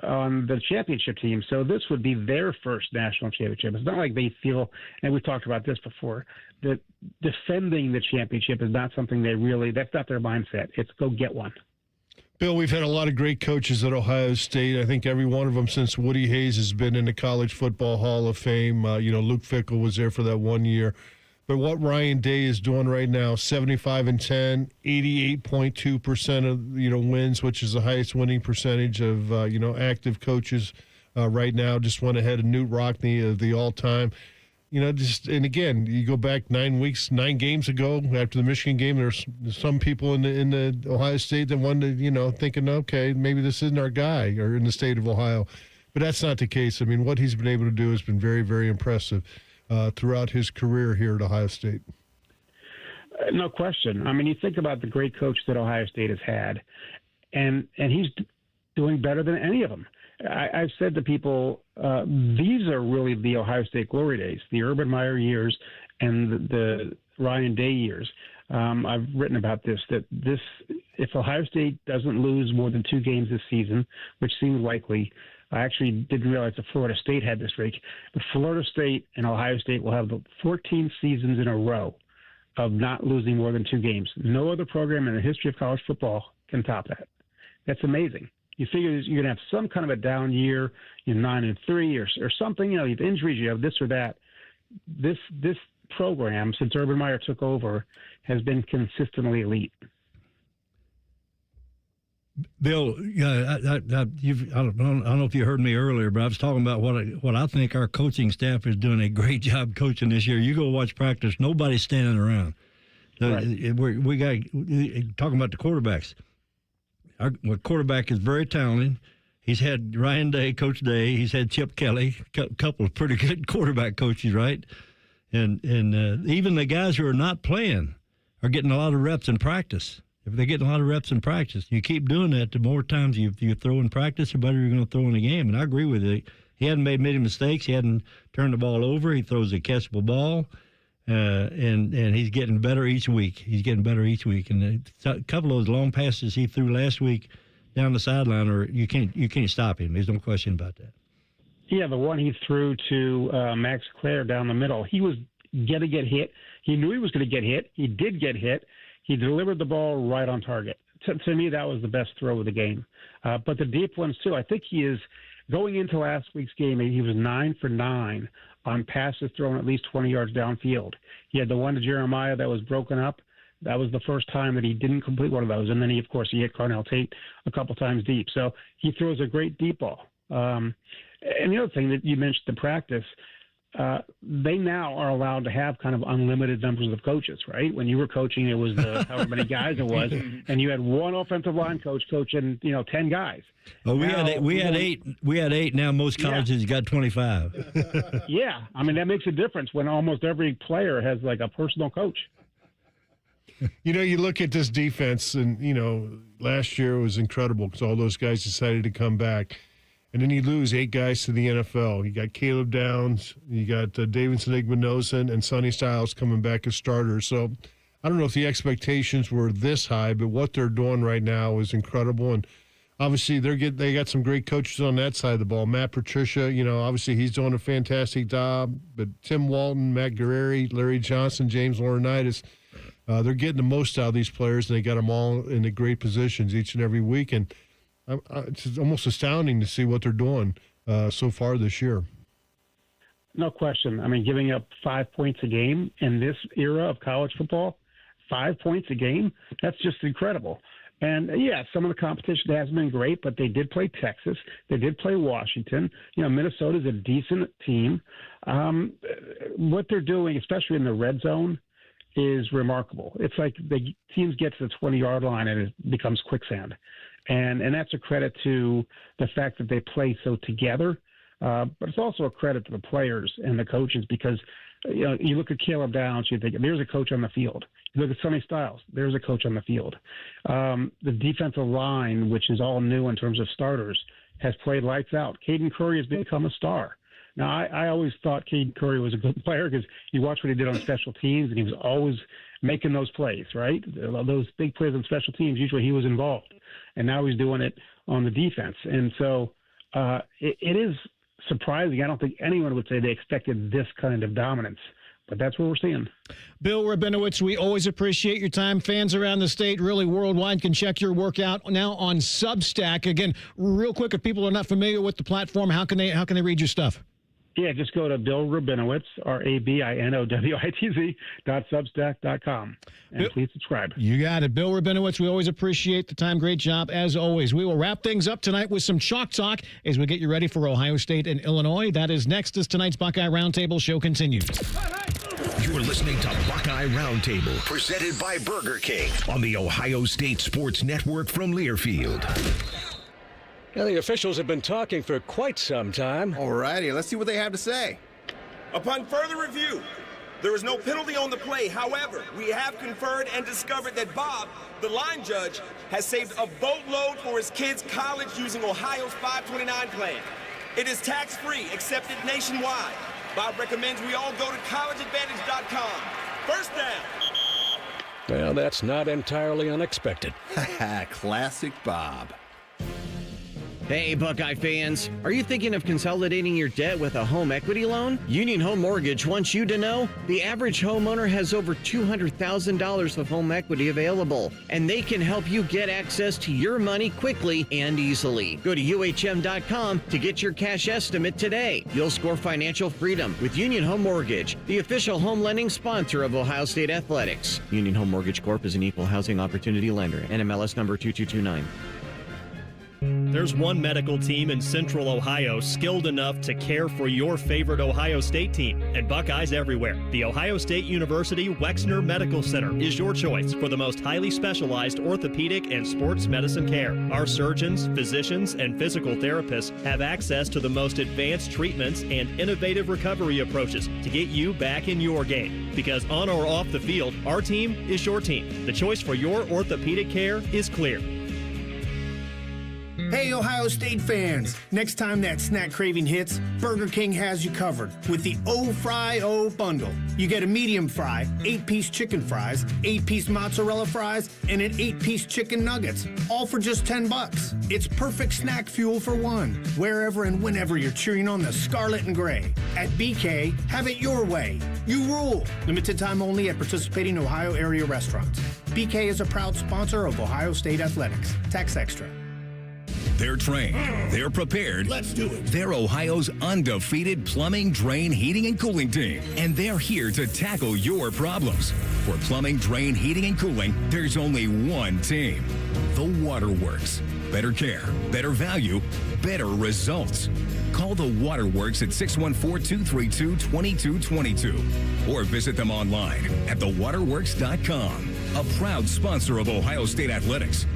Speaker 24: on the championship team. So this would be their first national championship. It's not like they feel, and we've talked about this before, that defending the championship is not something that's not their mindset. It's go get one.
Speaker 4: Bill, we've had a lot of great coaches at Ohio State. I think every one of them since Woody Hayes has been in the College Football Hall of Fame. Luke Fickell was there for that 1 year. But what Ryan Day is doing right now, 75-10, 88.2% of Wins, which is the highest winning percentage of active coaches right now. Just went ahead of Newt Rockne of the all-time. And again, you go back 9 games ago after the Michigan game. There's some people in the Ohio State that wanted to, thinking, okay, maybe this isn't our guy, or in the state of Ohio. But that's not the case. I mean, what he's been able to do has been very, very impressive throughout his career here at Ohio State.
Speaker 24: No question. I mean, you think about the great coach that Ohio State has had, and he's doing better than any of them. I've said to people, these are really the Ohio State glory days, the Urban Meyer years and the Ryan Day years. I've written about this, if Ohio State doesn't lose more than 2 games this season, which seems likely, I actually didn't realize that Florida State had this streak, but Florida State and Ohio State will have the 14 seasons in a row of not losing more than 2 games. No other program in the history of college football can top that. That's amazing. You figure you're going to have some kind of a down year, 9-3 or something. You have injuries, you have this or that. This program, since Urban Meyer took over, has been consistently elite.
Speaker 6: Bill, I don't know if you heard me earlier, but I was talking about what I think our coaching staff is doing a great job coaching this year. You go watch practice, nobody's standing around. Right. We got talking about the quarterbacks. Our quarterback is very talented. He's had Ryan Day, Coach Day. He's had Chip Kelly, a couple of pretty good quarterback coaches, right? And even the guys who are not playing are getting a lot of reps in practice. If they're getting a lot of reps in practice, you keep doing that, the more times you throw in practice, the better you're going to throw in the game. And I agree with you. He hadn't made many mistakes. He hadn't turned the ball over. He throws a catchable ball. And he's getting better each week. And a couple of those long passes he threw last week down the sideline, you can't stop him. There's no question about that.
Speaker 24: Yeah, the one he threw to Max Clare down the middle, he was going to get hit. He knew he was going to get hit. He did get hit. He delivered the ball right on target. To me, that was the best throw of the game. But the deep ones, too. I think he is going into last week's game, he was 9 for 9 on passes thrown at least 20 yards downfield. He had the one to Jeremiah that was broken up. That was the first time that he didn't complete one of those. And then he hit Carnell Tate a couple times deep. So he throws a great deep ball. And the other thing that you mentioned, the practice, they now are allowed to have kind of unlimited numbers of coaches, right? When you were coaching, it was however many guys it was, and you had one offensive line coach coaching, 10 guys.
Speaker 6: Well, we had eight. Now most colleges got 25.
Speaker 24: Yeah, I mean that makes a difference when almost every player has like a personal coach.
Speaker 4: You look at this defense, and, last year was incredible because all those guys decided to come back. And then you lose 8 guys to the NFL. You got Caleb Downs, you got Davidson Igbinosun, and Sonny Styles coming back as starters. So I don't know if the expectations were this high, but what they're doing right now is incredible. And obviously they got some great coaches on that side of the ball. Matt Patricia, obviously he's doing a fantastic job. But Tim Walton, Matt Guerrieri, Larry Johnson, James Laurinaitis, they're getting the most out of these players, and they got them all in the great positions each and every week. And it's almost astounding to see what they're doing so far this year.
Speaker 24: No question. I mean, giving up 5 points a game in this era of college football, 5 points a game, that's just incredible. And, yeah, some of the competition hasn't been great, but they did play Texas. They did play Washington. Minnesota's a decent team. What they're doing, especially in the red zone, is remarkable. It's like the teams get to the 20-yard line and it becomes quicksand. And that's a credit to the fact that they play so together. But it's also a credit to the players and the coaches because, you look at Caleb Downs, you think there's a coach on the field. You look at Sonny Styles, there's a coach on the field. The defensive line, which is all new in terms of starters, has played lights out. Caden Curry has become a star. Now, I always thought Caden Curry was a good player because you watch what he did on special teams, and he was always making those plays, right? Those big plays on special teams, usually he was involved. And now he's doing it on the defense. And so it is surprising. I don't think anyone would say they expected this kind of dominance. But that's what we're seeing.
Speaker 3: Bill Rabinowitz, we always appreciate your time. Fans around the state, really worldwide, can check your work out now on Substack. Again, real quick, if people are not familiar with the platform, how can they read your stuff?
Speaker 24: Yeah, just go to Bill Rabinowitz, RABINOWITZ.substack.com, and please subscribe.
Speaker 3: You got it. Bill Rabinowitz, we always appreciate the time. Great job, as always. We will wrap things up tonight with some Chalk Talk as we get you ready for Ohio State and Illinois. That is next as tonight's Buckeye Roundtable show continues.
Speaker 2: You're listening to Buckeye Roundtable, presented by Burger King on the Ohio State Sports Network from Learfield.
Speaker 1: Now, the officials have been talking for quite some time.
Speaker 8: All righty, let's see what they have to say.
Speaker 11: Upon further review, there is no penalty on the play. However, we have conferred and discovered that Bob, the line judge, has saved a boatload for his kids' college using Ohio's 529 plan. It is tax-free, accepted nationwide. Bob recommends we all go to collegeadvantage.com. First down.
Speaker 1: Well, that's not entirely unexpected.
Speaker 8: Classic Bob.
Speaker 13: Hey, Buckeye fans. Are you thinking of consolidating your debt with a home equity loan? Union Home Mortgage wants you to know the average homeowner has over $200,000 of home equity available, and they can help you get access to your money quickly and easily. Go to UHM.com to get your cash estimate today. You'll score financial freedom with Union Home Mortgage, the official home lending sponsor of Ohio State Athletics. Union Home Mortgage Corp. is an equal housing opportunity lender. NMLS number 2229.
Speaker 14: There's one medical team in Central Ohio skilled enough to care for your favorite Ohio State team, and Buckeyes everywhere. The Ohio State University Wexner Medical Center is your choice for the most highly specialized orthopedic and sports medicine care. Our surgeons, physicians, and physical therapists have access to the most advanced treatments and innovative recovery approaches to get you back in your game. Because on or off the field, our team is your team. The choice for your orthopedic care is clear.
Speaker 7: Hey, Ohio State fans! Next time that snack craving hits, Burger King has you covered with the O-Fry-O bundle. You get a medium fry, 8-piece chicken fries, 8-piece mozzarella fries, and an 8-piece chicken nuggets, all for just $10. It's perfect snack fuel for one, wherever and whenever you're cheering on the scarlet and gray. At BK, have it your way. You rule! Limited time only at participating Ohio area restaurants. BK is a proud sponsor of Ohio State Athletics. Tax extra.
Speaker 2: They're trained. They're prepared.
Speaker 25: Let's do it.
Speaker 2: They're Ohio's undefeated plumbing, drain, heating, and cooling team. And they're here to tackle your problems. For plumbing, drain, heating, and cooling, there's only one team. The Waterworks. Better care, better value, better results. Call the Waterworks at 614-232-2222 or visit them online at thewaterworks.com. A proud sponsor of Ohio State Athletics.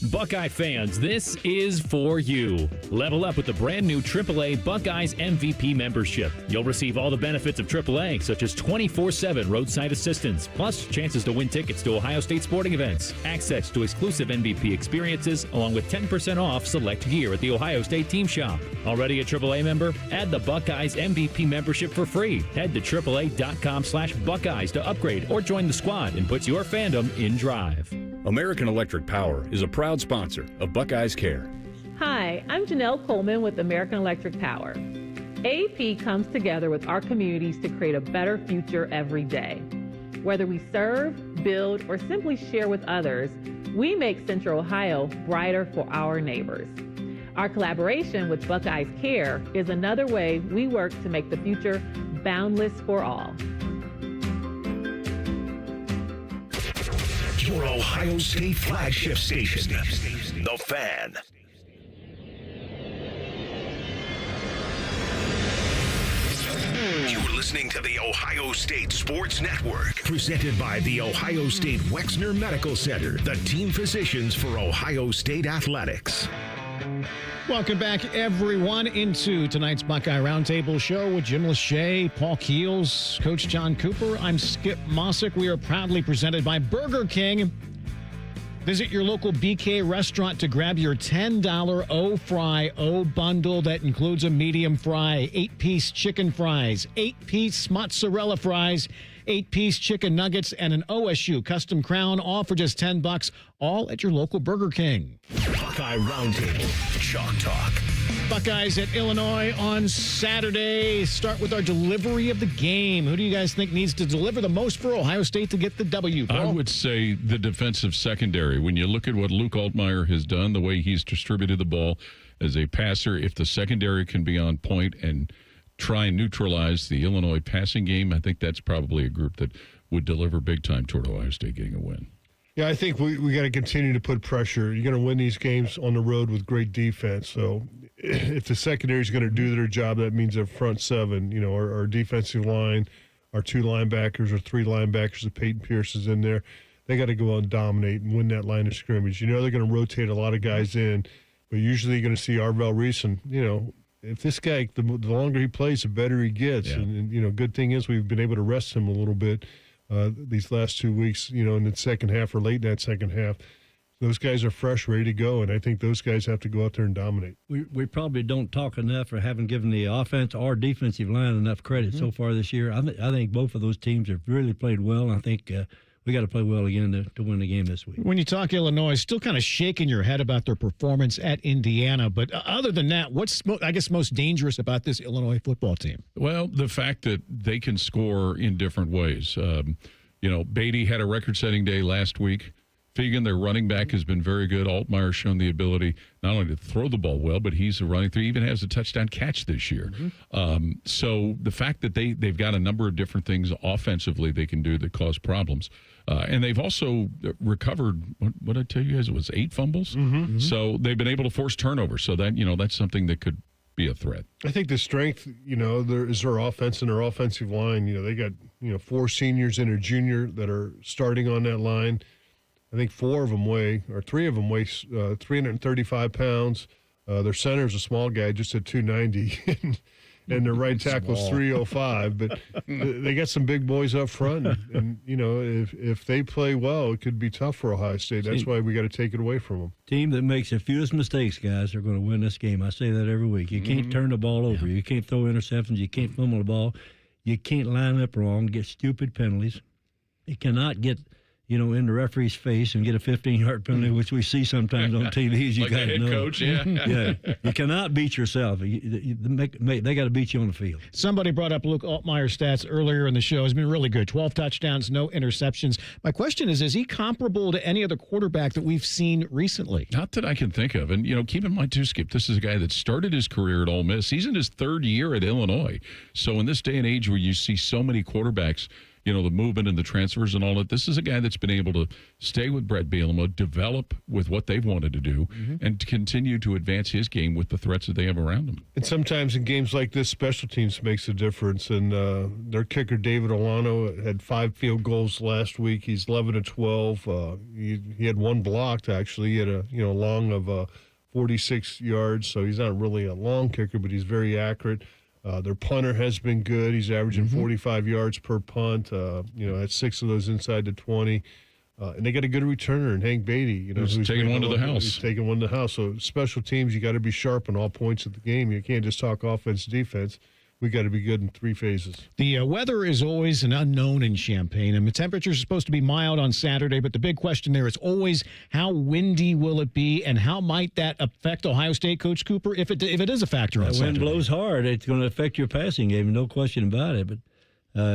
Speaker 15: Buckeye fans, this is for you. Level up with the brand new AAA Buckeyes MVP membership. You'll receive all the benefits of AAA, such as 24/7 roadside assistance, plus chances to win tickets to Ohio State sporting events, access to exclusive MVP experiences, along with 10% off select gear at the Ohio State team shop. Already a AAA member? Add the Buckeyes MVP membership for free. Head to AAA.com/Buckeyes to upgrade or join the squad and put your fandom in drive.
Speaker 17: American Electric Power is a proud sponsor of Buckeyes Care.
Speaker 18: Hi, I'm Janelle Coleman with American Electric Power. AP comes together with our communities to create a better future every day. Whether we serve, build, or simply share with others, we make Central Ohio brighter for our neighbors. Our collaboration with Buckeyes Care is another way we work to make the future boundless for all.
Speaker 2: Your Ohio State flagship station, The Fan. You're listening to the Ohio State Sports Network, presented by the Ohio State Wexner Medical Center, the team physicians for Ohio State athletics.
Speaker 3: Welcome back, everyone, into tonight's Buckeye Roundtable show with Jim Lachey, Paul Keels, Coach John Cooper. I'm Skip Mossick. We are proudly presented by Burger King. Visit your local BK restaurant to grab your $10 O-Fry O bundle. That includes a medium fry, 8-piece chicken fries, 8-piece mozzarella fries, 8-piece chicken nuggets, and an OSU custom crown, all for just $10, all at your local Burger King.
Speaker 2: Buckeye Roundtable, Chalk Talk.
Speaker 3: Buckeyes at Illinois on Saturday. Start with our delivery of the game. Who do you guys think needs to deliver the most for Ohio State to get the W, Paul?
Speaker 5: I would say the defensive secondary. When you look at what Luke Altmaier has done, the way he's distributed the ball as a passer, if the secondary can be on point and try and neutralize the Illinois passing game, I think that's probably a group that would deliver big time toward Ohio State getting a win.
Speaker 4: Yeah, I think we got to continue to put pressure. You're going to win these games on the road with great defense. So if the secondary is going to do their job, that means our front seven, our defensive line, our 2 linebackers or 3 linebackers, if Peyton Pierce is in there, they got to go out and dominate and win that line of scrimmage. They're going to rotate a lot of guys in, but usually you're going to see Arvell Reese, and, if this guy, the longer he plays, the better he gets. Yeah. And good thing is we've been able to rest him a little bit these last 2 weeks, in the second half or late in that second half. Those guys are fresh, ready to go, and I think those guys have to go out there and dominate.
Speaker 6: We probably don't talk enough or haven't given the offense or defensive line enough credit so far this year. I think both of those teams have really played well. I think we got to play well again to win the game this week.
Speaker 3: When you talk Illinois, still kind of shaking your head about their performance at Indiana. But other than that, what's, most dangerous about this Illinois football team?
Speaker 5: Well, the fact that they can score in different ways. Beatty had a record-setting day last week. Fegan, their running back, has been very good. Altmaier's shown the ability not only to throw the ball well, but he's a running through. He even has a touchdown catch this year. So the fact that they've got a number of different things offensively they can do that cause problems. And they've also recovered, what did I tell you guys? It was 8 fumbles. So they've been able to force turnovers. So that, that's something that could be a threat.
Speaker 4: I think the strength, there is their offense and their offensive line. They got, 4 seniors and a junior that are starting on that line. I think 3 of them weigh 335 pounds. Their center's a small guy, just at 290, and their right tackle's 305. But they got some big boys up front, and if they play well, it could be tough for Ohio State. That's why we got to take it away from them.
Speaker 6: Team that makes the fewest mistakes, guys, are going to win this game. I say that every week. You can't turn the ball over. You can't throw interceptions. You can't fumble the ball. You can't line up wrong, get stupid penalties. You cannot get in the referee's face and get a 15-yard penalty, which we see sometimes on TV. You
Speaker 5: like
Speaker 6: guys
Speaker 5: the head
Speaker 6: know.
Speaker 5: Coach, yeah.
Speaker 6: You cannot beat yourself. They got to beat you on the field.
Speaker 3: Somebody brought up Luke Altmaier's stats earlier in the show. He's been really good. 12 touchdowns, no interceptions. My question is he comparable to any other quarterback that we've seen recently?
Speaker 5: Not that I can think of. And, keep in mind, too, Skip, this is a guy that started his career at Ole Miss. He's in his 3rd year at Illinois. So in this day and age where you see so many quarterbacks the movement and the transfers and all that. This is a guy that's been able to stay with Brett Bielema, develop with what they've wanted to do, and to continue to advance his game with the threats that they have around him.
Speaker 4: And sometimes in games like this, special teams makes a difference. And their kicker, David Olano, had 5 field goals last week. He's 11-12. He had 1 blocked, actually. He had a long of 46 yards, so he's not really a long kicker, but he's very accurate. Their punter has been good. He's averaging 45 yards per punt. Had 6 of those inside the 20. And they got a good returner in Hank Beatty.
Speaker 5: Who's taking one to the house.
Speaker 4: He's taking one to the house. So special teams, you got to be sharp on all points of the game. You can't just talk offense, defense. We got to be good in 3 phases.
Speaker 3: The weather is always an unknown in Champaign, and the temperatures are supposed to be mild on Saturday, but the big question there is always how windy will it be, and how might that affect Ohio State, Coach Cooper, if it is a factor on Saturday?
Speaker 6: The wind blows hard. It's going to affect your passing game, no question about it. But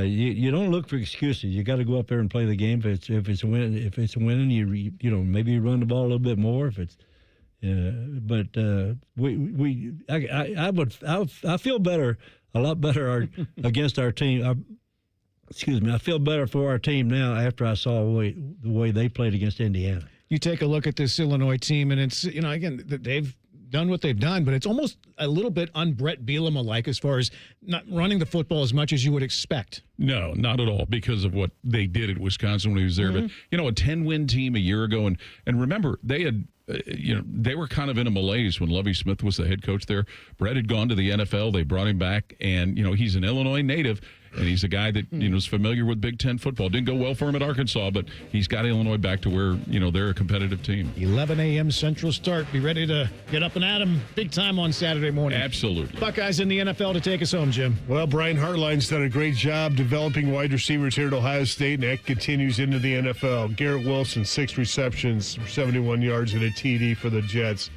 Speaker 6: you don't look for excuses. You got to go up there and play the game. If it's winning, you maybe you run the ball a little bit more. If it's I feel better. A lot better against our team. I feel better for our team now after I saw the way they played against Indiana.
Speaker 3: You take a look at this Illinois team, and it's, again, they've done what they've done, but it's almost a little bit un-Brett Bielema-like as far as not running the football as much as you would expect.
Speaker 5: No, not at all, because of what they did at Wisconsin when he was there. But, a 10-win team a year ago, and remember, they had they were kind of in a malaise when Lovie Smith was the head coach there. Brett had gone to the NFL. They brought him back, and, he's an Illinois native, and he's a guy that, is familiar with Big Ten football. Didn't go well for him at Arkansas, but he's got Illinois back to where, they're a competitive team.
Speaker 3: 11 a.m. Central start. Be ready to get up and at 'em big time on Saturday morning.
Speaker 5: Absolutely.
Speaker 3: Buckeyes in the NFL to take us home, Jim.
Speaker 4: Well, Brian Hartline's done a great job developing wide receivers here at Ohio State, and that continues into the NFL. Garrett Wilson, 6 receptions, 71 yards, and a TD for the Jets.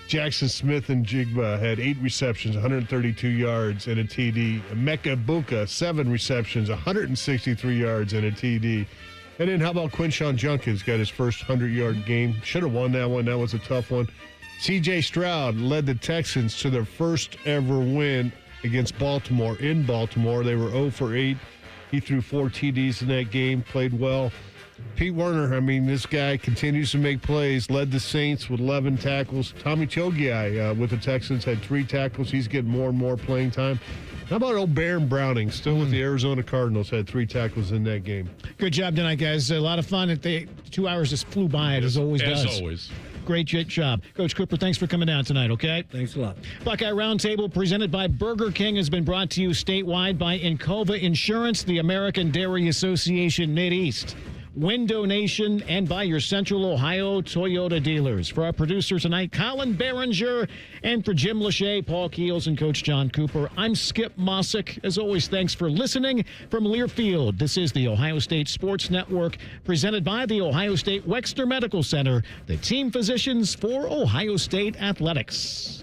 Speaker 4: Jackson Smith and Jigba had 8 receptions, 132 yards, and a TD. Emeka Buka, 7 receptions, 163 yards, and a TD. And then how about Quinshon Judkins got his first 100-yard game? Should have won that one. That was a tough one. C.J. Stroud led the Texans to their first ever win against Baltimore in Baltimore. They were 0 for 8. He threw 4 TDs in that game, played well. Pete Werner, this guy continues to make plays, led the Saints with 11 tackles. Tommy Togiai with the Texans had 3 tackles. He's getting more and more playing time. How about old Baron Browning, still with the Arizona Cardinals, had 3 tackles in that game.
Speaker 3: Good job tonight, guys. A lot of fun. 2 hours just flew by. It always does.
Speaker 5: As always.
Speaker 3: Great job. Coach Cooper, thanks for coming down tonight, okay?
Speaker 6: Thanks a lot.
Speaker 3: Buckeye Roundtable presented by Burger King has been brought to you statewide by Encova Insurance, the American Dairy Association Mideast, Window Nation, and by your Central Ohio Toyota dealers. For our producer tonight, Colin Behringer, and for Jim Lachey, Paul Keels, and Coach John Cooper, I'm Skip Mossick. As always, thanks for listening from Learfield. This is the Ohio State Sports Network, presented by the Ohio State Wexner Medical Center, the team physicians for Ohio State Athletics.